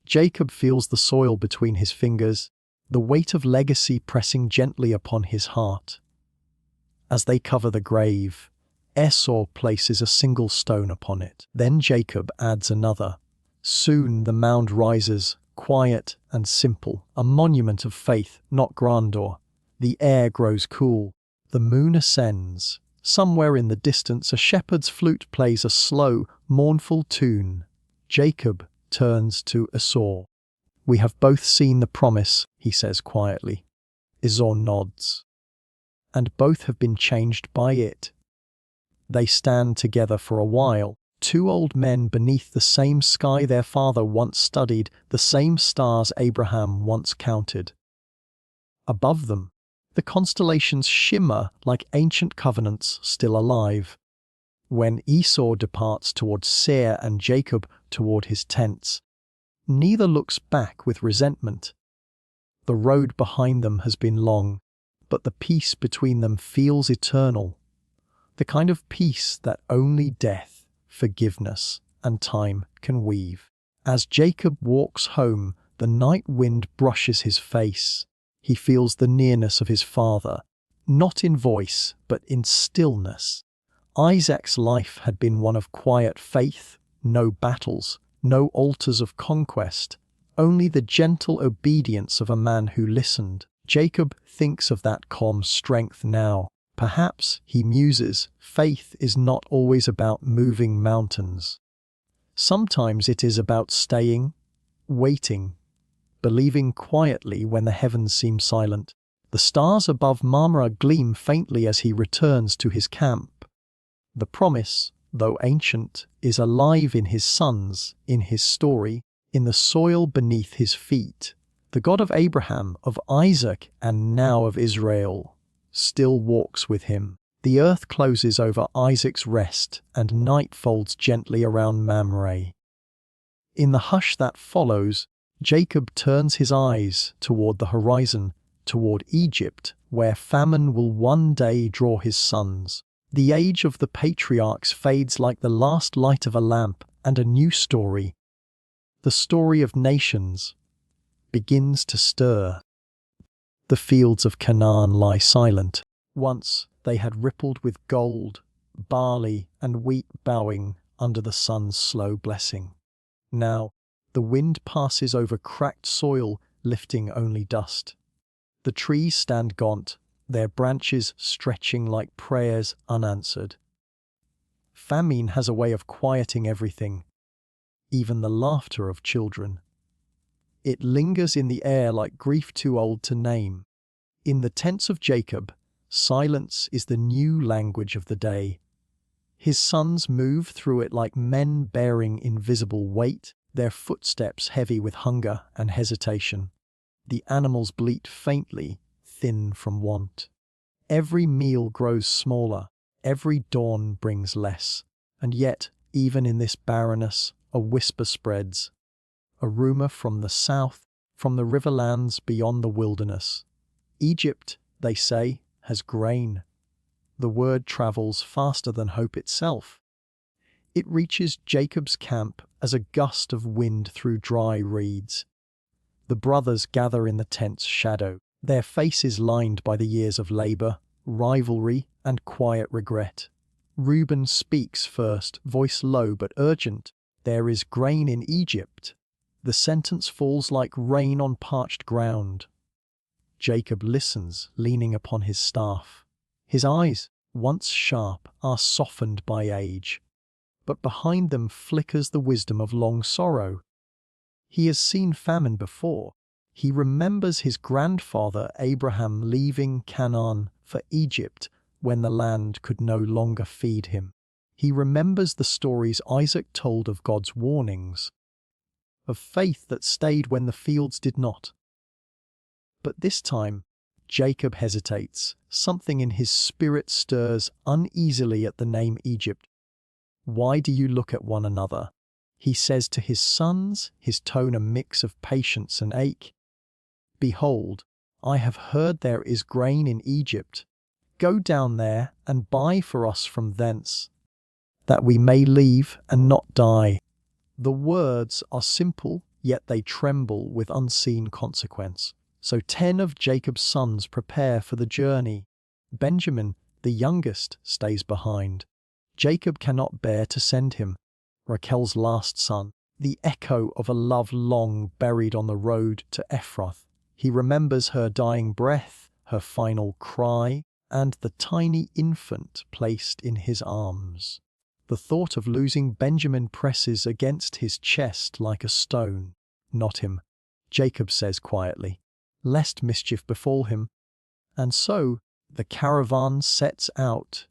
Jacob feels the soil between his fingers, the weight of legacy pressing gently upon his heart. As they cover the grave, Esau places a single stone upon it. Then Jacob adds another. Soon the mound rises, quiet and simple, a monument of faith, not grandeur. The air grows cool. The moon ascends. Somewhere in the distance, a shepherd's flute plays a slow, mournful tune. Jacob turns to Esau. "We have both seen the promise," he says quietly. Esau nods. "And both have been changed by it." They stand together for a while, two old men beneath the same sky their father once studied, the same stars Abraham once counted. Above them, the constellations shimmer like ancient covenants still alive. When Esau departs toward Seir and Jacob toward his tents, neither looks back with resentment. The road behind them has been long, but the peace between them feels eternal. The kind of peace that only death, forgiveness, and time can weave. As Jacob walks home, the night wind brushes his face. He feels the nearness of his father, not in voice, but in stillness. Isaac's life had been one of quiet faith, no battles, no altars of conquest, only the gentle obedience of a man who listened. Jacob thinks of that calm strength now. Perhaps, he muses, faith is not always about moving mountains. Sometimes it is about staying, waiting, believing quietly when the heavens seem silent. The stars above Mamre gleam faintly as he returns to his camp. The promise, though ancient, is alive in his sons, in his story, in the soil beneath his feet. The God of Abraham, of Isaac, and now of Israel, still walks with him. The earth closes over Isaac's rest, and night folds gently around Mamre. In the hush that follows, Jacob turns his eyes toward the horizon, toward Egypt, where famine will one day draw his sons. The age of the patriarchs fades like the last light of a lamp, and a new story, the story of nations, begins to stir. The fields of Canaan lie silent. Once they had rippled with gold, barley and wheat bowing under the sun's slow blessing. Now, the wind passes over cracked soil, lifting only dust. The trees stand gaunt, their branches stretching like prayers unanswered. Famine has a way of quieting everything, even the laughter of children. It lingers in the air like grief too old to name. In the tents of Jacob, silence is the new language of the day. His sons move through it like men bearing invisible weight, their footsteps heavy with hunger and hesitation. The animals bleat faintly, thin from want. Every meal grows smaller, every dawn brings less. And yet, even in this barrenness, a whisper spreads. A rumor from the south, from the riverlands beyond the wilderness. Egypt, they say, has grain. The word travels faster than hope itself. It reaches Jacob's camp as a gust of wind through dry reeds. The brothers gather in the tent's shadow, their faces lined by the years of labor, rivalry, and quiet regret. Reuben speaks first, voice low but urgent. "There is grain in Egypt." The sentence falls like rain on parched ground. Jacob listens, leaning upon his staff. His eyes, once sharp, are softened by age, but behind them flickers the wisdom of long sorrow. He has seen famine before. He remembers his grandfather Abraham leaving Canaan for Egypt when the land could no longer feed him. He remembers the stories Isaac told of God's warnings, of faith that stayed when the fields did not. But this time, Jacob hesitates. Something in his spirit stirs uneasily at the name Egypt. "Why do you look at one another?" he says to his sons, his tone a mix of patience and ache. "Behold, I have heard there is grain in Egypt. Go down there and buy for us from thence, that we may leave and not die." The words are simple, yet they tremble with unseen consequence. So 10 of Jacob's sons prepare for the journey. Benjamin, the youngest, stays behind. Jacob cannot bear to send him. Raquel's last son, the echo of a love long buried on the road to Ephrath. He remembers her dying breath, her final cry, and the tiny infant placed in his arms. The thought of losing Benjamin presses against his chest like a stone. "Not him," Jacob says quietly, "lest mischief befall him." And so the caravan sets out,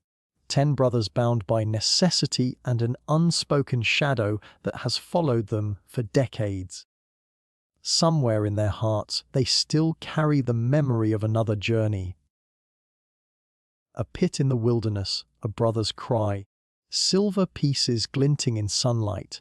10 brothers bound by necessity and an unspoken shadow that has followed them for decades. Somewhere in their hearts, they still carry the memory of another journey. A pit in the wilderness, a brother's cry, silver pieces glinting in sunlight.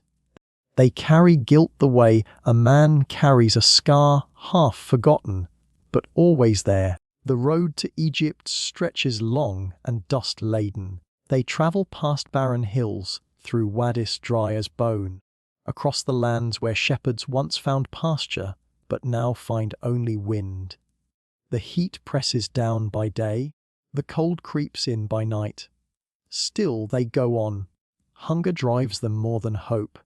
They carry guilt the way a man carries a scar half forgotten, but always there. The road to Egypt stretches long and dust-laden. They travel past barren hills, through wadis dry as bone, across the lands where shepherds once found pasture, but now find only wind. The heat presses down by day, the cold creeps in by night. Still they go on. Hunger drives them more than hope.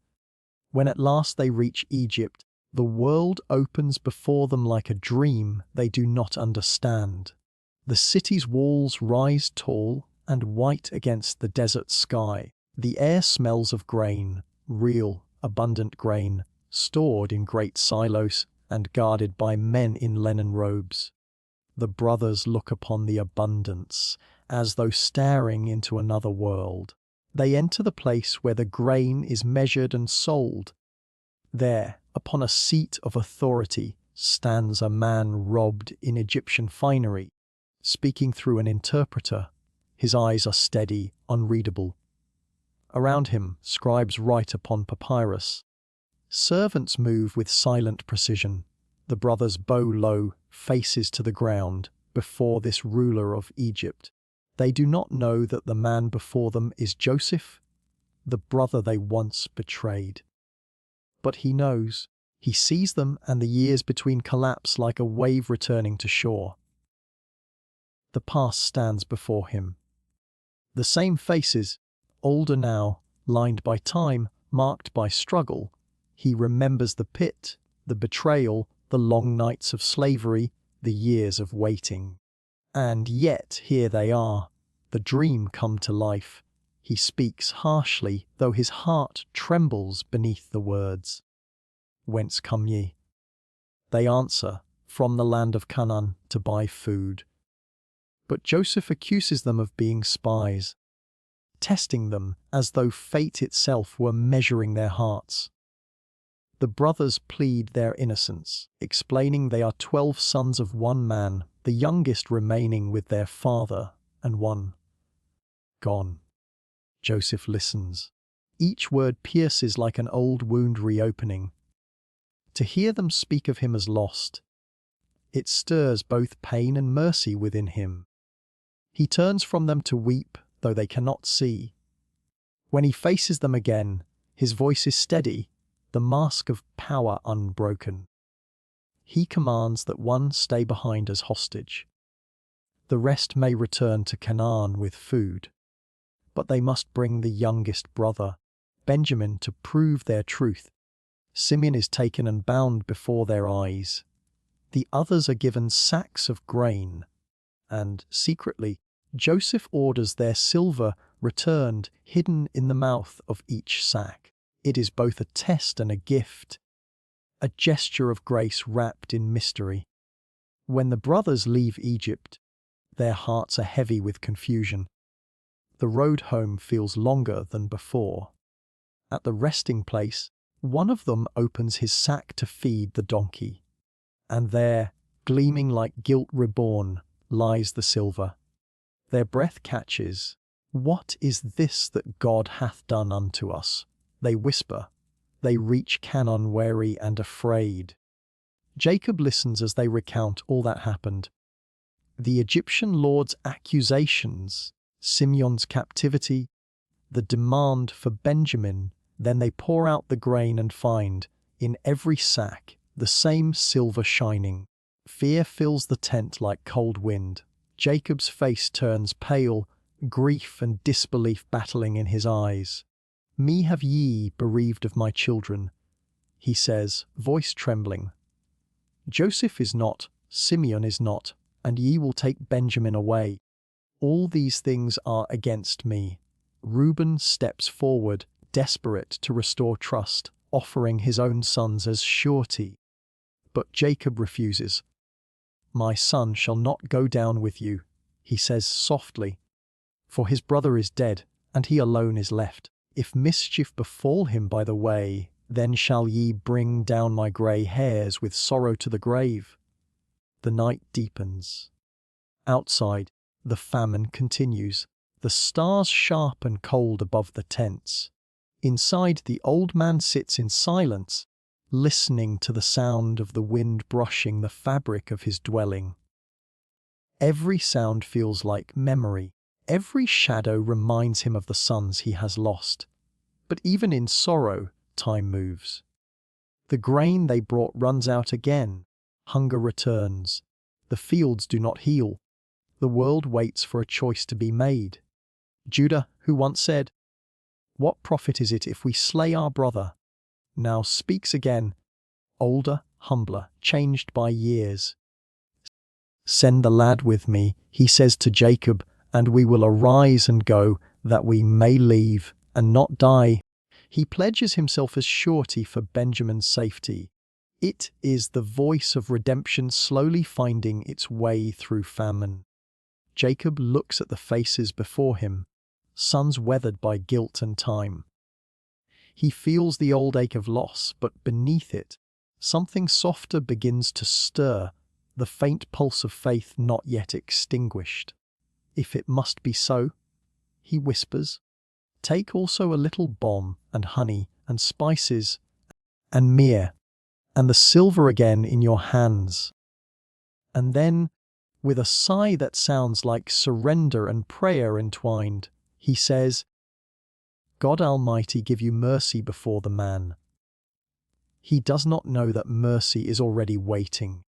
When at last they reach Egypt, the world opens before them like a dream they do not understand. The city's walls rise tall and white against the desert sky. The air smells of grain, real, abundant grain, stored in great silos and guarded by men in linen robes. The brothers look upon the abundance as though staring into another world. They enter the place where the grain is measured and sold. There, upon a seat of authority, stands a man robed in Egyptian finery, speaking through an interpreter. His eyes are steady, unreadable. Around him, scribes write upon papyrus. Servants move with silent precision. The brothers bow low, faces to the ground, before this ruler of Egypt. They do not know that the man before them is Joseph, the brother they once betrayed. But he knows. He sees them, and the years between collapse like a wave returning to shore. The past stands before him. The same faces, older now, lined by time, marked by struggle. He remembers the pit, the betrayal, the long nights of slavery, the years of waiting. And yet here they are, the dream come to life. He speaks harshly, though his heart trembles beneath the words. "Whence come ye?" They answer, "From the land of Canaan, to buy food." But Joseph accuses them of being spies, testing them as though fate itself were measuring their hearts. The brothers plead their innocence, explaining they are 12 sons of one man, the youngest remaining with their father, and one gone. Joseph listens. Each word pierces like an old wound reopening. To hear them speak of him as lost, it stirs both pain and mercy within him. He turns from them to weep, though they cannot see. When he faces them again, his voice is steady, the mask of power unbroken. He commands that one stay behind as hostage. The rest may return to Canaan with food, but they must bring the youngest brother, Benjamin, to prove their truth. Simeon is taken and bound before their eyes. The others are given sacks of grain, and, secretly, Joseph orders their silver returned, hidden in the mouth of each sack. It is both a test and a gift, a gesture of grace wrapped in mystery. When the brothers leave Egypt, Their hearts are heavy with confusion. The road home feels longer than before. At the resting place, one of them opens his sack to feed the donkey. And there, gleaming like gilt reborn, lies the silver. Their breath catches. "What is this that God hath done unto us?" they whisper. They reach Canaan weary and afraid. Jacob listens as they recount all that happened. The Egyptian lord's accusations, Simeon's captivity, the demand for Benjamin. Then they pour out the grain and find, in every sack, the same silver shining. Fear fills the tent like cold wind. Jacob's face turns pale, grief and disbelief battling in his eyes. "Me have ye bereaved of my children," he says, voice trembling. "Joseph is not, Simeon is not, and ye will take Benjamin away. All these things are against me." Reuben steps forward, desperate to restore trust, offering his own sons as surety. But Jacob refuses. "My son shall not go down with you," he says softly, "for his brother is dead, and he alone is left. If mischief befall him by the way, then shall ye bring down my grey hairs with sorrow to the grave." The night deepens. Outside, the famine continues. The stars sharp and cold above the tents. Inside, the old man sits in silence, listening to the sound of the wind brushing the fabric of his dwelling. Every sound feels like memory. Every shadow reminds him of the sons he has lost. But even in sorrow, time moves. The grain they brought runs out again. Hunger returns. The fields do not heal. The world waits for a choice to be made. Judah, who once said, "What profit is it if we slay our brother?" now speaks again, older, humbler, changed by years. "Send the lad with me," he says to Jacob, "and we will arise and go, that we may leave and not die." He pledges himself as surety for Benjamin's safety. It is the voice of redemption slowly finding its way through famine. Jacob looks at the faces before him, sons weathered by guilt and time. He feels the old ache of loss, but beneath it, something softer begins to stir, the faint pulse of faith not yet extinguished. "If it must be so," he whispers, "take also a little balm and honey and spices and myrrh, and the silver again in your hands." And then, with a sigh that sounds like surrender and prayer entwined, he says, "God Almighty give you mercy before the man." He does not know that mercy is already waiting.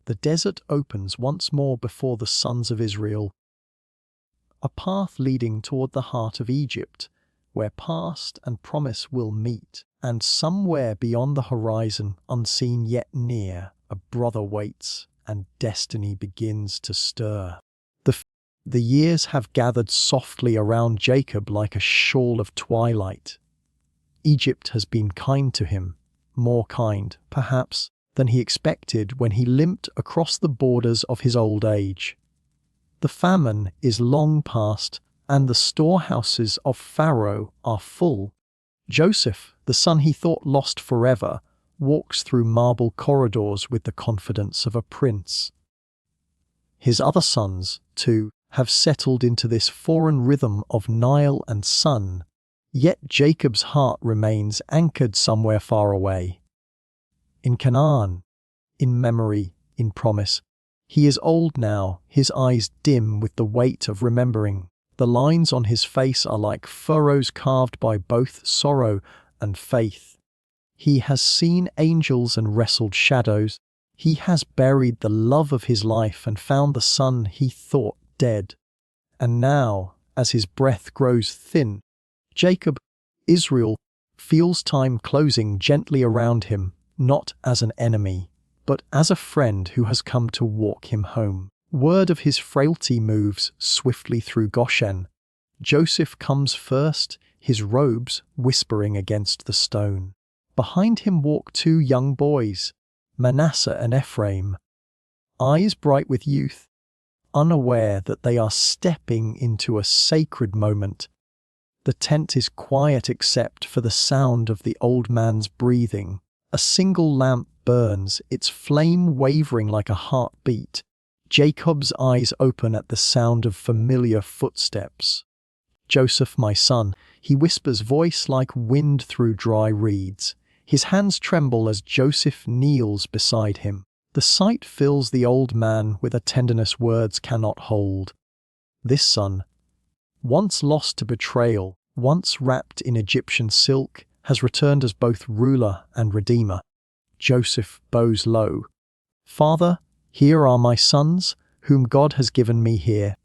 The desert opens once more before the sons of Israel, a path leading toward the heart of Egypt, where past and promise will meet, and somewhere beyond the horizon, unseen yet near, a brother waits, and destiny begins to stir. The years have gathered softly around Jacob like a shawl of twilight. Egypt has been kind to him, more kind, perhaps, than he expected when he limped across the borders of his old age. The famine is long past, and the storehouses of Pharaoh are full. Joseph, the son he thought lost forever, walks through marble corridors with the confidence of a prince. His other sons, too, have settled into this foreign rhythm of Nile and sun, yet Jacob's heart remains anchored somewhere far away. In Canaan, in memory, in promise, he is old now, his eyes dim with the weight of remembering. The lines on his face are like furrows carved by both sorrow and faith. He has seen angels and wrestled shadows. He has buried the love of his life and found the son he thought dead. And now, as his breath grows thin, Jacob, Israel, feels time closing gently around him, not as an enemy, but as a friend who has come to walk him home. Word of his frailty moves swiftly through Goshen. Joseph comes first, his robes whispering against the stone. Behind him walk two young boys, Manasseh and Ephraim, eyes bright with youth, unaware that they are stepping into a sacred moment. The tent is quiet except for the sound of the old man's breathing. A single lamp burns, its flame wavering like a heartbeat. Jacob's eyes open at the sound of familiar footsteps. "Joseph, my son," he whispers, voice like wind through dry reeds. His hands tremble as Joseph kneels beside him. The sight fills the old man with a tenderness words cannot hold. This son, once lost to betrayal, once wrapped in Egyptian silk, has returned as both ruler and redeemer. Joseph bows low. "Father, here are my sons, whom God has given me here."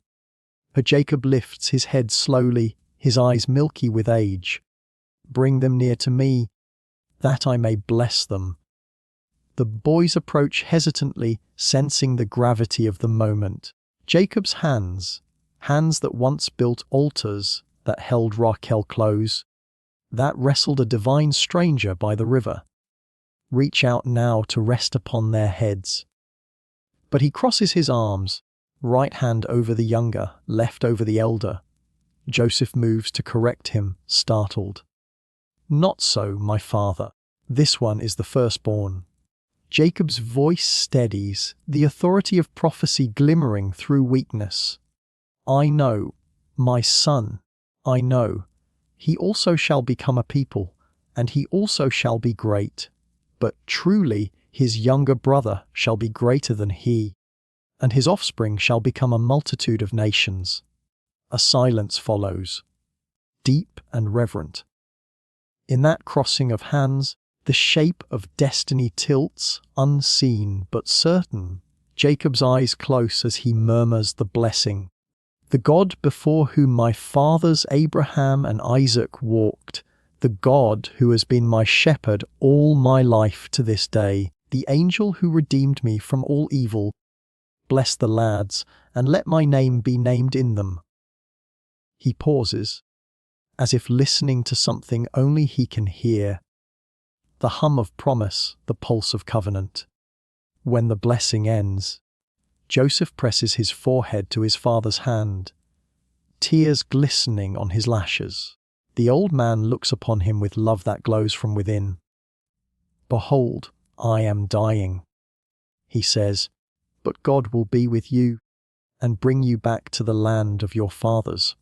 But Jacob lifts his head slowly, his eyes milky with age. "Bring them near to me, that I may bless them." The boys approach hesitantly, sensing the gravity of the moment. Jacob's hands that once built altars, that held Raquel close, that wrestled a divine stranger by the river, reach out now to rest upon their heads. But he crosses his arms, right hand over the younger, left over the elder. Joseph moves to correct him, startled. "Not so, my father. This one is the firstborn." Jacob's voice steadies, the authority of prophecy glimmering through weakness. "I know, my son, I know. He also shall become a people, and he also shall be great. But truly his younger brother shall be greater than he, and his offspring shall become a multitude of nations." A silence follows, deep and reverent. In that crossing of hands, the shape of destiny tilts, unseen but certain. Jacob's eyes close as he murmurs the blessing. "The God before whom my fathers Abraham and Isaac walked, the God who has been my shepherd all my life to this day, the angel who redeemed me from all evil, bless the lads, and let my name be named in them." He pauses, as if listening to something only he can hear. The hum of promise, the pulse of covenant. When the blessing ends, Joseph presses his forehead to his father's hand, tears glistening on his lashes. The old man looks upon him with love that glows from within. "Behold, I am dying," he says, "but God will be with you and bring you back to the land of your fathers."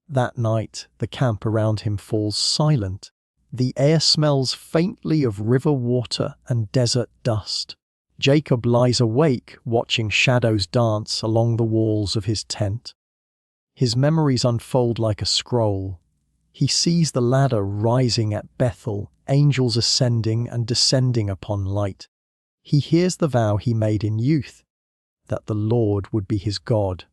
That night, the camp around him falls silent. The air smells faintly of river water and desert dust. Jacob lies awake, watching shadows dance along the walls of his tent. His memories unfold like a scroll. He sees the ladder rising at Bethel, angels ascending and descending upon light. He hears the vow he made in youth, that the Lord would be his God.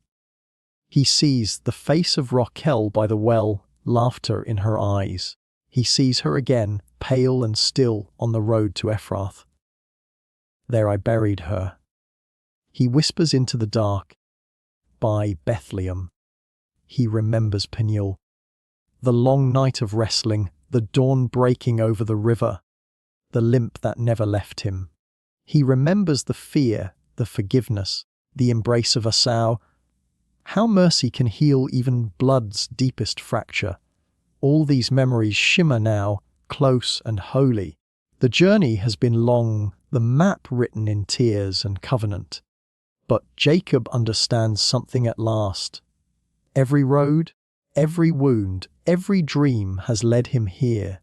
He sees the face of Raquel by the well, laughter in her eyes. He sees her again, pale and still, on the road to Ephrath. "There I buried her." He whispers into the dark, "By Bethlehem." He remembers Peniel. The long night of wrestling, the dawn breaking over the river, the limp that never left him. He remembers the fear, the forgiveness, the embrace of Esau. How mercy can heal even blood's deepest fracture. All these memories shimmer now, close and holy. The journey has been long, the map written in tears and covenant. But Jacob understands something at last. Every road, every wound, every dream has led him here,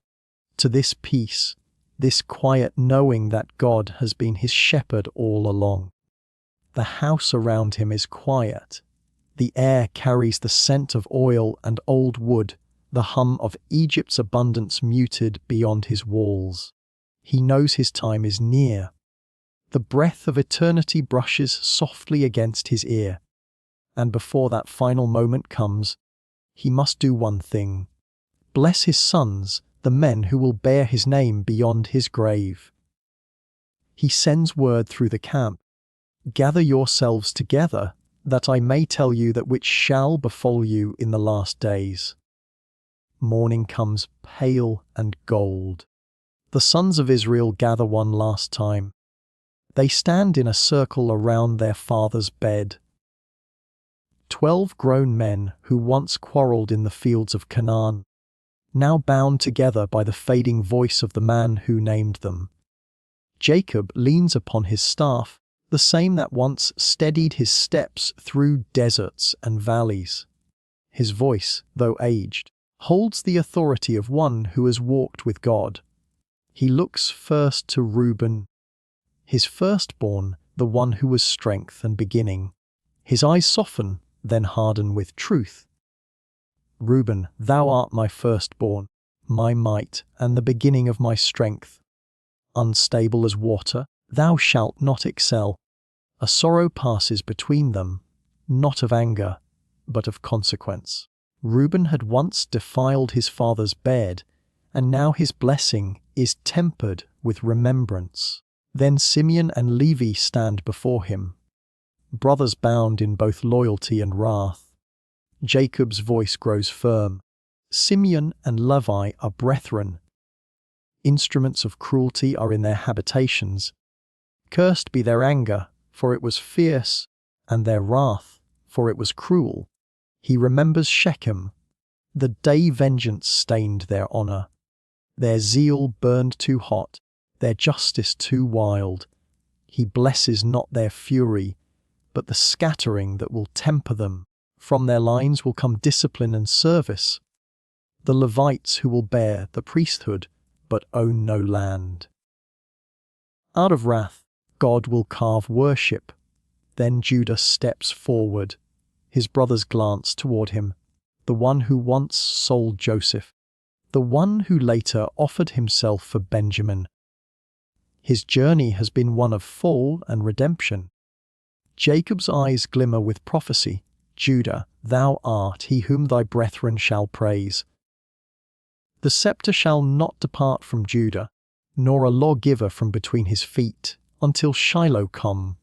to this peace, this quiet knowing that God has been his shepherd all along. The house around him is quiet. The air carries the scent of oil and old wood, the hum of Egypt's abundance muted beyond his walls. He knows his time is near. The breath of eternity brushes softly against his ear. And before that final moment comes, he must do one thing: bless his sons, the men who will bear his name beyond his grave. He sends word through the camp, "Gather yourselves together, that I may tell you that which shall befall you in the last days." Morning comes pale and gold. The sons of Israel gather one last time. They stand in a circle around their father's bed, 12 grown men who once quarreled in the fields of Canaan, now bound together by the fading voice of the man who named them. Jacob leans upon his staff, the same that once steadied his steps through deserts and valleys. His voice, though aged, holds the authority of one who has walked with God. He looks first to Reuben, his firstborn, the one who was strength and beginning. His eyes soften, then harden with truth. Reuben, thou art my firstborn, my might, and the beginning of my strength. Unstable as water, thou shalt not excel. A sorrow passes between them, not of anger, but of consequence. Reuben had once defiled his father's bed, and now his blessing is tempered with remembrance. Then Simeon and Levi stand before him, brothers bound in both loyalty and wrath. Jacob's voice grows firm. Simeon and Levi are brethren. Instruments of cruelty are in their habitations. Cursed be their anger, for it was fierce, and their wrath, for it was cruel. He remembers Shechem. The day vengeance stained their honor. Their zeal burned too hot, their justice too wild. He blesses not their fury, but the scattering that will temper them. From their lines will come discipline and service. The Levites who will bear the priesthood, but own no land. Out of wrath, God will carve worship. Then Judah steps forward. His brothers glance toward him, the one who once sold Joseph, the one who later offered himself for Benjamin. His journey has been one of fall and redemption. Jacob's eyes glimmer with prophecy. Judah, thou art he whom thy brethren shall praise. The scepter shall not depart from Judah, nor a lawgiver from between his feet, until Shiloh come.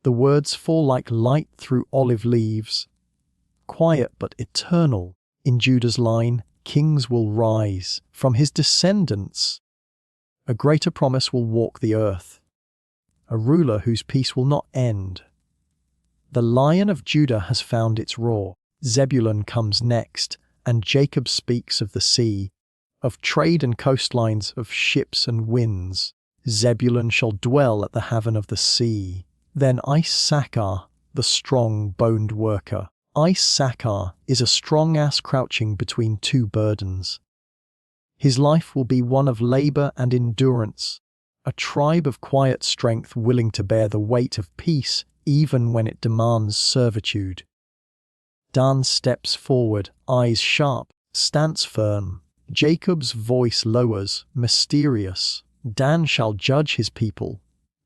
The words fall like light through olive leaves. Quiet but eternal, in Judah's line, kings will rise. From his descendants, a greater promise will walk the earth, a ruler whose peace will not end. The Lion of Judah has found its roar. Zebulun comes next, and Jacob speaks of the sea, of trade and coastlines, of ships and winds. Zebulun shall dwell at the haven of the sea. Then Issachar, the strong-boned worker. Issachar is a strong ass crouching between two burdens. His life will be one of labor and endurance, a tribe of quiet strength willing to bear the weight of peace even when it demands servitude. Dan steps forward, eyes sharp, stance firm. Jacob's voice lowers, mysterious. Dan shall judge his people.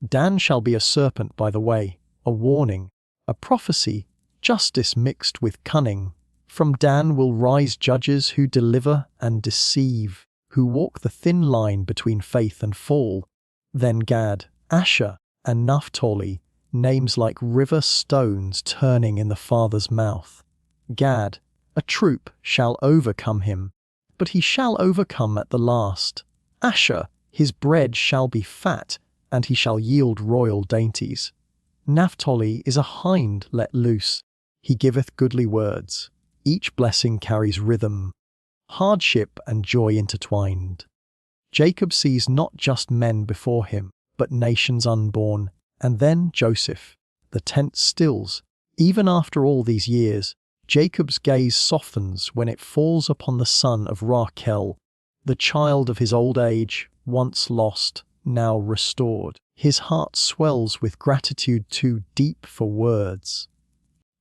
Dan shall be a serpent by the way, a warning, a prophecy, justice mixed with cunning. From Dan will rise judges who deliver and deceive, who walk the thin line between faith and fall. Then Gad, Asher, and Naphtali, names like river stones turning in the Father's mouth. Gad, a troop, shall overcome him, but he shall overcome at the last. Asher, his bread shall be fat, and he shall yield royal dainties. Naphtali is a hind let loose. He giveth goodly words. Each blessing carries rhythm, hardship and joy intertwined. Jacob sees not just men before him, but nations unborn. And then Joseph. The tent stills. Even after all these years, Jacob's gaze softens when it falls upon the son of Raquel, the child of his old age, once lost, now restored. His heart swells with gratitude too deep for words.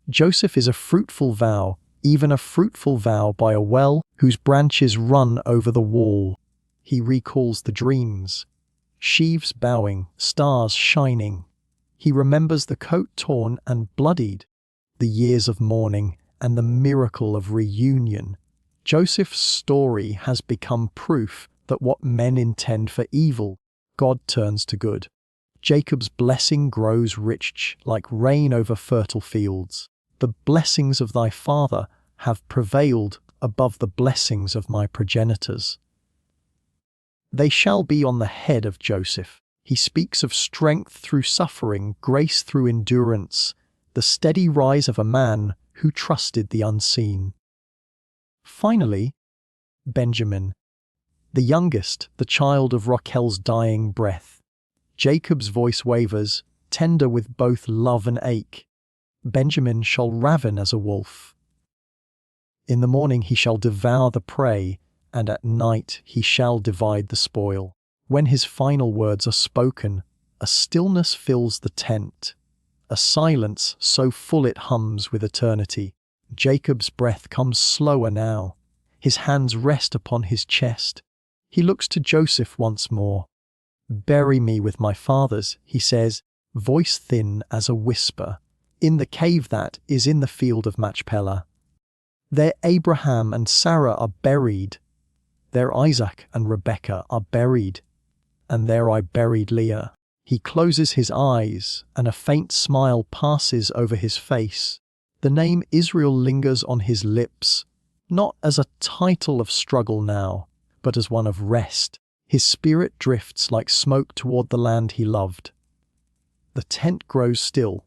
Joseph is a fruitful vow, even a fruitful vow by a well whose branches run over the wall. He recalls the dreams. Sheaves bowing, stars shining. He remembers the coat torn and bloodied, the years of mourning, and the miracle of reunion. Joseph's story has become proof that what men intend for evil, God turns to good. Jacob's blessing grows rich like rain over fertile fields. The blessings of thy father have prevailed above the blessings of my progenitors. They shall be on the head of Joseph. He speaks of strength through suffering, grace through endurance, the steady rise of a man who trusted the unseen. Finally, Benjamin, the youngest, the child of Raquel's dying breath. Jacob's voice wavers, tender with both love and ache. Benjamin shall raven as a wolf. In the morning he shall devour the prey, and at night he shall divide the spoil. When his final words are spoken, a stillness fills the tent, a silence so full it hums with eternity. Jacob's breath comes slower now. His hands rest upon his chest. He looks to Joseph once more. "Bury me with my fathers," he says, voice thin as a whisper, "in the cave that is in the field of Machpelah. There Abraham and Sarah are buried. There Isaac and Rebekah are buried. And there I buried Leah." He closes his eyes, and a faint smile passes over his face. The name Israel lingers on his lips, not as a title of struggle now, but as one of rest. His spirit drifts like smoke toward the land he loved. The tent grows still.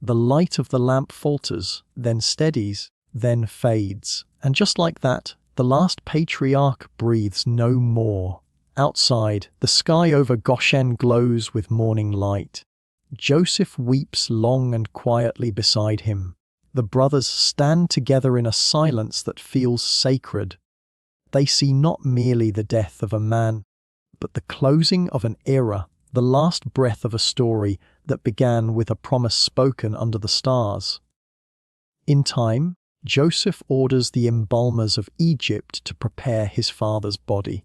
The light of the lamp falters, then steadies, then fades. And just like that, the last patriarch breathes no more. Outside, the sky over Goshen glows with morning light. Joseph weeps long and quietly beside him. The brothers stand together in a silence that feels sacred. They see not merely the death of a man, but the closing of an era, the last breath of a story that began with a promise spoken under the stars. In time, Joseph orders the embalmers of Egypt to prepare his father's body.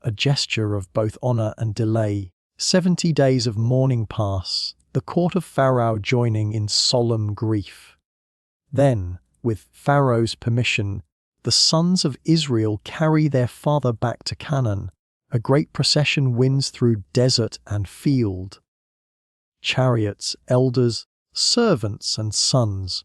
A gesture of both honor and delay. 70 days of mourning pass, the court of Pharaoh joining in solemn grief. Then, with Pharaoh's permission, the sons of Israel carry their father back to Canaan. A great procession winds through desert and field. Chariots, elders, servants, and sons.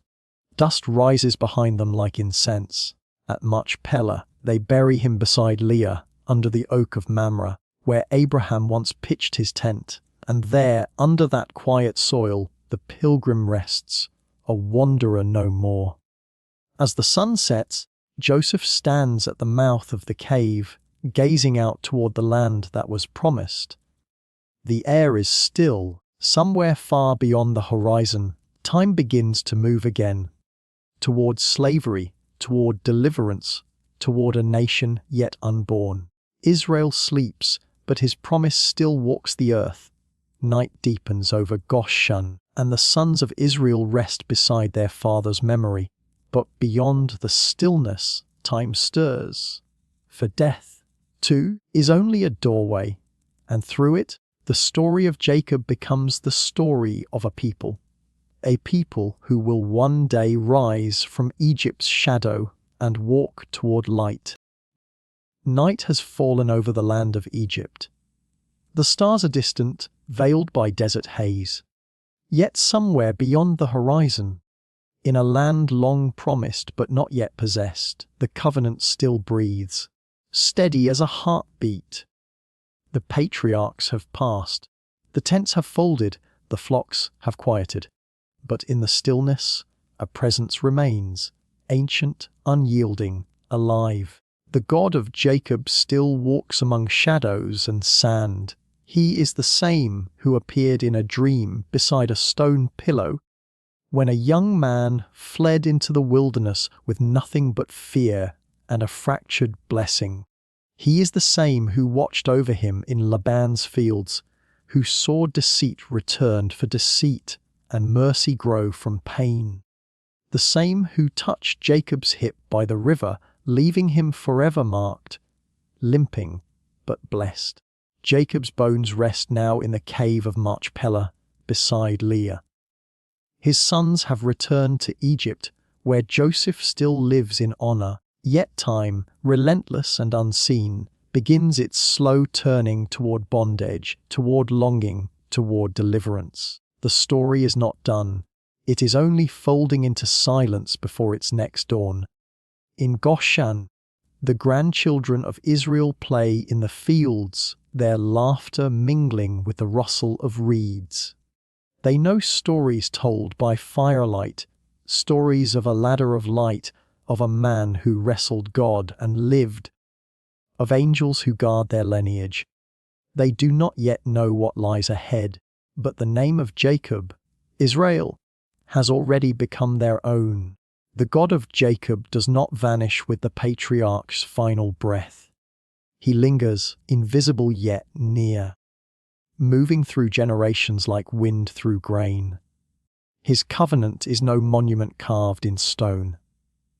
Dust rises behind them like incense. At Machpelah, they bury him beside Leah, under the oak of Mamre, where Abraham once pitched his tent. And there, under that quiet soil, the pilgrim rests, a wanderer no more. As the sun sets, Joseph stands at the mouth of the cave, gazing out toward the land that was promised. The air is still. Somewhere far beyond the horizon, time begins to move again. Toward slavery, toward deliverance, toward a nation yet unborn. Israel sleeps, but his promise still walks the earth. Night deepens over Goshen, and the sons of Israel rest beside their father's memory. But beyond the stillness, time stirs. For death, too, is only a doorway, and through it, the story of Jacob becomes the story of a people who will one day rise from Egypt's shadow and walk toward light. Night has fallen over the land of Egypt. The stars are distant, veiled by desert haze. Yet somewhere beyond the horizon, in a land long promised but not yet possessed, the covenant still breathes, steady as a heartbeat. The patriarchs have passed, the tents have folded, the flocks have quieted. But in the stillness, a presence remains, ancient, unyielding, alive. The God of Jacob still walks among shadows and sand. He is the same who appeared in a dream beside a stone pillow when a young man fled into the wilderness with nothing but fear and a fractured blessing. He is the same who watched over him in Laban's fields, who saw deceit returned for deceit and mercy grow from pain. The same who touched Jacob's hip by the river, leaving him forever marked, limping but blessed. Jacob's bones rest now in the cave of Machpelah beside Leah. His sons have returned to Egypt, where Joseph still lives in honor, yet time, relentless and unseen, begins its slow turning toward bondage, toward longing, toward deliverance. The story is not done. It is only folding into silence before its next dawn. In Goshen, the grandchildren of Israel play in the fields, their laughter mingling with the rustle of reeds. They know stories told by firelight, stories of a ladder of light, of a man who wrestled God and lived, of angels who guard their lineage. They do not yet know what lies ahead, but the name of Jacob, Israel, has already become their own. The God of Jacob does not vanish with the patriarch's final breath. He lingers, invisible yet near, moving through generations like wind through grain. His covenant is no monument carved in stone.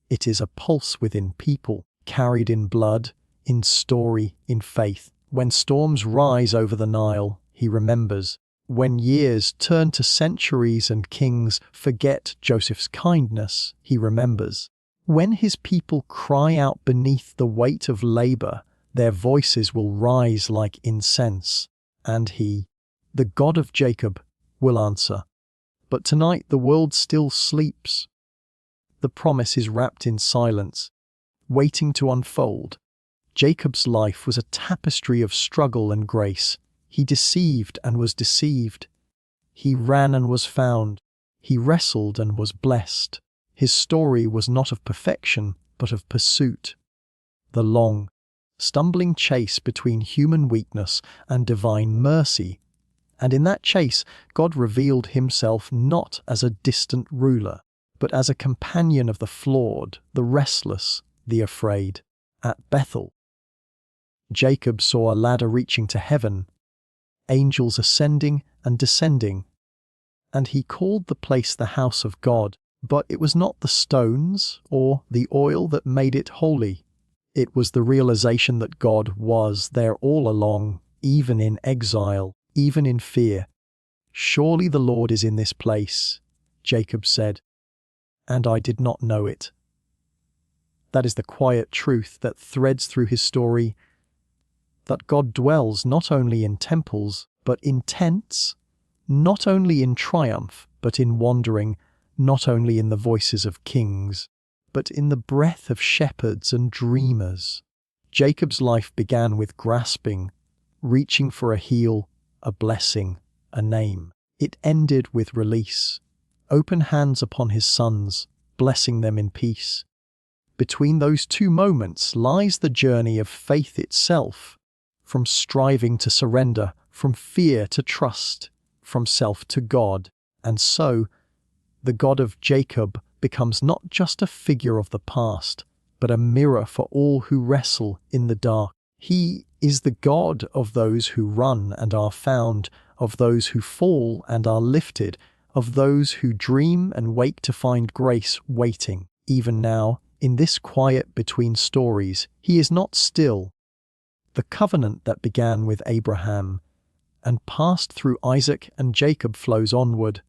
It is a pulse within people, carried in blood, in story, in faith. When storms rise over the Nile, he remembers. When years turn to centuries and kings forget Joseph's kindness, he remembers. When his people cry out beneath the weight of labor, their voices will rise like incense, and he, the God of Jacob, will answer. But tonight the world still sleeps. The promise is wrapped in silence, waiting to unfold. Jacob's life was a tapestry of struggle and grace. He deceived and was deceived. He ran and was found. He wrestled and was blessed. His story was not of perfection, but of pursuit. The long, stumbling chase between human weakness and divine mercy. And in that chase, God revealed himself not as a distant ruler, but as a companion of the flawed, the restless, the afraid. At Bethel, Jacob saw a ladder reaching to heaven, angels ascending and descending, and he called the place the house of God. But it was not the stones or the oil that made it holy. It was the realization that God was there all along, even in exile, even in fear. "Surely the Lord is in this place," Jacob said, "and I did not know it." That is the quiet truth that threads through his story, that God dwells not only in temples, but in tents, not only in triumph, but in wandering, not only in the voices of kings, but in the breath of shepherds and dreamers. Jacob's life began with grasping, reaching for a heel, a blessing, a name. It ended with release, open hands upon his sons, blessing them in peace. Between those two moments lies the journey of faith itself, from striving to surrender, from fear to trust, from self to God. And so, the God of Jacob becomes not just a figure of the past, but a mirror for all who wrestle in the dark. He is the God of those who run and are found, of those who fall and are lifted, of those who dream and wake to find grace waiting. Even now, in this quiet between stories, he is not still. The covenant that began with Abraham and passed through Isaac and Jacob flows onward,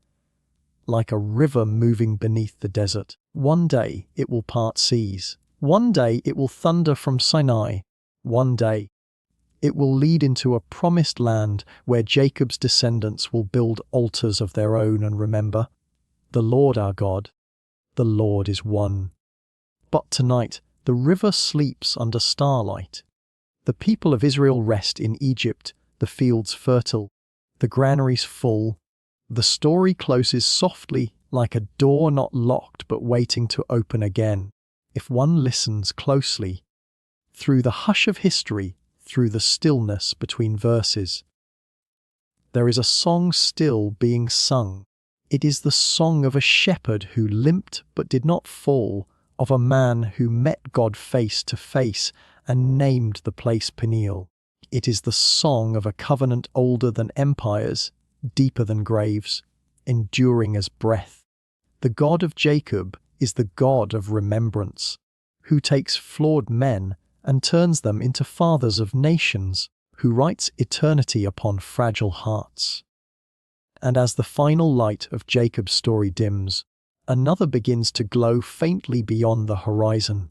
like a river moving beneath the desert. One day it will part seas. One day it will thunder from Sinai. One day it will lead into a promised land where Jacob's descendants will build altars of their own and remember, the Lord our God, the Lord is one. But tonight the river sleeps under starlight. The people of Israel rest in Egypt, the fields fertile, the granaries full. The story closes softly, like a door not locked but waiting to open again. If one listens closely, through the hush of history, through the stillness between verses, there is a song still being sung. It is the song of a shepherd who limped but did not fall, of a man who met God face to face and named the place Peniel. It is the song of a covenant older than empires, deeper than graves, enduring as breath. The God of Jacob is the God of remembrance, who takes flawed men and turns them into fathers of nations, who writes eternity upon fragile hearts. And as the final light of Jacob's story dims, another begins to glow faintly beyond the horizon.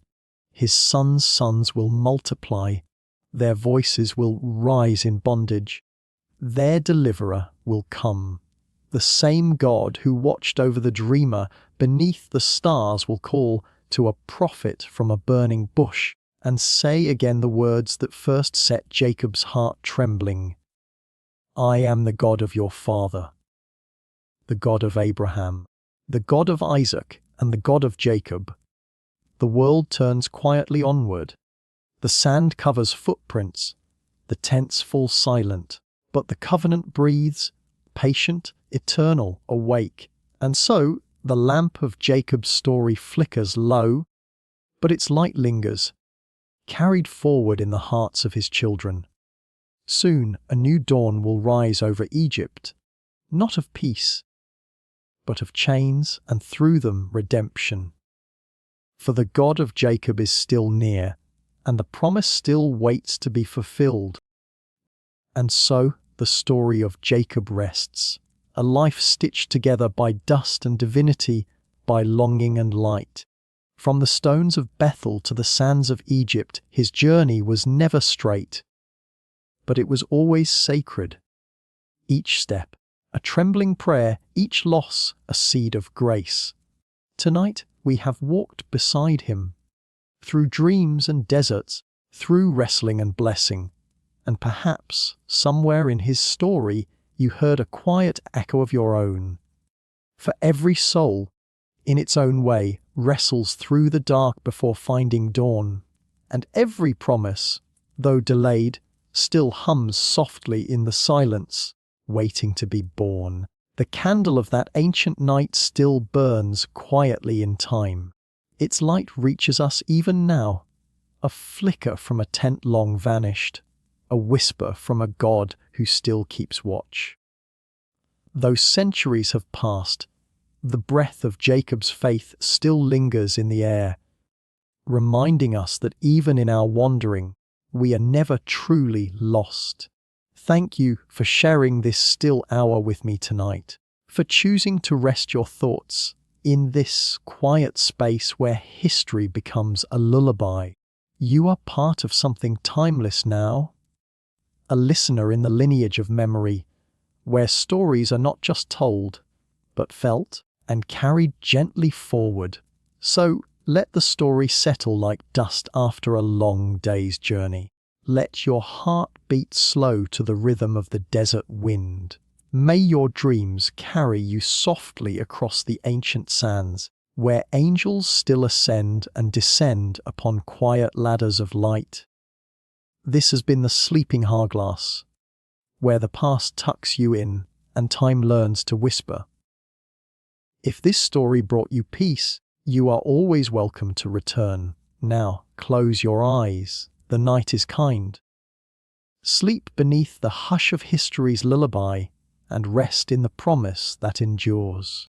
His sons' sons will multiply, their voices will rise in bondage. Their deliverer will come. The same God who watched over the dreamer beneath the stars will call to a prophet from a burning bush and say again the words that first set Jacob's heart trembling. I am the God of your father, the God of Abraham, the God of Isaac, and the God of Jacob. The world turns quietly onward. The sand covers footprints. The tents fall silent. But the covenant breathes, patient, eternal, awake. And so, the lamp of Jacob's story flickers low, but its light lingers, carried forward in the hearts of his children. Soon, a new dawn will rise over Egypt, not of peace, but of chains, and through them redemption. For the God of Jacob is still near, and the promise still waits to be fulfilled. And so, the story of Jacob rests, a life stitched together by dust and divinity, by longing and light. From the stones of Bethel to the sands of Egypt, his journey was never straight, but it was always sacred. Each step, a trembling prayer, each loss, a seed of grace. Tonight, we have walked beside him, through dreams and deserts, through wrestling and blessing, and perhaps, somewhere in his story, you heard a quiet echo of your own. For every soul, in its own way, wrestles through the dark before finding dawn, and every promise, though delayed, still hums softly in the silence, waiting to be born. The candle of that ancient night still burns quietly in time. Its light reaches us even now, a flicker from a tent long vanished, a whisper from a God who still keeps watch. Though centuries have passed, the breath of Jacob's faith still lingers in the air, reminding us that even in our wandering, we are never truly lost. Thank you for sharing this still hour with me tonight, for choosing to rest your thoughts in this quiet space where history becomes a lullaby. You are part of something timeless now, a listener in the lineage of memory, where stories are not just told, but felt and carried gently forward. So, let the story settle like dust after a long day's journey. Let your heart beat slow to the rhythm of the desert wind. May your dreams carry you softly across the ancient sands, where angels still ascend and descend upon quiet ladders of light. This has been the Sleeping Hourglass, where the past tucks you in and time learns to whisper. If this story brought you peace, you are always welcome to return. Now, close your eyes. The night is kind. Sleep beneath the hush of history's lullaby and rest in the promise that endures.